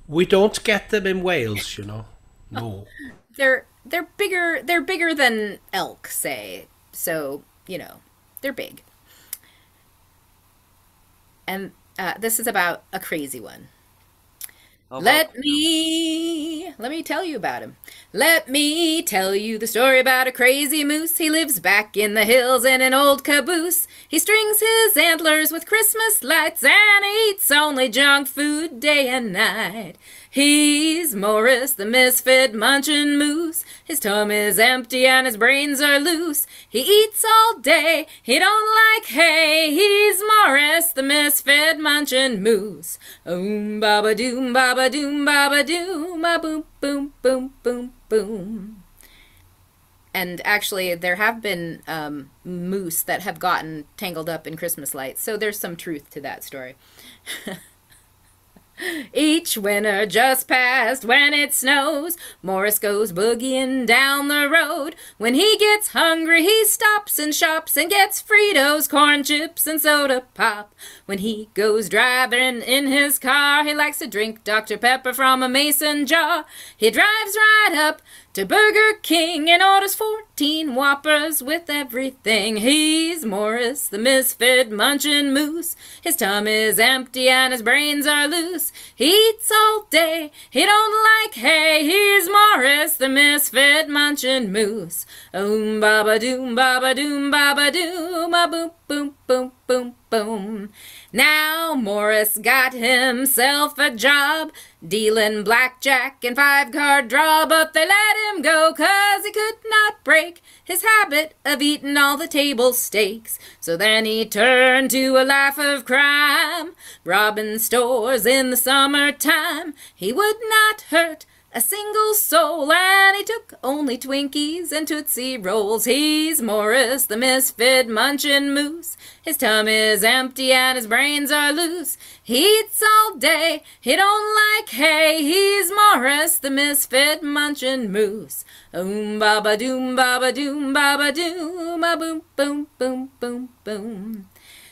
we don't get them in Wales, you know. No.
They're bigger than elk, say. So, you know, they're big. And this is about a crazy one. Let me tell you about him. Let me tell you the story about a crazy moose. He lives back in the hills in an old caboose. He strings his antlers with Christmas lights and eats only junk food day and night. He's Morris, the misfit munchin' moose. His tummy's empty and his brains are loose. He eats all day, he don't like hay. He's Morris, the misfit munchin' moose. Baba doom, baba doom, baba doom, ba boom, boom, boom, boom, boom. And actually, there have been moose that have gotten tangled up in Christmas lights, so there's some truth to that story. Each winter just passed when it snows, Morris goes boogieing down the road. When he gets hungry, he stops and shops and gets Fritos, corn chips, and soda pop. When he goes driving in his car, he likes to drink Dr. Pepper from a mason jar. He drives right up to Burger King and orders 14 Whoppers with everything. He's Morris, the misfit munchin' moose. His tummy's empty and his brains are loose. He eats all day, he don't like hay. He's Morris, the misfit munchin' moose. Baba doom, baba doom, baba doom, boom, a boom, boom, boom, boom, boom. Now Morris got himself a job, dealing blackjack and 5-card draw, but they let him go 'cause he could not break his habit of eating all the table stakes. So then he turned to a life of crime, robbing stores in the summertime. He would not hurt a single soul, and he took only Twinkies and Tootsie Rolls. He's Morris the Misfit Munchin' Moose. His tummy's empty and his brains are loose. He eats all day, he don't like hay. He's Morris the Misfit Munchin' Moose. Baba doom, baba doom, baba doom, a boom, boom, boom, boom, boom.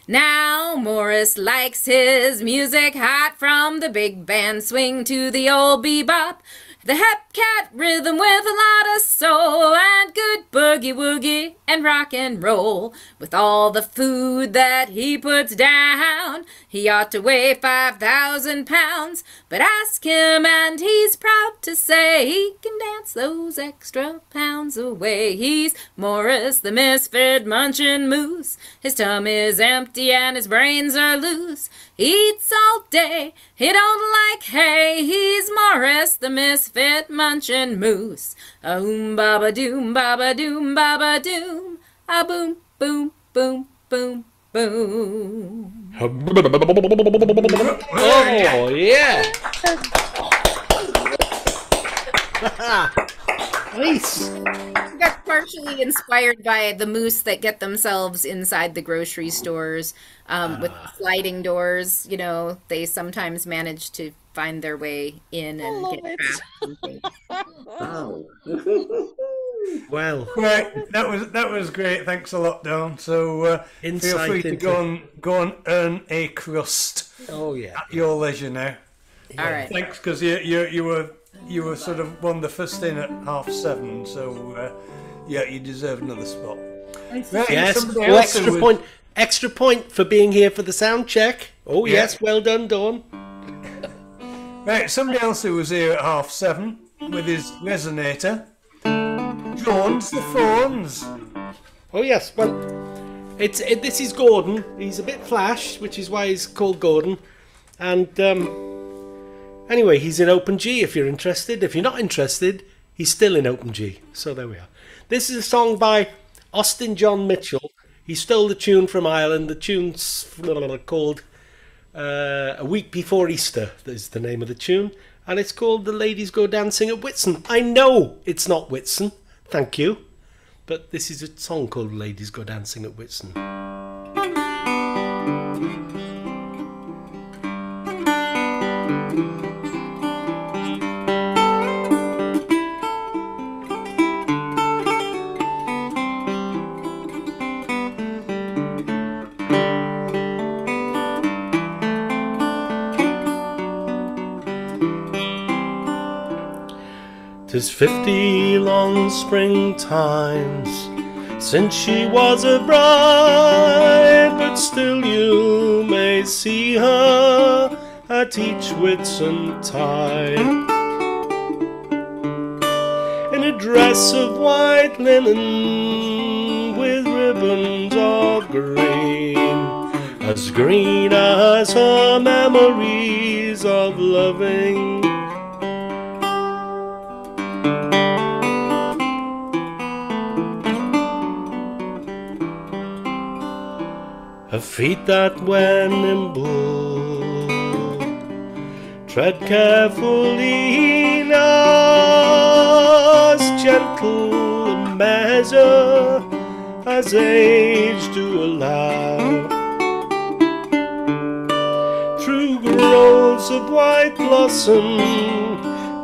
Now Morris likes his music hot, from the big band swing to the old bebop, the hepcat rhythm with a lot of soul, and good boogie woogie and rock and roll. With all the food that he puts down, he ought to weigh 5,000 pounds. But ask him and he's proud to say he can dance those extra pounds away. He's Morris the Misfit Munchin' Moose. His tummy's empty and his brains are loose. Eats all day, he don't like hay. He's Morris the Misfit Munchin' Moose. Baba doom, baba doom, baba doom, a boom, boom, boom, boom, boom.
Oh, yeah. Nice.
Got partially inspired by the moose that get themselves inside the grocery stores with sliding doors. You know, they sometimes manage to find their way in and get trapped and things.
Oh.
Well,
right, that was great. Thanks a lot, Dawn. So feel free to go and earn a crust.
Oh yeah,
at your leisure now.
All right.
Thanks, because you were sort of one of the first in at 7:30. So yeah, you deserve another spot. Right,
yes. Oh, extra point for being here for the sound check. Oh
Yeah.
yes, well done, Dawn.
Right, somebody else who was here at 7:30 with his resonator. Jones the Phones.
Oh yes, well, this is Gordon. He's a bit flash, which is why he's called Gordon. And anyway, he's in open G if you're interested. If you're not interested, he's still in open G. So there we are. This is a song by Austin John Mitchell. He stole the tune from Ireland. The tune's called A Week Before Easter. That is the name of the tune. And it's called The Ladies Go Dancing at Whitsun. I know it's not Whitsun. Thank you. But this is a song called Ladies Go Dancing at Whitsun. 'Tis 50 long springtimes since she was a bride, but still you may see her at each Whitsuntide. In a dress of white linen with ribbons of green as her memories of loving. Her feet that when nimble tread carefully now, as gentle a measure as age do allow. Through groves of white blossom,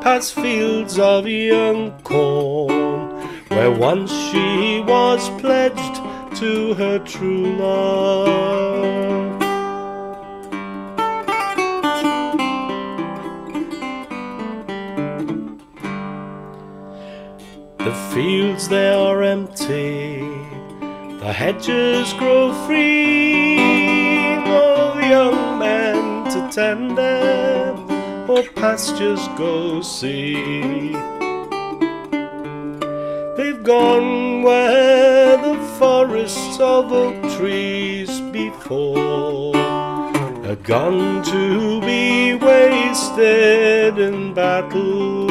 past fields of young corn, where once she was pledged to her true love. The fields they are empty, the hedges grow free, no young men to tend them, or pastures go see. They've gone where the forests of oak trees before are gone to be wasted in battle.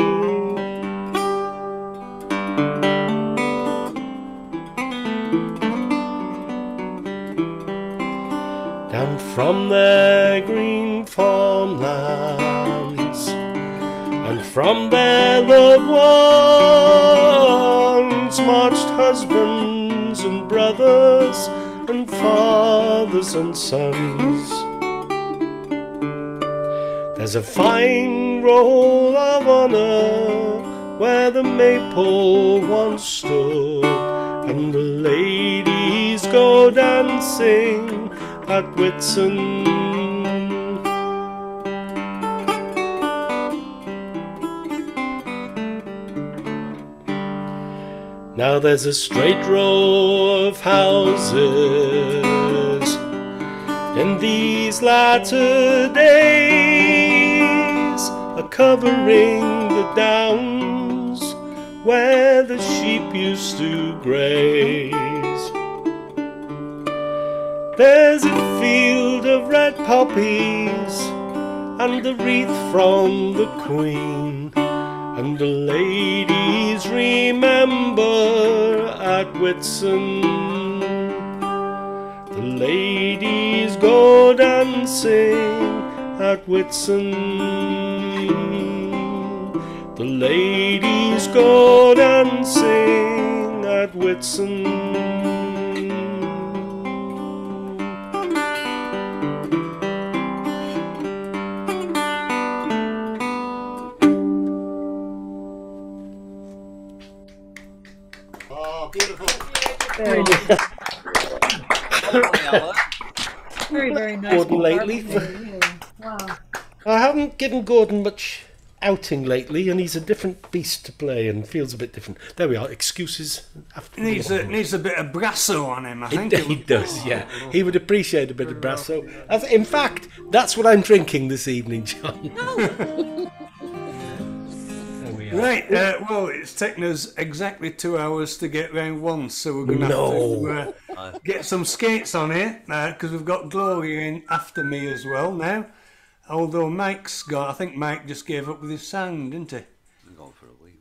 Down from their green farmlands and from their loved ones marched husbands and brothers and fathers and sons. There's a fine roll of honour where the maple once stood, and the ladies go dancing at Whitsun. Now there's a straight row of houses in these latter days, a-covering the downs where the sheep used to graze. There's a field of red poppies and the wreath from the Queen, and the ladies remember at Whitsun. The ladies go dancing at Whitsun. The ladies go dancing at Whitsun.
Very nice. Very, very nice.
Gordon lately.
Wow.
I haven't given Gordon much outing lately, and he's a different beast to play and feels a bit different. There we are. Excuses.
Needs a bit of brasso on him, I think.
He does, yeah. He would appreciate a bit of brasso. In fact, that's what I'm drinking this evening, John.
Right, well, it's taken us exactly 2 hours to get round one, so we're going to have to get some skates on here, because we've got Gloria in after me as well now. Although Mike's got, I think Mike just gave up with his sound, didn't he?
I'm going for a wee.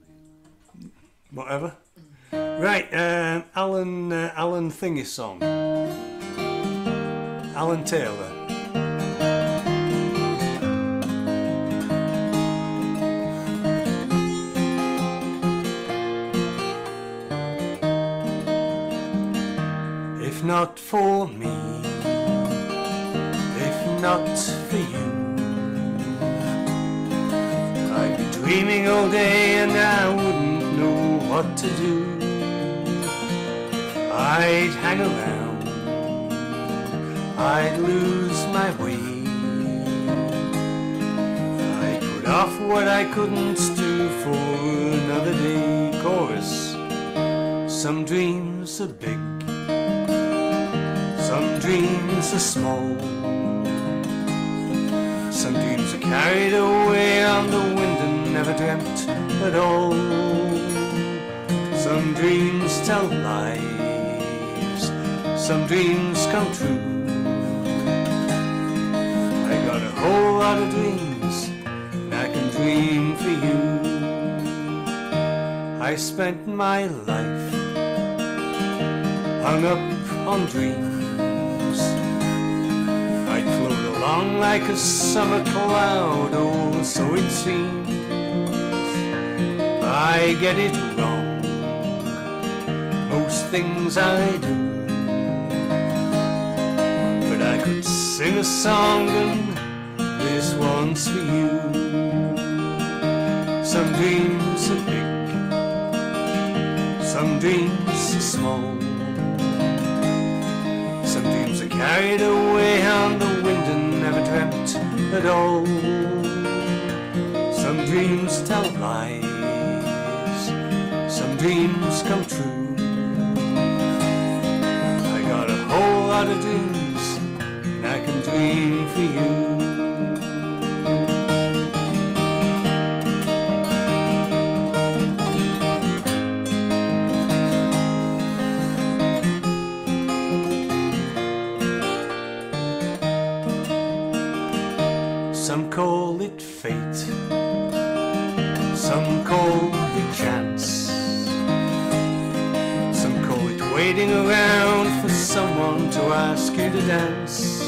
Whatever. Right, Alan Thingy song. Alan Taylor. If not for me, if not for you, I'd be dreaming all day and I wouldn't know what to do. I'd hang around, I'd lose my way, I'd put off what I couldn't do for another day. Chorus. Some dreams are big, some dreams are small, some dreams are carried away on the wind and never dreamt at all. Some dreams tell lies, some dreams come true. I got a whole lot of dreams, and I can dream for you. I spent my life hung up on dreams. I'd float along like a summer cloud, oh, so it seems. I get it wrong, most things I do, but I could sing a song and this one's for you. Some dreams are big, some dreams are small, some dreams are carried away on the wind and never dreamt at all. Some dreams tell lies, some dreams come true. I got a whole lot of dreams, and I can dream for you. Some call it fate, some call it chance, some call it waiting around for someone to ask you to dance.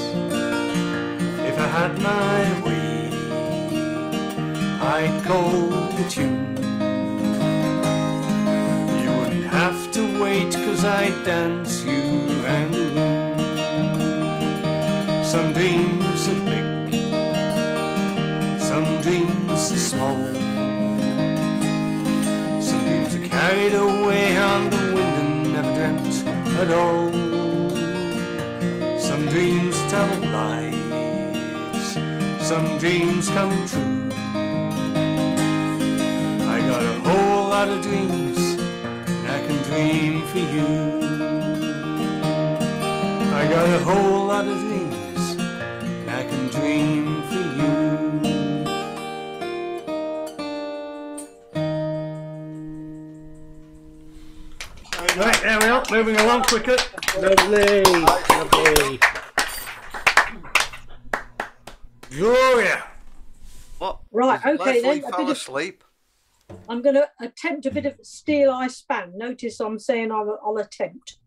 If I had my way, I'd call the tune. You wouldn't have to wait, 'cause I'd dance you round the room. Some dreams are big, some dreams are small, some dreams are carried away on the wind and never dreamt at all. Some dreams tell lies, some dreams come true. I got a whole lot of dreams, and I can dream for you. I got a whole lot of dreams, and I can dream for you. Right, there we are, moving along quickly.
Lovely, lovely.
Gloria.
What?
Right, okay then.
Leslie fell asleep.
I'm going to attempt a bit of Steel I Span. Notice I'm saying I'll attempt.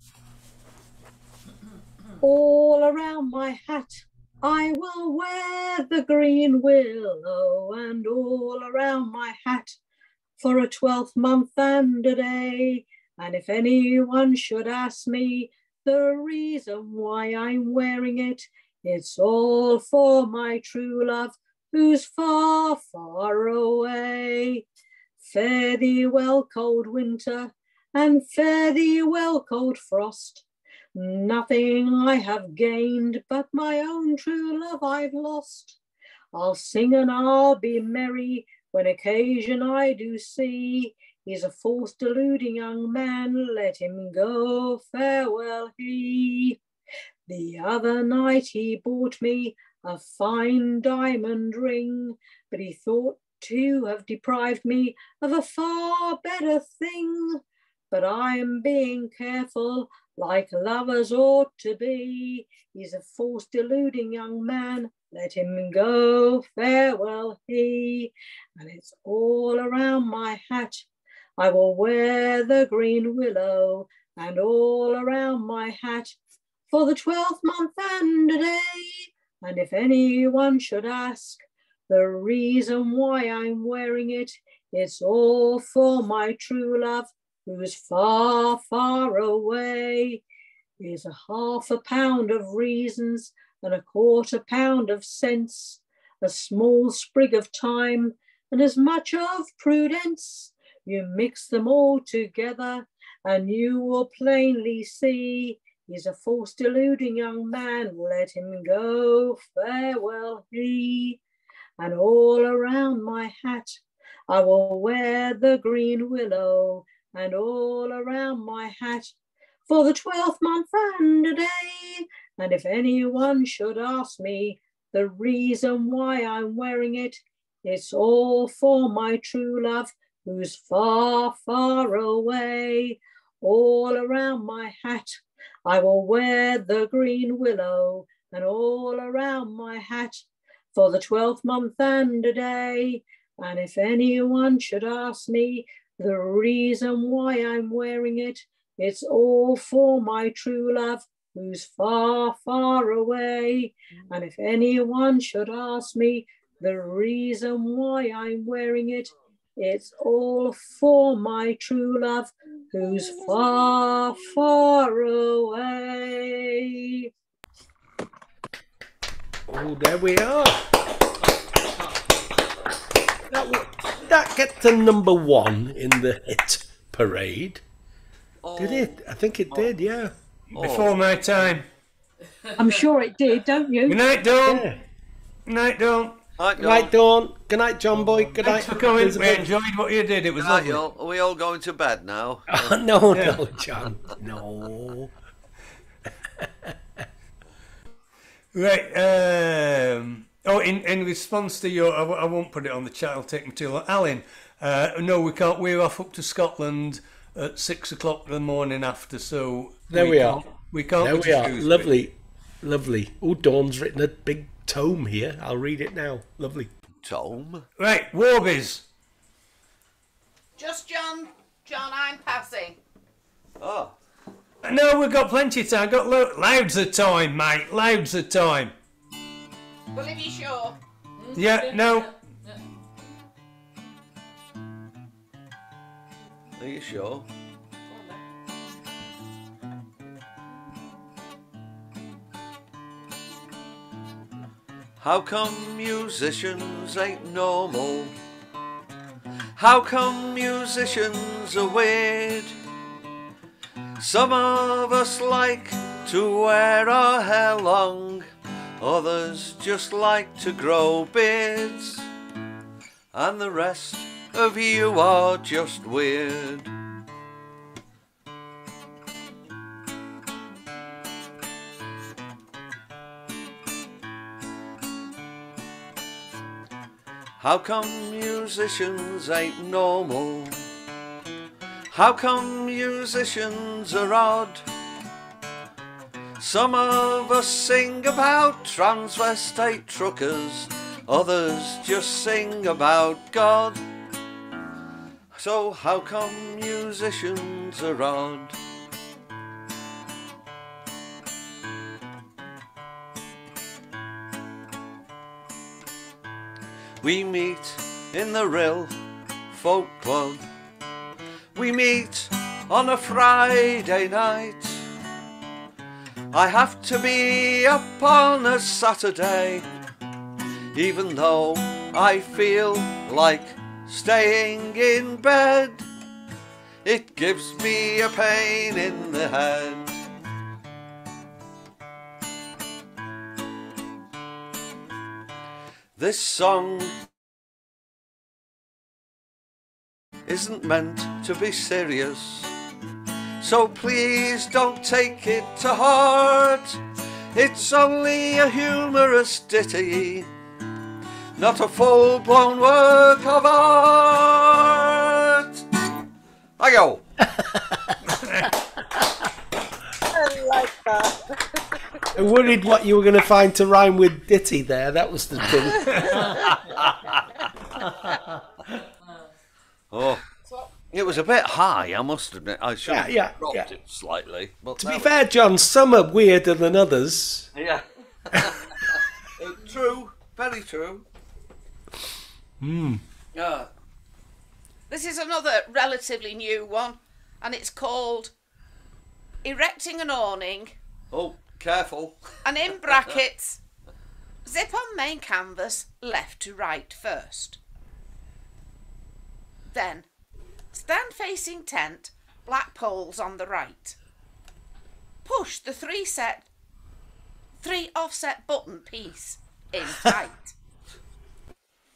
All around my hat I will wear the green willow, and all around my hat for a 12th month and a day. And if anyone should ask me the reason why I'm wearing it, it's all for my true love who's far, far away. Fare thee well, cold winter, and fare thee well, cold frost. Nothing I have gained, but my own true love I've lost. I'll sing and I'll be merry when occasion I do see. He's a false deluding young man, let him go, farewell he. The other night he bought me a fine diamond ring, but he thought to have deprived me of a far better thing. But I am being careful, like lovers ought to be. He's a false deluding young man, let him go, farewell he. And it's all around my hat I will wear the green willow, and all around my hat for the 12th month and a day. And if anyone should ask the reason why I'm wearing it, it's all for my true love who's far, far away. Here's a £1/2 pound of reasons and a £1/4 pound of sense, a small sprig of time and as much of prudence. You mix them all together and you will plainly see he's a false deluding young man, let him go, farewell he. And all around my hat I will wear the green willow, and all around my hat for the 12th month and a day. And if anyone should ask me the reason why I'm wearing it, it's all for my true love who's far, far away. All around my hat I will wear the green willow, and all around my hat for the 12th month and a day. And if anyone should ask me the reason why I'm wearing it, it's all for my true love who's far, far away. And if anyone should ask me the reason why I'm wearing it, it's all for my true love who's far, far away.
Oh, there we are. That gets to number 1 in the hit parade. Did it? I think it did, yeah.
Before my time.
I'm sure it did, don't you?
Good night, Dawn.
Yeah.
Good night, Dawn.
Good night, Dawn. Good night, John Boy. Good night.
Thanks for coming.
Elizabeth.
We enjoyed what you did. It was lovely.
Are we all going to bed now?
No, no, John. No.
Right. In response to your, I won't put it on the chat. It'll take me too long. Alan, no, we can't. We're off up to Scotland at 6 o'clock the morning after. So
there we are.
We can't.
There we are. Lovely. Lovely. Oh, Dawn's written a big tome here. I'll read it now. Lovely.
Tome?
Right, Warbies.
Just John, I'm passing.
Oh.
No, we've got plenty of time. Got loads of time, mate. Loads of time.
Well, if you're sure.
Yeah, no.
Are you sure? How come musicians ain't normal? How come musicians are weird? Some of us like to wear our hair long, others just like to grow beards, and the rest of you are just weird. How come musicians ain't normal? How come musicians are odd? Some of us sing about transvestite truckers, others just sing about God. So how come musicians are odd? We meet in the Rhyl Folk Club. We meet on a Friday night. I have to be up on a Saturday, even though I feel like staying in bed. It gives me a pain in the head. This song isn't meant to be serious, so please don't take it to heart. It's only a humorous ditty, not a full-blown work of art. I go.
I like that.
I worried what you were going to find to rhyme with ditty there. That was the thing.
Oh, it was a bit high, I must admit. I should have dropped it slightly. But
To be fair, John, some are weirder than others.
Yeah. True. Very true. Yeah.
This is another relatively new one, and it's called Erecting an Awning.
Oh, careful.
And in brackets, zip on main canvas, left to right first. Then, stand facing tent, black poles on the right. Push the three offset button piece in tight.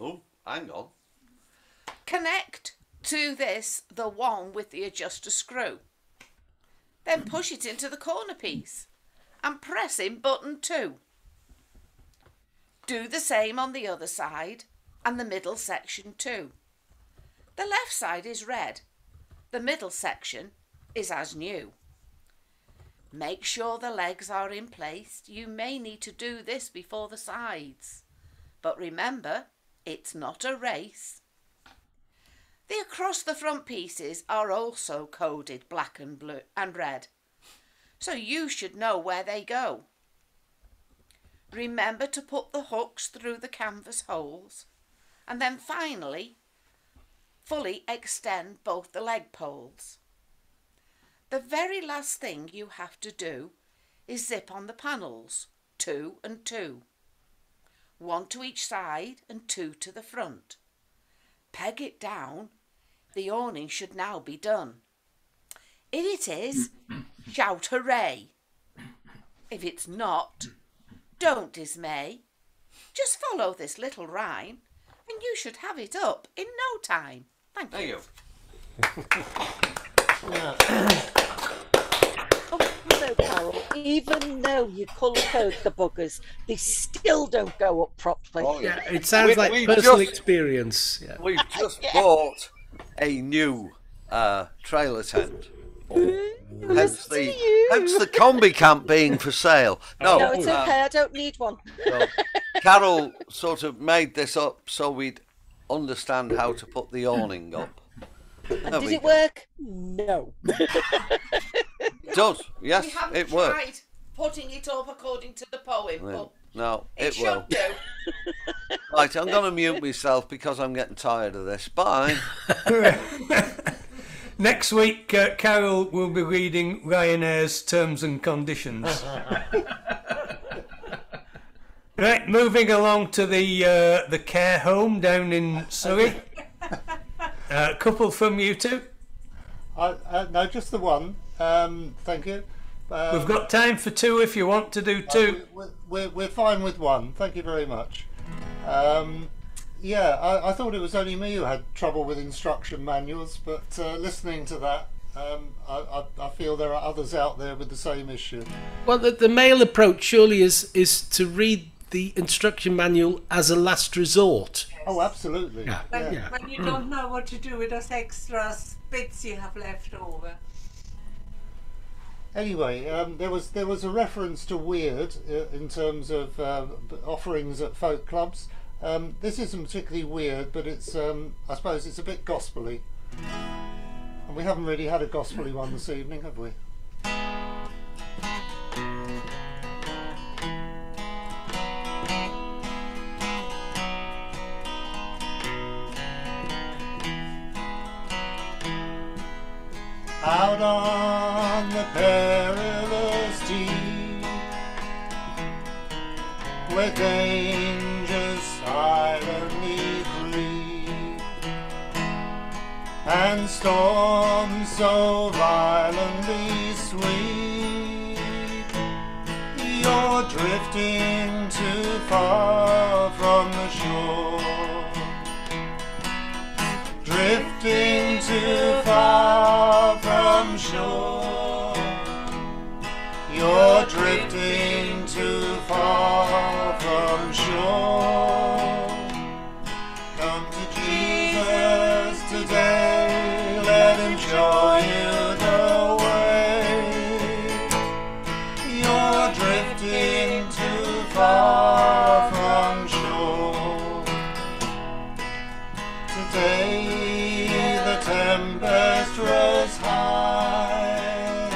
Oh, hang on.
Connect to this the one with the adjuster screw. Then push it into the corner piece and press in button 2. Do the same on the other side and the middle section too. The left side is red. The middle section is as new. Make sure the legs are in place. You may need to do this before the sides. But remember, it's not a race. The across the front pieces are also coded black and blue and red, so you should know where they go. Remember to put the hooks through the canvas holes, and then finally fully extend both the leg poles. The very last thing you have to do is zip on the panels, 2 and 2. 1 to each side and 2 to the front. Peg it down. The awning should now be done. If it is, shout hooray. If it's not, don't dismay. Just follow this little rhyme and you should have it up in no time. Thank you.
Oh, no, Carol. Even though you colour code the buggers, they still don't go up properly.
Oh,
yeah, it sounds like personal experience. Yeah.
We've just bought a new trailer tent. Hence the combi camp being for sale. No,
No, it's okay. I don't need one.
So Carol sort of made this up so we'd understand how to put the awning up.
And did it work? No.
It does. Yes,
We haven't
it works.
tried putting it up according to the poem, but
No,
it
it will.
should do.
Right, I'm going to mute myself because I'm getting tired of this. Bye.
Next week, Carol will be reading Ryanair's terms and conditions. Right, moving along to the care home down in Surrey. A couple from you two.
No, just the one. Thank you.
We've got time for two if you want to do two.
We're fine with one. Thank you very much. Yeah, I thought it was only me who had trouble with instruction manuals, but listening to that, I feel there are others out there with the same issue.
Well, the male approach surely is to read the instruction manual as a last resort.
Oh, absolutely.
Yeah.
When you don't know what to do with those extra bits you have left over.
Anyway, there was a reference to weird in terms of offerings at folk clubs. This isn't particularly weird, but it's I suppose it's a bit gospelly. And we haven't really had a gospelly one this evening, have we? Out on the perilous deep, where dangers silently creep, and storms so violently sweep, you're drifting too far from the shore, drifting too far from shore. You're drifting too far from shore. Come to Jesus today, let him show you the way. You're drifting too far from shore. Today the tempest rose high,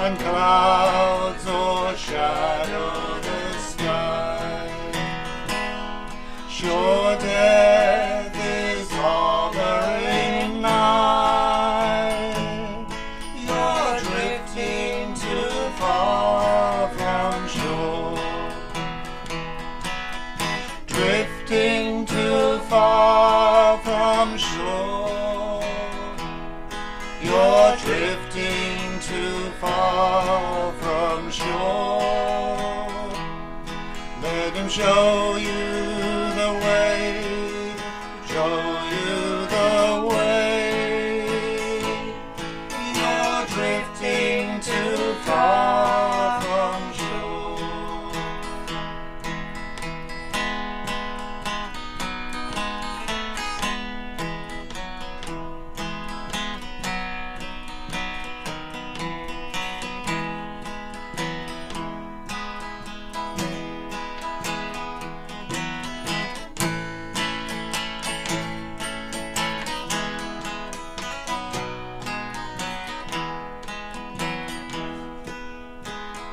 and clouds o'ershadow the sky. Sure death is hovering nigh. You're drifting too far from shore, drifting too far from shore. You're drifting too far from shore. Let him show you the way, show you the way. You're drifting too far from shore.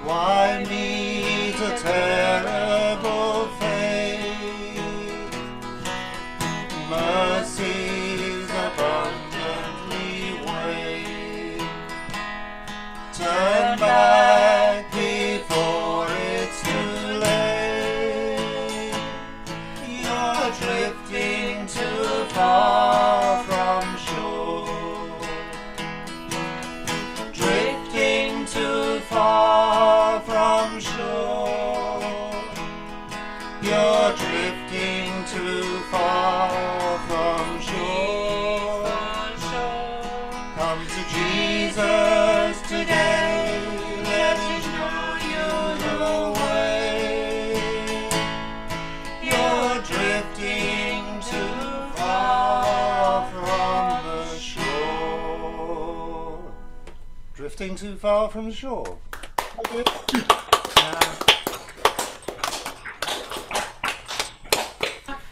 Why meet a terrible fate? Mercies abundantly wait. Turn back before it's too late. You're drifting too far from shore, drifting too far from shore. You're drifting too far from shore. Come to Jesus today, let him show you the way. You're drifting too far from the shore. drifting too far from shore.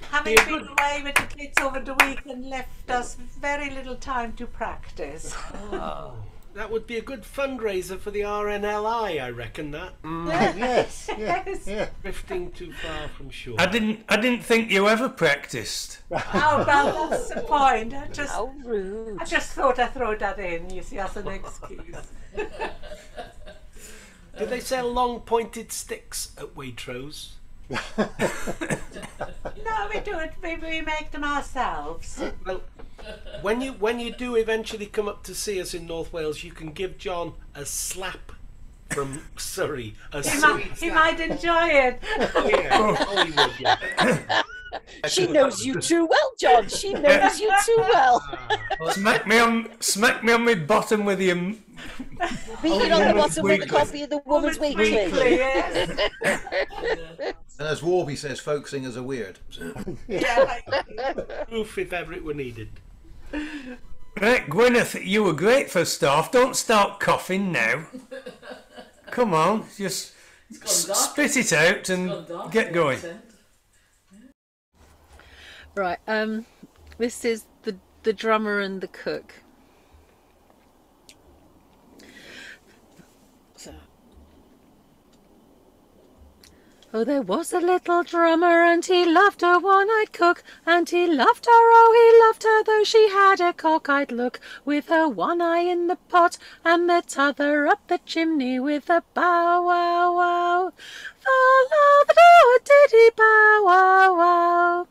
Having been away with the kids over the weekend left us very little time to practice.
Oh, that would be a good fundraiser for the RNLI, I reckon that.
Yes, yeah.
Drifting too far from shore.
I didn't think you ever practiced.
Oh, well, that's the point.
How rude.
I just thought I'd throw that in, you see, as an excuse.
Do they sell long pointed sticks at Waitrose?
No, we do it. We make them ourselves.
Well, when you do eventually come up to see us in North Wales, you can give John a slap from Surrey.
He might enjoy it.
Yeah, Hollywood, yeah.
She knows you too well, John. She knows you too well.
Smack me on my bottom with your.
Beat it on the bottom with a copy of the Woman's Weekly.
Yes.
And as Warby says, folk singers are weird.
Yeah.
Proof if ever it were needed.
Right, Gwyneth, you were great first off. Don't start coughing now. Come on, just spit it out and get going.
Right, this is the drummer and the cook. So. Oh, there was a little drummer and he loved a one-eyed cook, and he loved her, oh, he loved her, though she had a cock-eyed look, with her one eye in the pot and the t'other up the chimney with a bow wow wow. Fa-la-ba-da-diddy bow wow wow.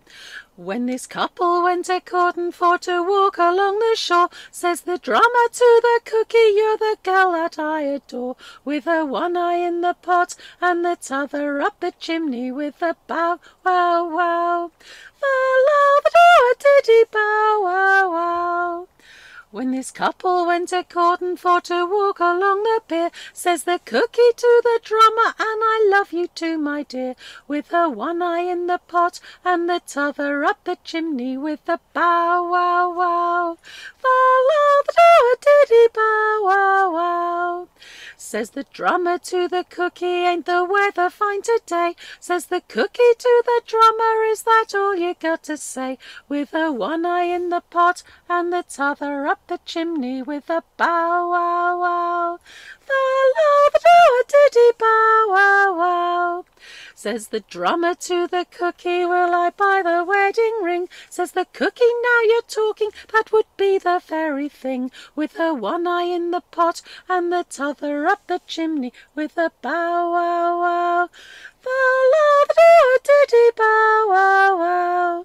When this couple went a-courting for to walk along the shore, says the drummer to the cookie, you're the girl that I adore, with her one eye in the pot and the t'other up the chimney with a bow wow wow. Fa-la-ba-da-diddy bow wow wow. When this couple went a-courting for to walk along the pier, says the cookie to the drummer, and I love you too, my dear, with her one eye in the pot and the t'other up the chimney with a bow wow wow. Fa-la-ba-da-diddy bow wow wow. Says the drummer to the cookie, ain't the weather fine today? Says the cookie to the drummer, is that all you got to say? With her one eye in the pot and the t'other up the chimney with a bow wow wow. Fa-la-ba-da-diddy bow wow wow. Says the drummer to the cookie, will I buy the wedding ring? Says the cookie, now you're talking, that would be the very thing, with her one eye in the pot and the t'other up the chimney with a bow wow wow. Fa-la-ba-da-diddy bow wow wow.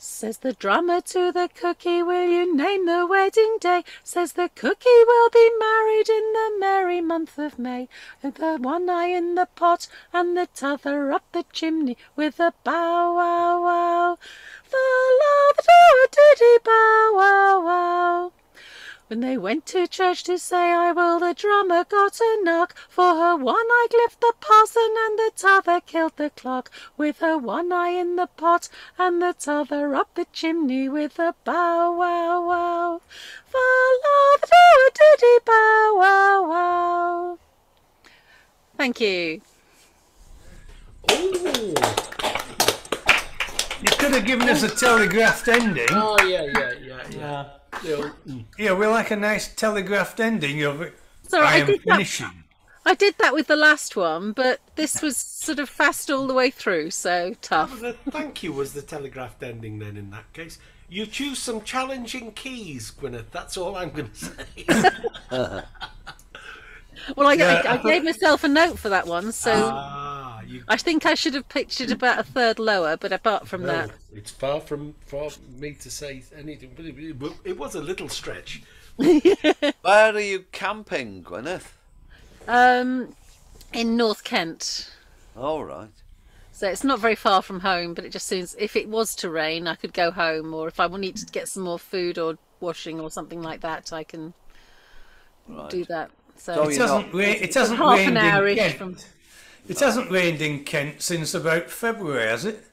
Says the drummer to the cookie, will you name the wedding day? Says the cookie, we'll be married in the merry month of May, with the one eye in the pot and the t'other up the chimney with a bow wow wow. Fa-la-ba-da-diddy bow wow wow. When they went to church to say, I will, the drummer got a knock, for her one eye left the parson and the t'other killed the clock, with her one eye in the pot and the t'other up the chimney with a bow wow wow. Fa-la-ba-da-diddy bow wow wow. Thank you.
Ooh. You could have given us a telegraphed ending.
Oh, yeah.
Yeah, we like a nice telegraphed ending of it.
Sorry,
I am finishing.
I did that with the last one, but this was sort of fast all the way through, so tough.
The thank you was the telegraphed ending then in that case. You choose some challenging keys, Gwyneth, that's all I'm going to say.
Well, I gave myself a note for that one, so I think I should have pictured about a third lower, but apart from that...
It's far from me to say anything, but it was a little stretch.
Where are you camping, Gwyneth?
In North Kent.
All right.
So it's not very far from home, but it just seems if it was to rain, I could go home, or if I need to get some more food or washing or something like that, I can do that. So
it hasn't rained in Kent. It hasn't rained in Kent since about February, has it?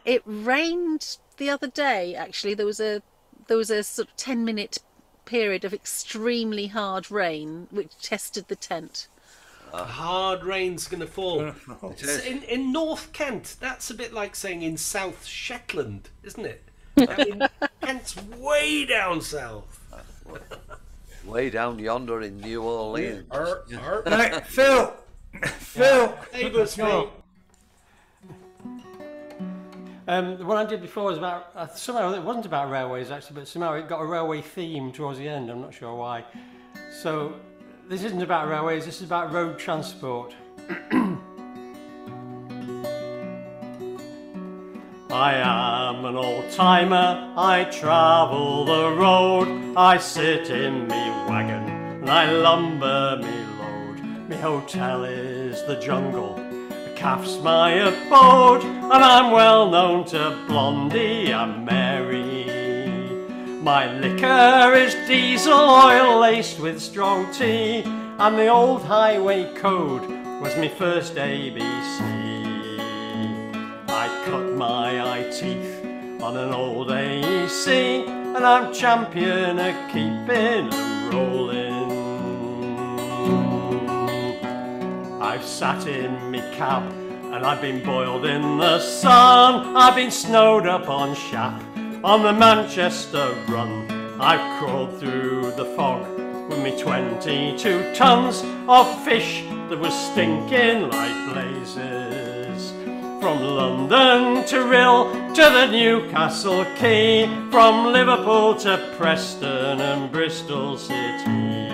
It rained the other day. Actually, there was a sort of 10-minute period of extremely hard rain, which tested the tent.
Hard rain's going to fall.
It is.
In North Kent, that's a bit like saying in South Shetland, isn't it? I mean, Kent's way down south.
Way down yonder in New Orleans.
Right, Phil. Phil.
Neighbours, mate.
What I did before was about, somehow it wasn't about railways actually, but somehow it got a railway theme towards the end, I'm not sure why. So this isn't about railways, this is about road transport. I am an old-timer, I travel the road, I sit in me wagon and I lumber me load. Me hotel is the jungle, the calf's my abode, and I'm well known to Blondie and Mary. My liquor is diesel oil laced with strong tea, and the old highway code was me first ABC. I cut my eye teeth on an old AEC, and I'm champion of keeping 'em rolling. I've sat in me cab and I've been boiled in the sun. I've been snowed up on Shap on the Manchester run. I've crawled through the fog with me 22 tons of fish that was stinking like blazes. From London to Rhyl to the Newcastle Quay, from Liverpool to Preston and Bristol City.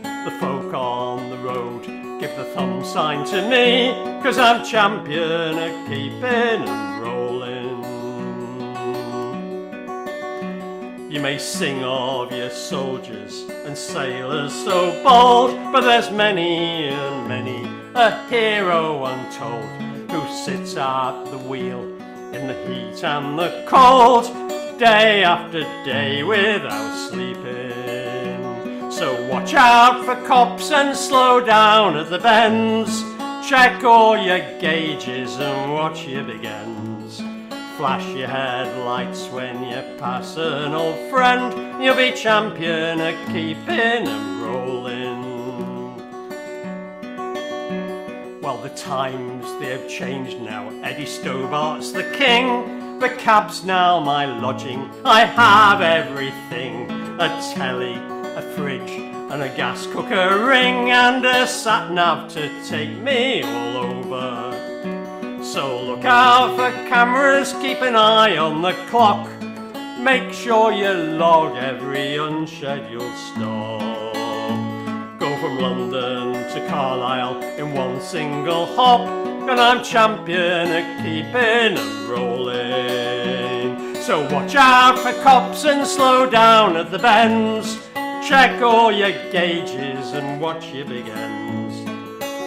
The folk on the road give the thumb sign to me, 'cause I'm champion of keeping 'em rolling. You may sing of your soldiers and sailors so bold, but there's many and many a hero untold, who sits at the wheel in the heat and the cold, day after day without sleeping. So watch out for cops and slow down at the bends. Check all your gauges and watch your big ends. Flash your headlights when you pass an old friend. You'll be champion of keeping 'em rolling. Well, the times they have changed now. Eddie Stobart's the king. The cab's now my lodging. I have everything: a telly, a fridge, and a gas cooker ring, and a sat-nav to take me all over. So look out for cameras, keep an eye on the clock. Make sure you log every unscheduled stop. Go from London to Carlisle in one single hop, and I'm champion of keeping 'em rolling. So watch out for cops and slow down at the bends. Check all your gauges and watch your big ends.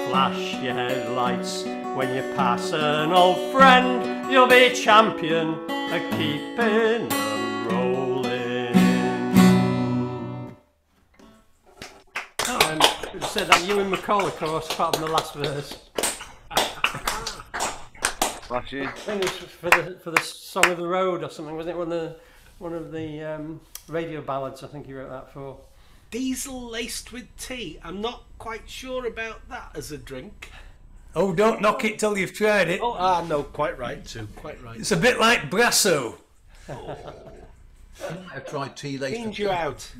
Flash your headlights when you pass an old friend. You'll be champion of keeping 'em rolling. You said that Ewan McCall, of course, apart from the last verse.
Flashing.
I think it was for the Song of the Road or something, wasn't it? One of the radio ballads, I think he wrote that for.
Diesel laced with tea. I'm not quite sure about that as a drink.
Oh, don't knock it till you've tried it.
Oh, no, quite right too. Quite right.
It's a bit like Brasso.
I've tried tea laced.
Cleaned you out.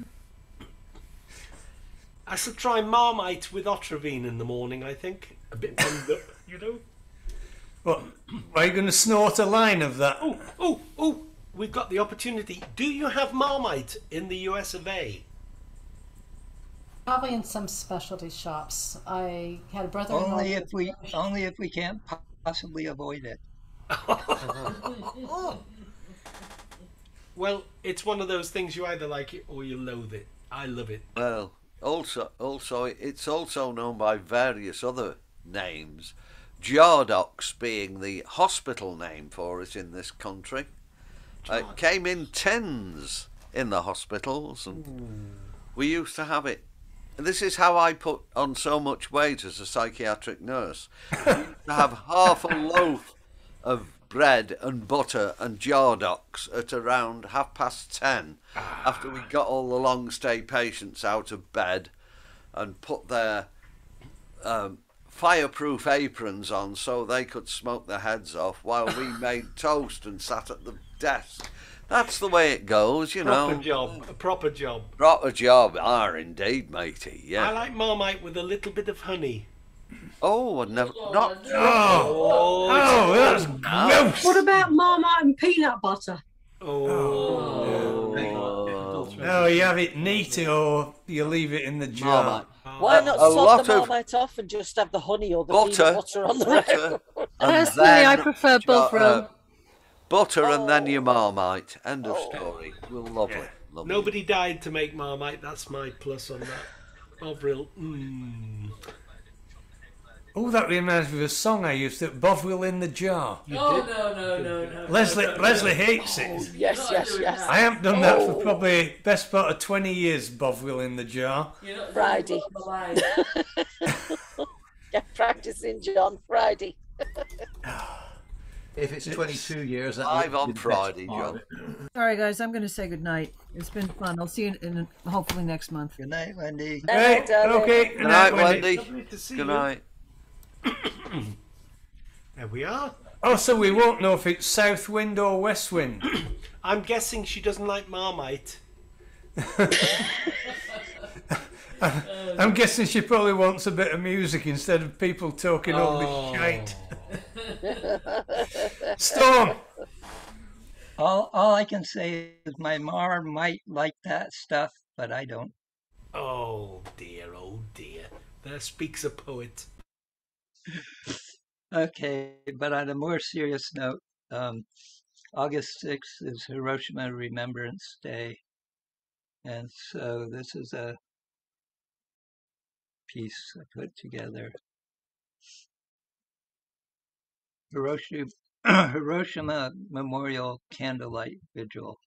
I shall try Marmite with Otravine in the morning, I think. A bit bunged up, you know.
What? Are you going to snort a line of that?
Oh, we've got the opportunity. Do you have Marmite in the US of A?
Probably in some specialty shops. I had a brother-in-law.
Only if we can't possibly avoid it.
Well, it's one of those things you either like it or you loathe it. I love it.
Well, also, it's also known by various other names. Jardox being the hospital name for it in this country. It came in tins in the hospitals, and we used to have it. And this is how I put on so much weight as a psychiatric nurse. We used to have half a loaf of bread and butter and jardocks at around 10:30 after we got all the long stay patients out of bed and put their fireproof aprons on so they could smoke their heads off while we made toast and sat at the desk. That's the way it goes, you know.
A proper job.
Proper job, indeed, matey, yeah.
I like Marmite with a little bit of honey.
Oh, I've never... Not...
That's gross.
What about Marmite and peanut butter?
No, you have it neat or you leave it in the jar.
Marmite.
Why not sod the Marmite off and just have the honey or the peanut butter on the record?
Personally, I prefer both, Rhyl.
Butter and then your Marmite. End of story. Well, lovely.
Nobody died to make Marmite. That's my plus on that. Oh, Rhyl.
Oh, that reminds me of a song I used to, Bovril in the Jar.
No.
Leslie hates it.
Yes.
I haven't done that for probably best part of 20 years, Bovril in the Jar.
Friday. Get practicing, John. Friday.
If it's 22 years, that's
live on Friday, John.
Sorry, guys, I'm going to say goodnight. It's been fun. I'll see you in hopefully next month.
Good night, Wendy.
Hey, okay.
Good night, Wendy.
Lovely to see
Good
you.
night.
There we are.
Oh, so we won't know if it's south wind or west wind.
I'm guessing she doesn't like Marmite.
I'm guessing she probably wants a bit of music instead of people talking all this shite. Storm!
All I can say is my mar might like that stuff, but I don't.
Oh dear. There speaks a poet.
Okay, but on a more serious note, August 6th is Hiroshima Remembrance Day. And so this is a piece I put together. Hiroshima Memorial Candlelight Vigil.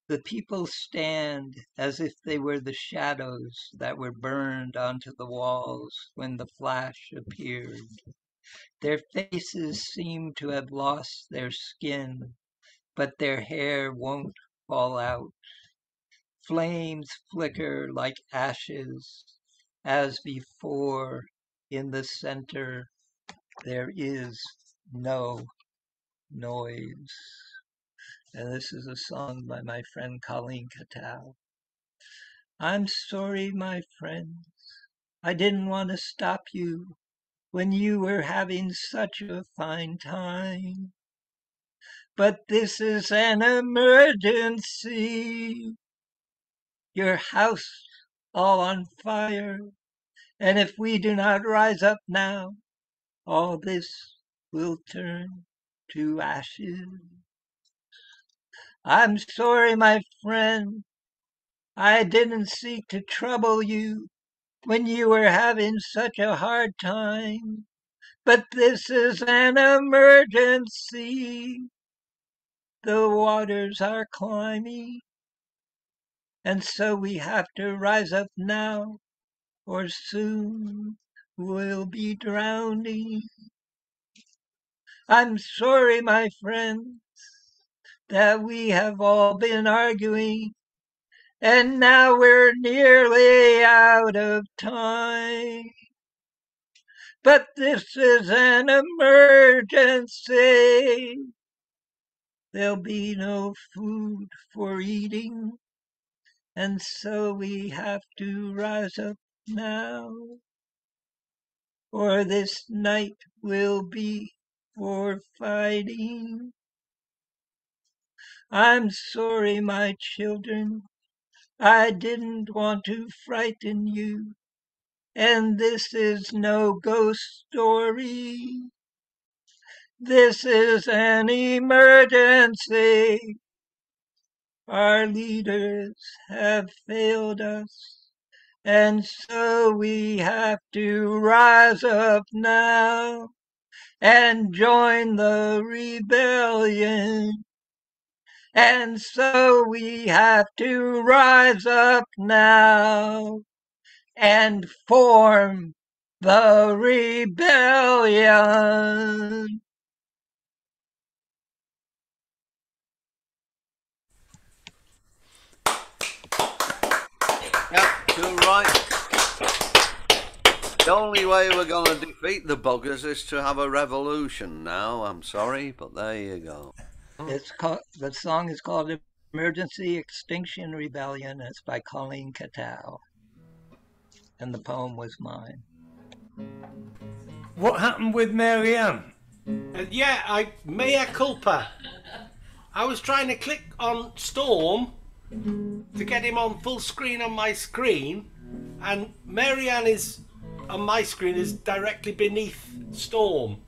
The people stand as if they were the shadows that were burned onto the walls when the flash appeared. Their faces seem to have lost their skin, but their hair won't fall out. Flames flicker like ashes. As before, in the center, there is no noise. And this is a song by my friend Colleen Cattell. I'm sorry, my friends. I didn't want to stop you when you were having such a fine time. But this is an emergency. Your house all on fire. And if we do not rise up now, all this will turn to ashes. I'm sorry, my friend. I didn't seek to trouble you when you were having such a hard time. But this is an emergency. The waters are climbing, and so we have to rise up now, or soon we'll be drowning. I'm sorry, my friends, that we have all been arguing, and now we're nearly out of time. But this is an emergency. There'll be no food for eating, and so we have to rise up now, or this night will be for fighting. I'm sorry, my children. I didn't want to frighten you, and this is no ghost story. This is an emergency. Our leaders have failed us, and so we have to rise up now and join the rebellion. And so we have to rise up now and form the rebellion.
The only way we're going to defeat the buggers is to have a revolution now. I'm sorry, but there you go.
The song is called Emergency Extinction Rebellion. It's by Colleen Cattell. And the poem was mine.
What happened with Mary Ann?
Mea culpa. I was trying to click on Storm to get him on full screen on my screen, and Mary Ann is on my screen is directly beneath Storm.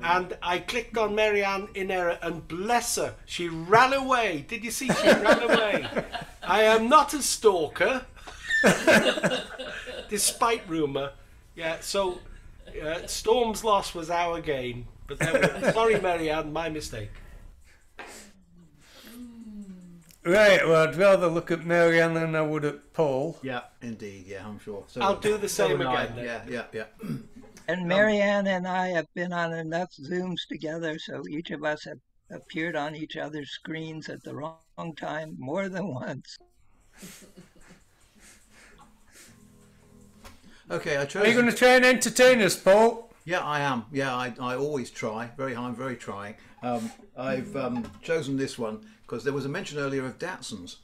And I clicked on Mary Ann in error, and bless her, she ran away. Did you see she ran away? I am not a stalker, despite rumour. Yeah, so Storm's loss was our gain. But sorry, Mary Ann, my mistake.
Right, well, I'd rather look at Mary Ann than I would at Paul.
Yeah, indeed, yeah, I'm sure. So,
I'll do the same again.
Yeah.
And Mary Ann and I have been on enough Zooms together, so each of us have appeared on each other's screens at the wrong time more than once.
Okay,
Are you going to try and entertain us, Paul?
Yeah, I am. Yeah, I always try. I'm very trying. I've chosen this one because there was a mention earlier of Datsuns,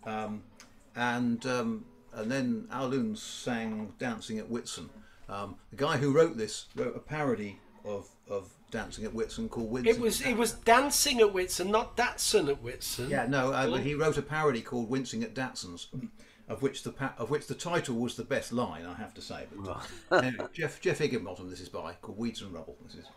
and then Alun sang "Dancing at Whitsun." The guy who wrote this wrote a parody of "Dancing at Whitsun" called "Wincing."
It was "Dancing at Whitsun," not "Datsun at Whitsun."
Yeah, no, but he wrote a parody called "Wincing at Datsuns," of which the title was the best line, I have to say. But anyway, Jeff Higginbottom, this is by, called "Weeds and Rubble." This is.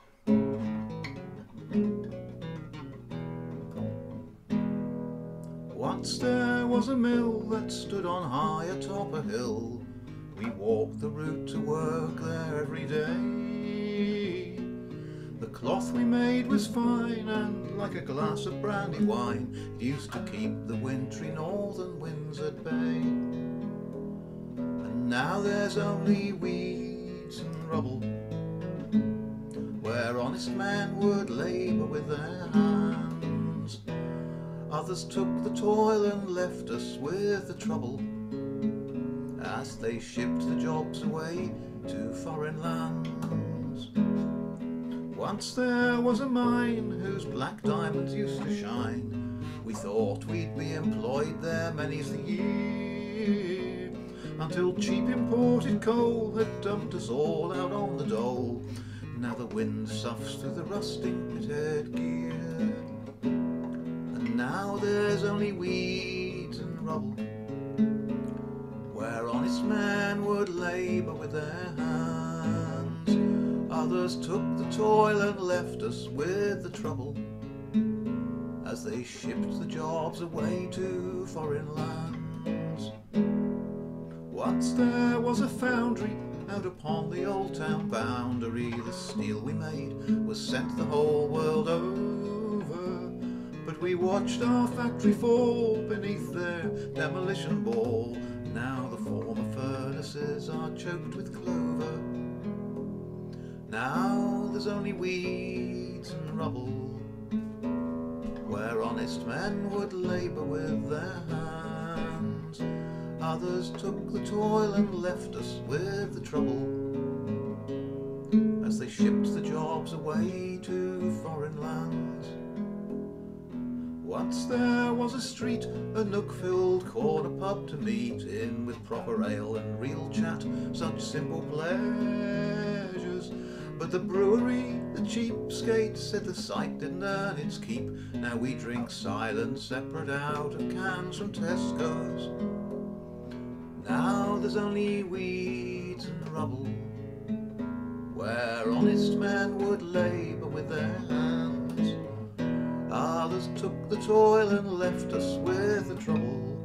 Once there was a mill that stood on high atop a hill. We walked the route to work there every day. The cloth we made was fine, and like a glass of brandy wine, it used to keep the wintry northern winds at bay. And now there's only weeds and rubble, where honest men would labour with their hands. Others took the toil and left us with the trouble, as they shipped the jobs away to foreign lands. Once there was a mine whose black diamonds used to shine. We thought we'd be employed there many's the year, until cheap imported coal had dumped us all out on the dole. Now the wind soughs through the rusting pitted gear, and now there's only weeds and rubble, where honest men would labour with their hands. Others took the toil and left us with the trouble, as they shipped the jobs away to foreign lands. Once there was a foundry out upon the old town boundary. The steel we made was sent the whole world over, but we watched our factory fall beneath their demolition ball. Now the former furnaces are choked with clover. Now there's only weeds and rubble, where honest men would labour with their hands. Others took the toil and left us with the trouble, as they shipped the jobs away to foreign lands. Once there was a street, a nook-filled corner pub to meet in, with proper ale and real chat, such simple pleasures. But the brewery, the cheapskate, said the site didn't earn its keep. Now we drink silent, separate out of cans from Tesco's. Now there's only weeds and rubble, where honest men would labour with their hands. Others took the toil and left us with the trouble,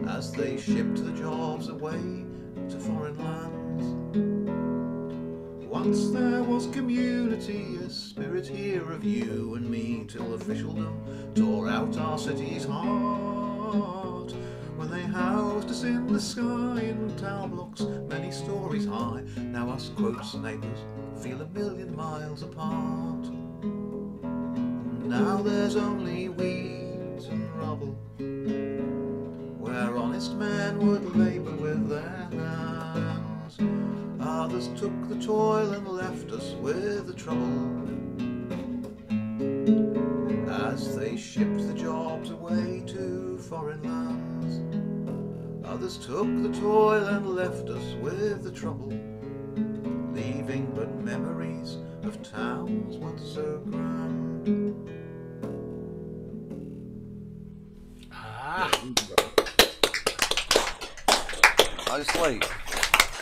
as they shipped the jobs away to foreign lands. Once there was community, a spirit here of you and me, till officialdom tore out our city's heart, when they housed us in the sky in tower blocks many stories high. Now us quotes neighbours feel 1,000,000 miles apart. And now there's only weeds and rubble, where honest men would labour with their hands. Others took the toil and left us with the trouble, as they shipped the jobs away to foreign lands. Others took the toil and left us with the trouble, leaving but memories of towns once so grand.
Nicely.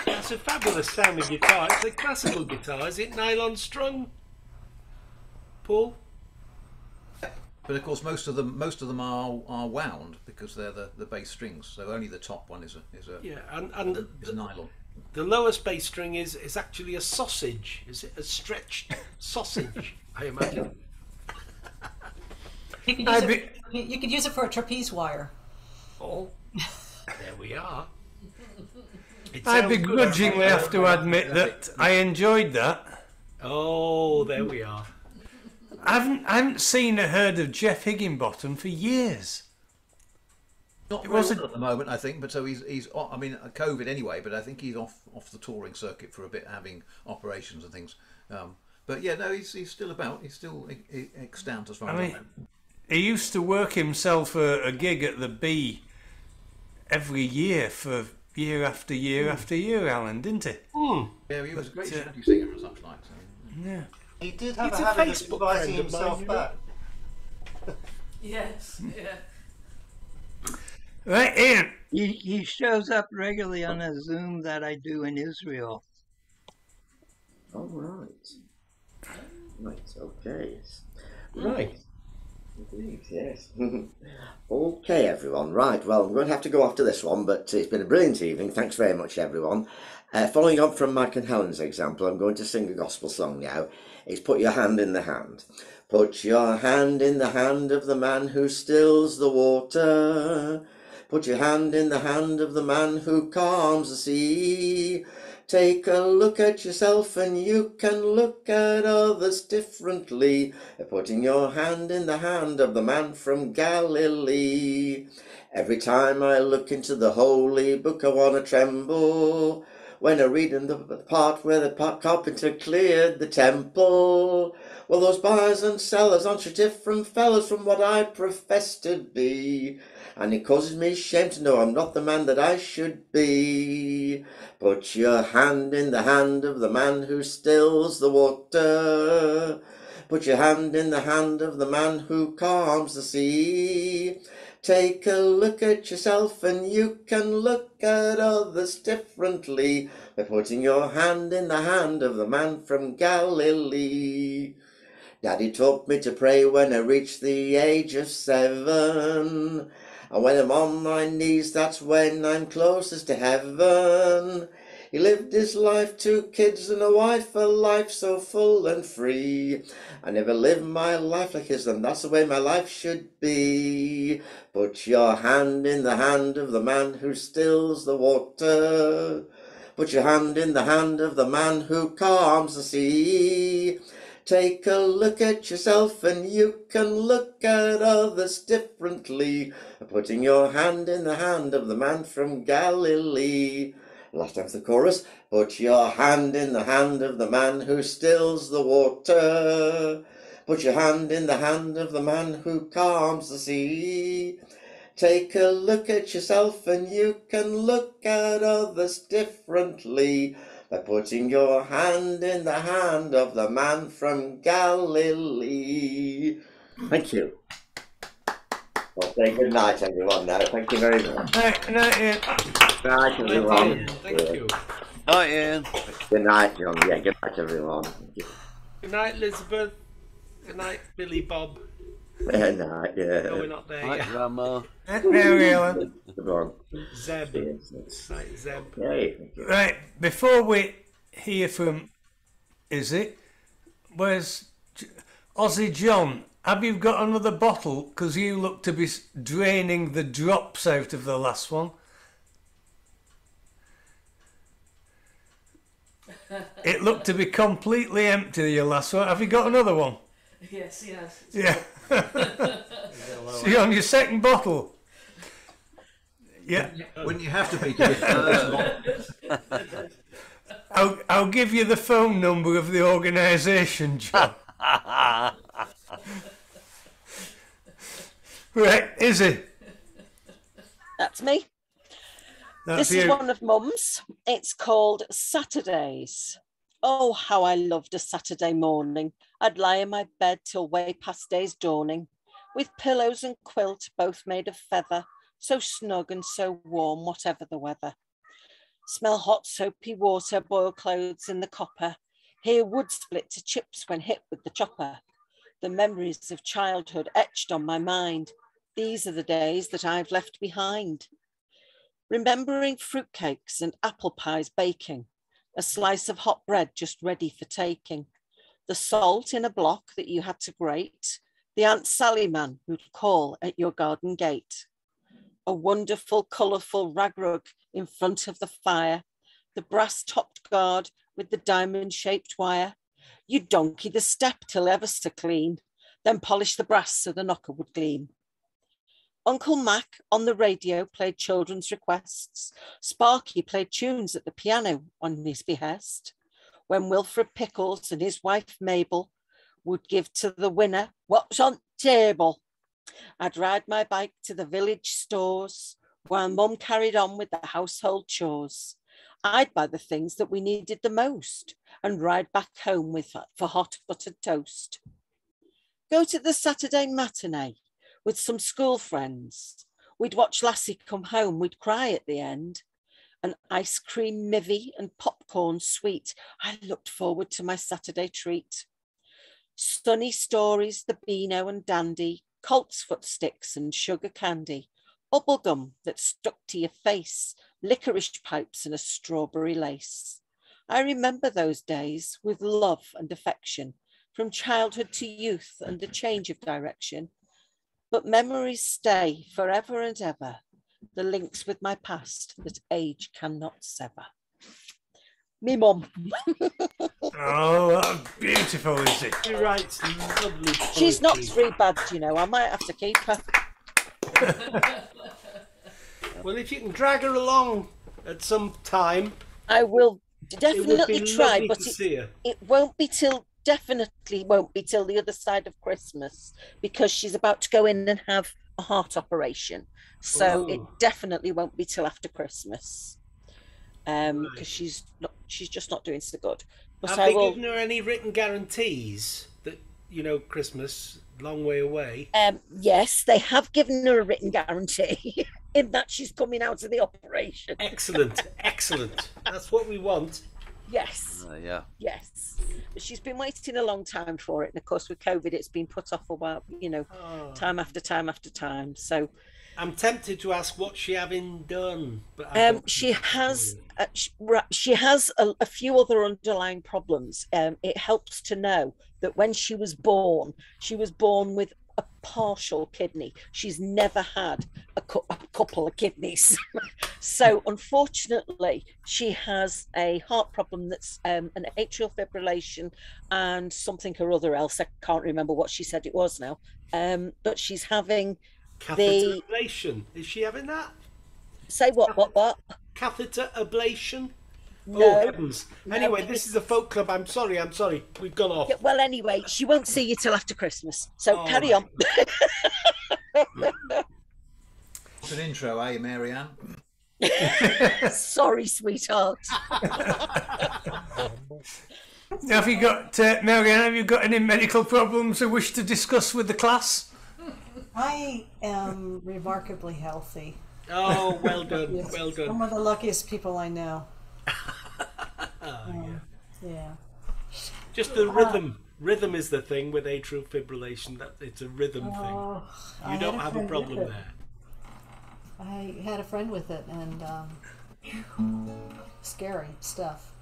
That's a fabulous sounding guitar. It's a classical guitar. Is it nylon strung, Paul?
But of course, most of them are wound because they're the bass strings. So only the top one is a nylon.
The lowest bass string is actually a sausage. Is it a stretched sausage? I imagine.
You could use it for a trapeze wire.
Oh, there we are.
I begrudgingly have to admit that I enjoyed that.
Oh, there we are.
I haven't seen or heard of Jeff Higginbottom for years.
Not very well at the moment, I think, but so he's I mean, COVID anyway, but I think he's off the touring circuit for a bit, having operations and things. But yeah, no, he's still about. He's still extant as far as I know.
He used to work himself a gig at the B every year for year after year after year, Alan, didn't he?
Yeah, he was a great shanty singer or such like. So.
Yeah.
He did have a habit of inviting himself back.
Yes, yeah.
Right, Ian.
He shows up regularly on a Zoom that I do in Israel.
Oh, right. Right, okay. Right. Indeed, yes. Okay, everyone. Right, well, I'm going to have to go after this one, but it's been a brilliant evening. Thanks very much, everyone. Following on from Mike and Helen's example, I'm going to sing a gospel song now. It's Put Your Hand in the Hand. Put your hand in the hand of the man who stills the water. Put your hand in the hand of the man who calms the sea. Take a look at yourself and you can look at others differently. Putting your hand in the hand of the man from Galilee. Every time I look into the holy book I want to tremble. When I read in the part where the carpenter cleared the temple. Well, those buyers and sellers aren't such different fellas from what I profess to be. And it causes me shame to know I'm not the man that I should be. Put your hand in the hand of the man who stills the water. Put your hand in the hand of the man who calms the sea. Take a look at yourself and you can look at others differently by putting your hand in the hand of the man from Galilee. Daddy taught me to pray when I reached the age of 7. And when I'm on my knees, that's when I'm closest to heaven. He lived his life, 2 kids and a wife, a life so full and free. I never lived my life like his, and that's the way my life should be. Put your hand in the hand of the man who stills the water. Put your hand in the hand of the man who calms the sea. Take a look at yourself and you can look at others differently. Putting your hand in the hand of the man from Galilee. Last time the chorus. Put your hand in the hand of the man who stills the water. Put your hand in the hand of the man who calms the sea. Take a look at yourself and you can look at others differently by putting your hand in the hand of the man from Galilee. Thank you. Well, say good night, everyone. Now, thank you very much.
Good night, Ian.
Good night, everyone.
Thank you.
Night, Ian.
Good night, John. Yeah, good night, everyone. Thank you.
Good night, Elizabeth. Good night, Billy Bob.
Good night, yeah.
No, we're not there
Night,
yet.
Grandma.
Mary Ellen.
Good on.
Zeb. Night, Zeb.
Okay, thank you.
Right, before we hear from where's Aussie John? Have you got another bottle? Because you look to be draining the drops out of the last one. It looked to be completely empty, your last one. Have you got another one?
Yes, yes.
Yeah. So you're on your second bottle. Yeah.
Wouldn't you have to be to get the first one?
I'll give you the phone number of the organisation, John. Right, is it?
That's me. This is one of Mum's. It's called Saturdays. Oh, how I loved a Saturday morning. I'd lie in my bed till way past day's dawning, with pillows and quilt both made of feather, so snug and so warm, whatever the weather. Smell hot soapy water, boil clothes in the copper, hear wood split to chips when hit with the chopper. The memories of childhood etched on my mind. These are the days that I've left behind. Remembering fruitcakes and apple pies baking, a slice of hot bread just ready for taking, the salt in a block that you had to grate, the Aunt Sally man who'd call at your garden gate. A wonderful, colourful rag rug in front of the fire, the brass-topped guard with the diamond-shaped wire. You'd donkey the step till ever so clean, then polish the brass so the knocker would gleam. Uncle Mac on the radio played children's requests. Sparky played tunes at the piano on his behest. When Wilfred Pickles and his wife Mabel would give to the winner what's on table, I'd ride my bike to the village stores while Mum carried on with the household chores. I'd buy the things that we needed the most and ride back home for hot buttered toast. Go to the Saturday matinee with some school friends. We'd watch Lassie come home, we'd cry at the end. An ice cream mivvy and popcorn sweet. I looked forward to my Saturday treat. Sunny stories, the Beano and Dandy, Colt's foot sticks and sugar candy, bubblegum that stuck to your face, licorice pipes and a strawberry lace. I remember those days with love and affection, from childhood to youth and the change of direction. But memories stay forever and ever, the links with my past that age cannot sever. Me mum.
Oh, that's beautiful, is it?
She writes lovely poetry.
She's not three bad, you know. I might have to keep her.
Well, if you can drag her along at some time,
I will definitely try,
lovely
but
to see her.
it won't be till definitely won't be till the other side of Christmas, because she's about to go in and have a heart operation. So it definitely won't be till after Christmas. Because she's just not doing so good. But
Have they given her any written guarantees that, you know, Christmas, long way away?
Yes, they have given her a written guarantee in that she's coming out of the operation.
Excellent, excellent. That's what we want.
Yes.
Yeah.
Yes. But she's been waiting a long time for it. And of course, with COVID, it's been put off a while, you know, time after time after time. So
I'm tempted to ask what's she having done. But
she has a few other underlying problems. It helps to know that when she was born with a partial kidney. She's never had a couple of kidneys. So unfortunately, she has a heart problem that's an atrial fibrillation and something or other else. I can't remember what she said it was now. But she's having
catheter ablation. Is she having that?
Say what?
Catheter ablation?
No.
Oh, heavens. Anyway, this is a folk club. I'm sorry. We've gone off.
Yeah, well, anyway, she won't see you till after Christmas. So carry on.
It's an intro, eh, Mary-Ann?
Sorry, sweetheart.
Now, have you got, Mary-Ann, have you got any medical problems you wish to discuss with the class?
I am remarkably healthy.
Oh, well done, well done.
I'm one of the luckiest people I know. Yeah.
Just the rhythm. Rhythm is the thing with atrial fibrillation. That it's a rhythm thing. You don't have a problem there.
I had a friend with it, and scary stuff.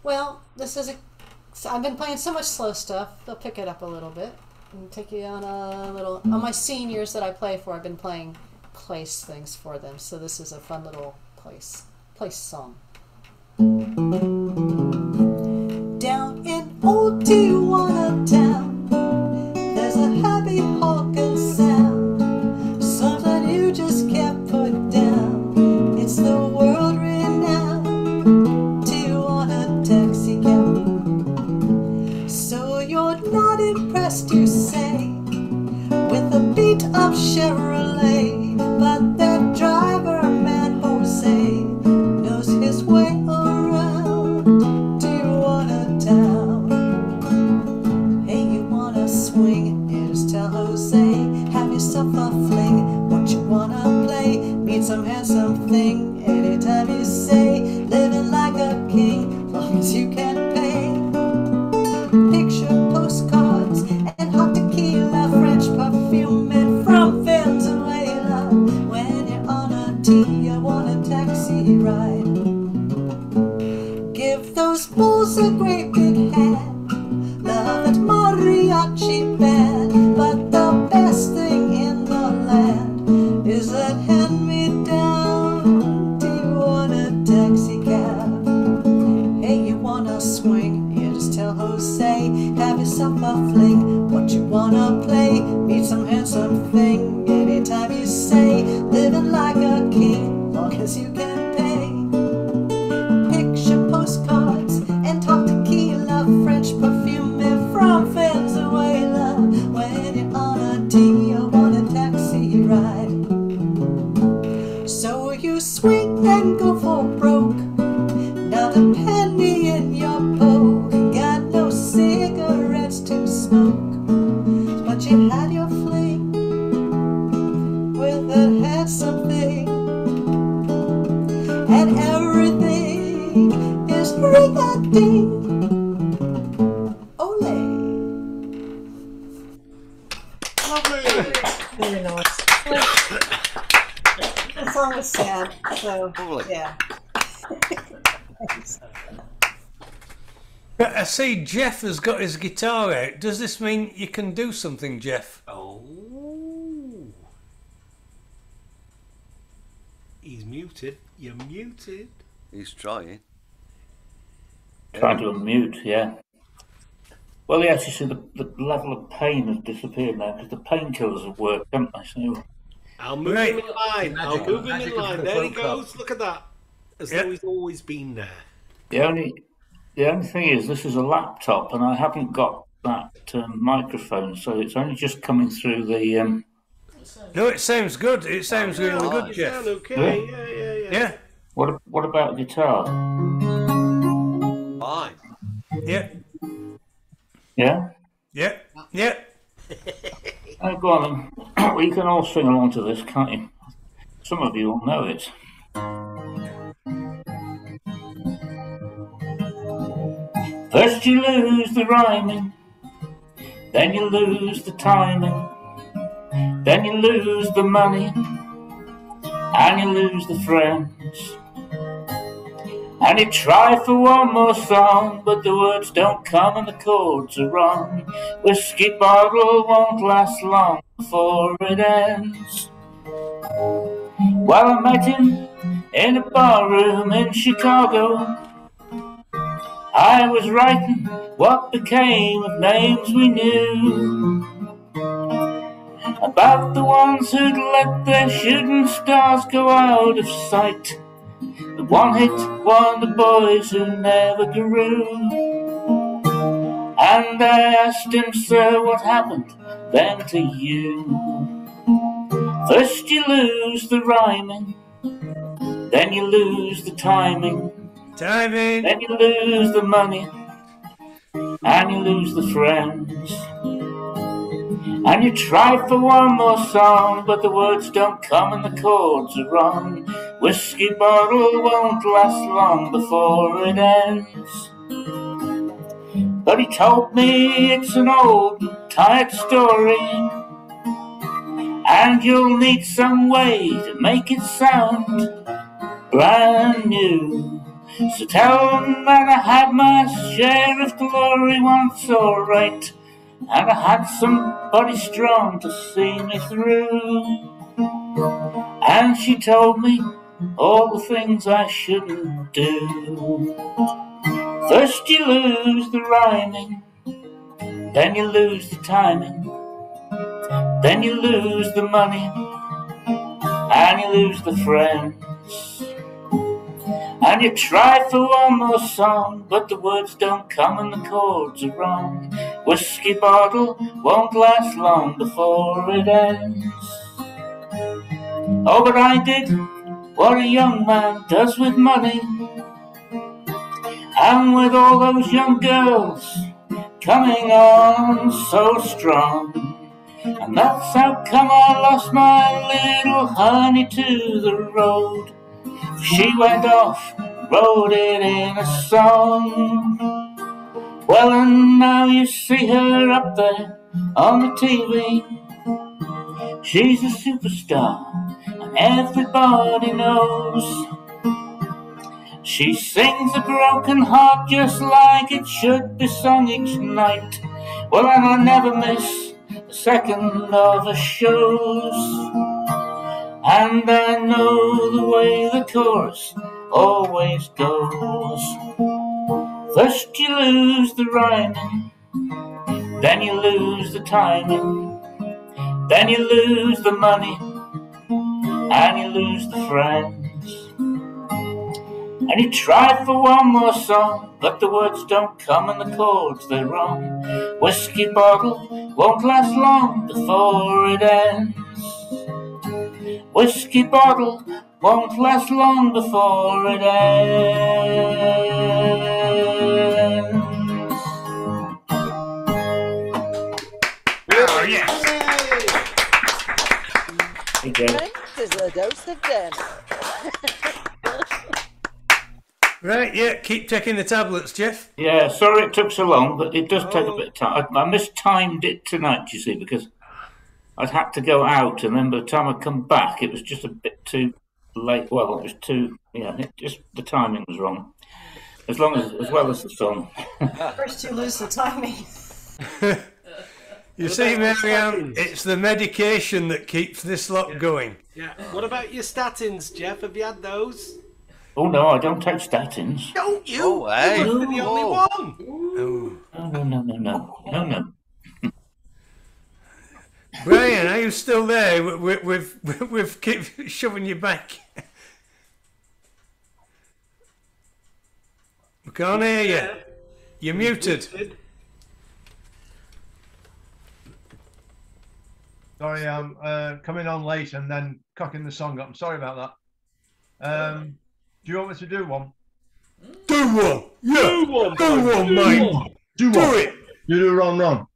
Well, I've been playing so much slow stuff. They'll pick it up a little bit and take you on a little. On my seniors that I play for, I've been playing place things for them. So this is a fun little place song. Down in old Tijuana town, there's a happy honking sound, something you just can't put down. It's the world renowned Tijuana
up Chevrolet, but the driver, man Jose, knows his way around Tijuana town. Hey, you wanna swing? You just tell Jose, have yourself a fling. What you wanna play? Meet some handsome thing. Anytime you say, living like a king, long as you can pay. Picture postcards and hot tequila, French perfume, and from Venezuela. When you're on a Tijuana taxi ride, give those bulls a great big hand. Love that mariachi band, but the best thing in the land is that hand-me-down Tijuana taxi cab. Hey, you wanna swing? You just tell Jose, have yourself a fling. What you wanna play? Meet some handsome thing. Anytime you say, living like a king, long as you can pay. Picture postcards and talk tequila, French perfume, and from Venezuela. When you're on a Tijuana taxi ride, so you swing and go for broke. Not a penny in your poke. Got no cigarettes to smoke, but you had your fling with a handsome thing, and everything is ring-a-ding. Ole.
Lovely.
Very nice. The song was sad, so yeah.
I see Jeff has got his guitar out. Does this mean you can do something, Jeff?
Oh. He's muted. You're muted.
He's trying.
Trying to unmute, yeah. Well, yes, you see, the level of pain has disappeared now because the painkillers have worked, haven't they? So,
I'll move him in line. I'll move him in line. There he goes. Look at that. As though he's always been there.
the only thing is, this is a laptop, and I haven't got that microphone, so it's only just coming through the.
No, it sounds good. It sounds really good, Jeff.
Sound okay. Yeah.
What about guitar?
Fine.
Yeah.
Yeah.
Yeah. Yeah.
Oh, go on then. Well, you can all sing along to this, can't you? Some of you will know it. First you lose the rhyming, then you lose the timing, then you lose the money, and you lose the friends. And you try for one more song, but the words don't come and the chords are wrong. Whiskey bottle won't last long before it ends. Well, I met him in a barroom in Chicago. I was writing what became of names we knew, about the ones who'd let their shooting stars go out of sight, the one-hit wonder boys who never grew. And I asked him, sir, what happened then to you? First you lose the rhyming, then you lose the timing, then you lose the money, and you lose the friends. And you try for one more song, but the words don't come and the chords are wrong. Whiskey bottle won't last long before it ends. But he told me it's an old and tired story, and you'll need some way to make it sound brand new. So tell them that I had my share of glory once, alright, and I had somebody strong to see me through. And she told me all the things I shouldn't do. First you lose the rhyming, then you lose the timing, then you lose the money, and you lose the friends. And you try for one more song, but the words don't come and the chords are wrong. Whiskey bottle won't last long before it ends. Oh, but I did what a young man does with money, and with all those young girls coming on so strong, and that's how come I lost my little honey to the road. She went off, wrote it in a song. Well, and now you see her up there on the TV. She's a superstar, and everybody knows. She sings a broken heart just like it should be sung each night. Well, and I never miss a second of her shows. And I know the way the chorus always goes. First you lose the rhyming, then you lose the timing, then you lose the money, and you lose the friends. And you try for one more song, but the words don't come and the chords, they're wrong. Whiskey bottle won't last long before it ends. Whiskey bottle won't last long before it ends.
Oh, yes.
Thanks, there's a dose of den.
Right, yeah, keep taking the tablets, Jeff.
Yeah, sorry it took so long, but it does take a bit of time. I mistimed it tonight, you see, because I'd had to go out, and then by the time I come back, it was just a bit too late. Well, it was too, the timing was wrong. As well as the song.
First you lose the timing.
You see, Marianne, it's the medication that keeps this lot going.
Yeah. What about your statins, Jeff? Have you had those?
Oh no, I don't take statins.
Don't you?
Oh, hey.
You must be the only one.
No.
Brian, are you still there? We've keep shoving you back. We can't hear you. You're muted.
Sorry, I'm coming on late and then cocking the song up. I'm sorry about that. Do you want me to do one?
Do one! Yeah! Do one, mate!
Do
it!
You do run. On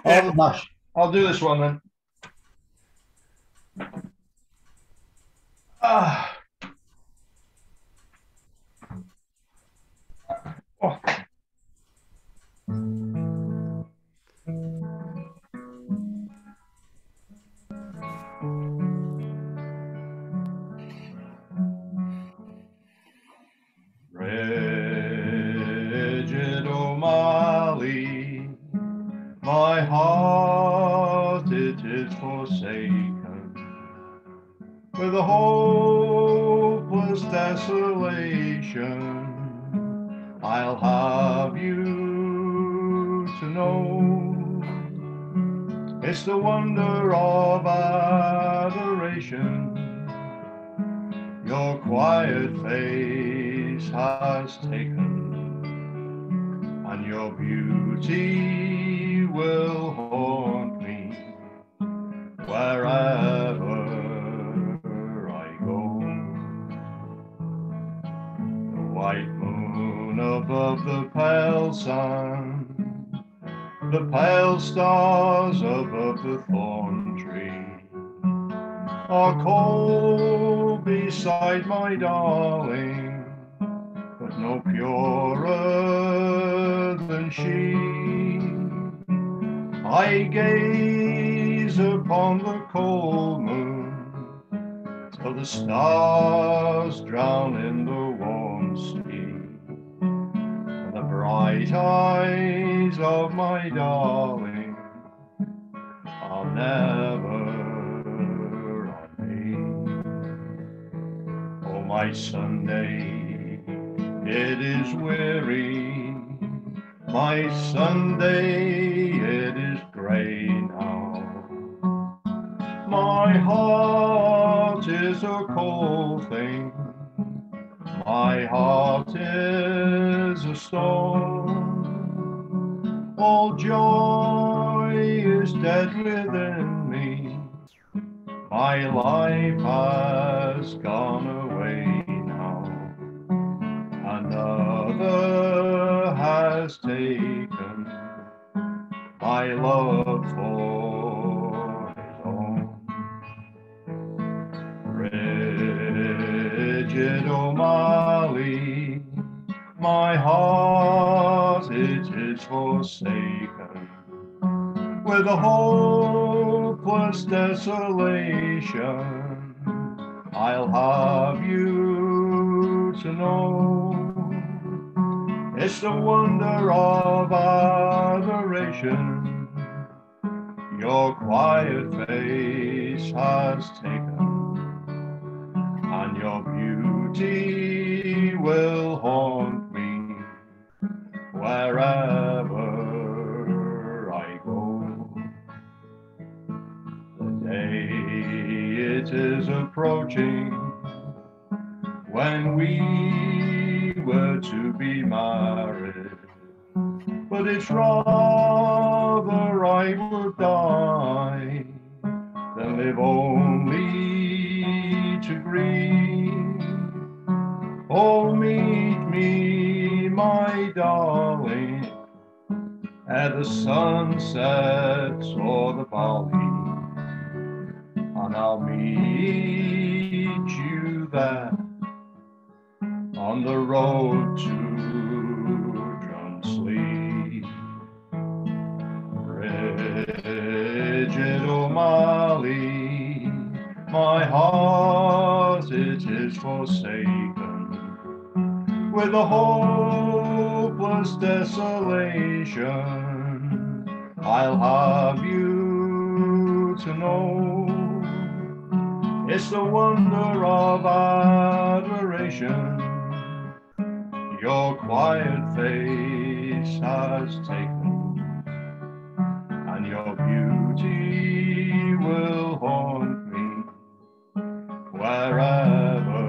the bash. I'll do this one then. Oh. Rigid O'Malley, my heart it is forsaken, with a hopeless desolation. I'll have you to know, it's the wonder of adoration your quiet face has taken, and your beauty will haunt me wherever I go. The white moon above the pale sun, the pale stars above the thorn tree, are cold beside my darling, but no purer than she. I gaze upon the cold moon till the stars drown in the warm sea, and the bright eyes of my darling are never my Sunday, it is weary, my Sunday, it is grey now. My heart is a cold thing, my heart is a stone. All joy is dead within me. My life has gone away now. Another has taken my love for his own. Rigid O'Malley, my heart it is forsaken, with a hopeless desolation. I'll have you to know, it's the wonder of adoration your quiet face has taken, and your beauty will haunt me wherever I go. The day it is approaching when we were to be married, but it's rather I would die than live only to grieve. Oh, meet me, my darling, at the sunset or the valley, and I'll meet you there on the road to Drunsleigh. Rigid O'Malley, my heart it is forsaken, with a hopeless desolation. I'll have you to know, it's the wonder of adoration your quiet face has taken, and your beauty will haunt me wherever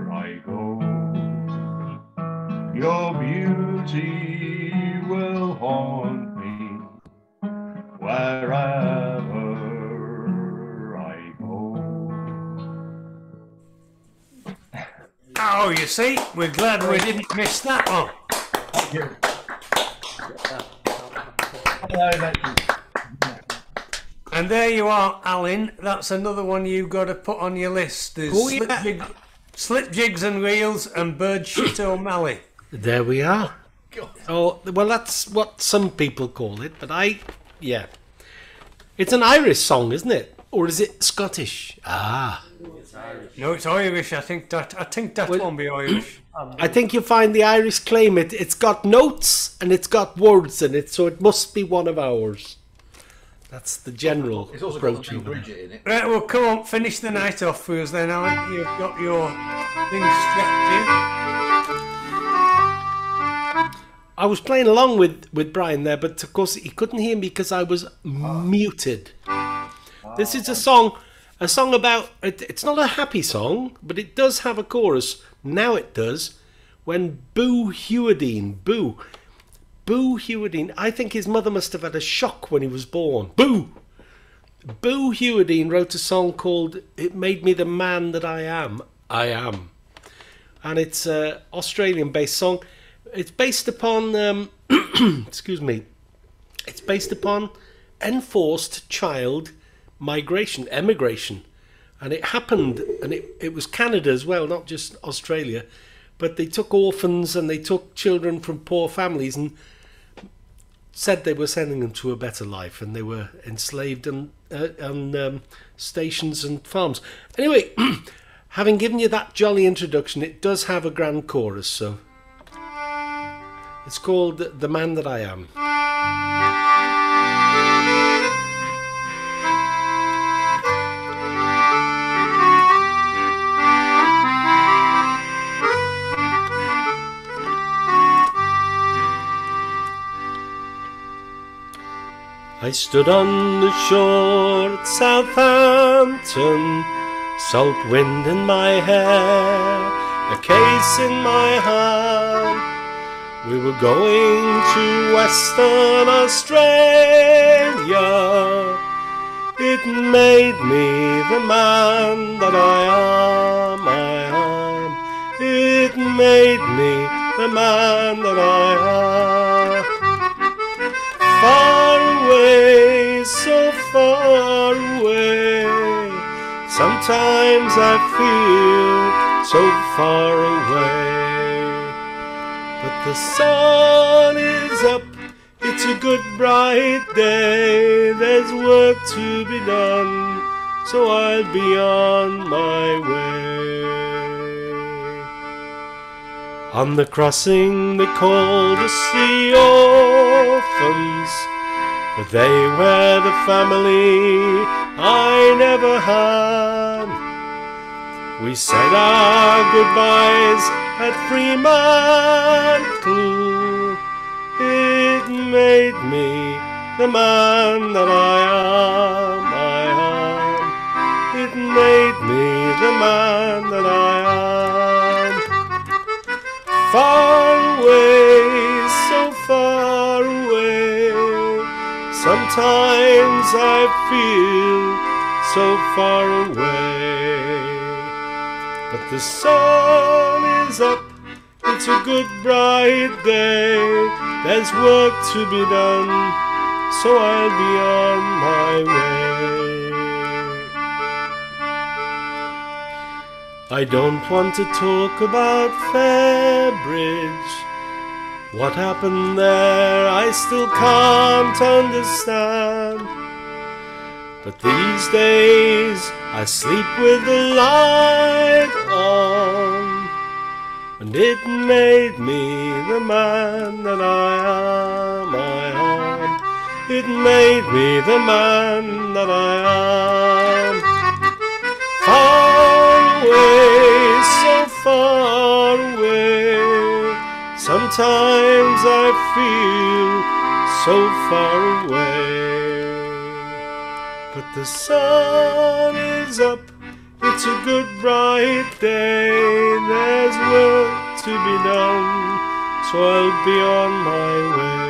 I go. Your beauty will haunt me wherever I go.
Oh, you see, we're glad we didn't miss that one.
Thank you.
And there you are, Alan. That's another one you've got to put on your list. There's slip jigs and reels and bird shit O'Malley.
There we are. Oh, well, that's what some people call it, but yeah. It's an Irish song, isn't it? Or is it Scottish? Ah.
No, it's Irish. I think that won't be Irish.
I think you find the Irish claim it. It's got notes and it's got words in it, so it must be one of ours. That's the general approach.
Right, well, come on, finish the night off for us then, Alan. You've got your things strapped in.
I was playing along with Brian there, but of course he couldn't hear me because I was muted. This is a song about, it's not a happy song, but it does have a chorus. Now it does. When Boo Hewardine, I think his mother must have had a shock when he was born. Boo Hewardine wrote a song called It Made Me the Man That I Am. And it's an Australian-based song. It's based upon, excuse me, it's based upon enforced child emigration. And it happened, and it was Canada as well, not just Australia. But they took orphans and they took children from poor families and said they were sending them to a better life, and they were enslaved on stations and farms. Anyway, having given you that jolly introduction, it does have a grand chorus, so it's called The Man That I Am. I stood on the shore at Southampton, salt wind in my hair, a case in my hand, We were going to Western Australia. It made me the man that I am. It made me the man that I am. Far away, so far away. Sometimes I feel so far away. But the sun is up, it's a good bright day. There's work to be done, so I'll be on my way. On the crossing they called us the orphans, but they were the family I never had. We said our goodbyes at Fremantle. It made me the man that I am. It made me the man that I am. Far away, so far away. Sometimes I feel so far away. But the sun is up, it's a good bright day. There's work to be done, so I'll be on my way. I don't want to talk about Fairbridge. What happened there I still can't understand. But these days I sleep with the light on, and it made me the man that I am. It made me the man that I am. Far away, so far away. Sometimes I feel so far away. But the sun is up, it's a good bright day. There's work to be done, so I'll be on my way.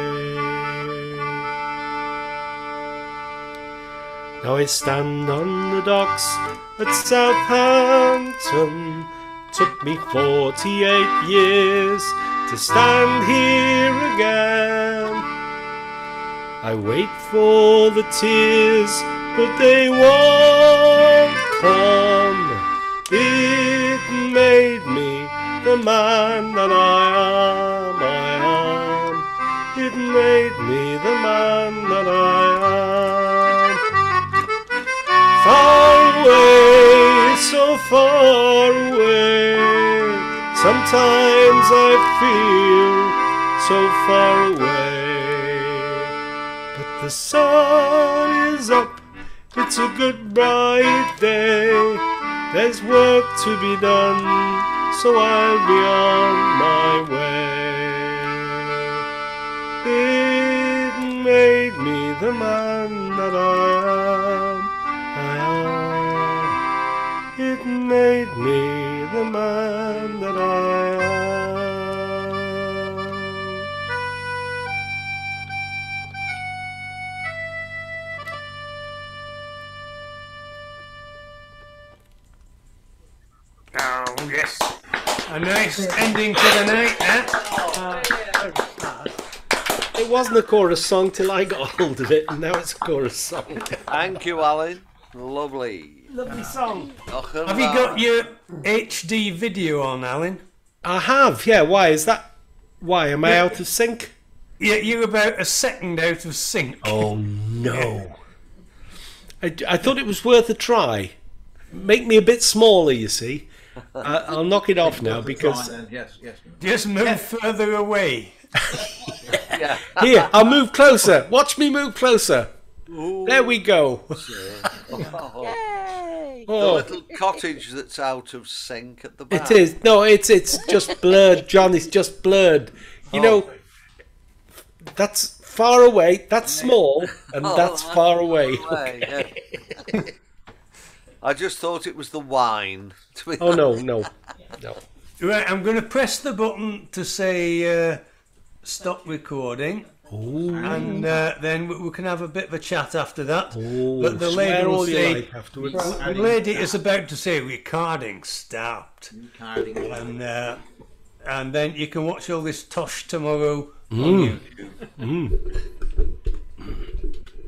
Now I stand on the docks at Southampton. Took me 48 years to stand here again. I wait for the tears, but they won't come. It made me the man that I am. It made me the man that I am. Far away, so far away. Sometimes I feel so far away. But the sun is up, it's a good bright day. There's work to be done, so I'll be on my way. It made me the man that I am. It made me the man that I am.
Oh, yes. A nice ending to the night, eh?
It wasn't a chorus song till I got hold of it, and now it's a chorus song.
Thank you, Alan. Lovely.
Lovely song.
Have you got your HD video on, Alan?
I have, yeah. Why is that? Why am I out of sync?
Yeah, you're about a second out of sync.
Oh no! I thought it was worth a try. Make me a bit smaller, you see. I'll knock it off now because.
Yes, yes.
Just move further away.
Yeah.
Here, I'll move closer. Watch me move closer. Ooh. There we go.
Yay! The little cottage that's out of sync at the back.
It is. No, it's just blurred, John. It's just blurred. You know, that's far away. That's small, and that's far away.
Yeah. I just thought it was the wine.
Oh no.
Right, I'm going to press the button to say stop recording.
Ooh.
And then we can have a bit of a chat after that.
Ooh,
but the lady
swear
will
all you
say,
like afterwards.
the lady is about to say recording stopped. And then you can watch all this tosh tomorrow on YouTube.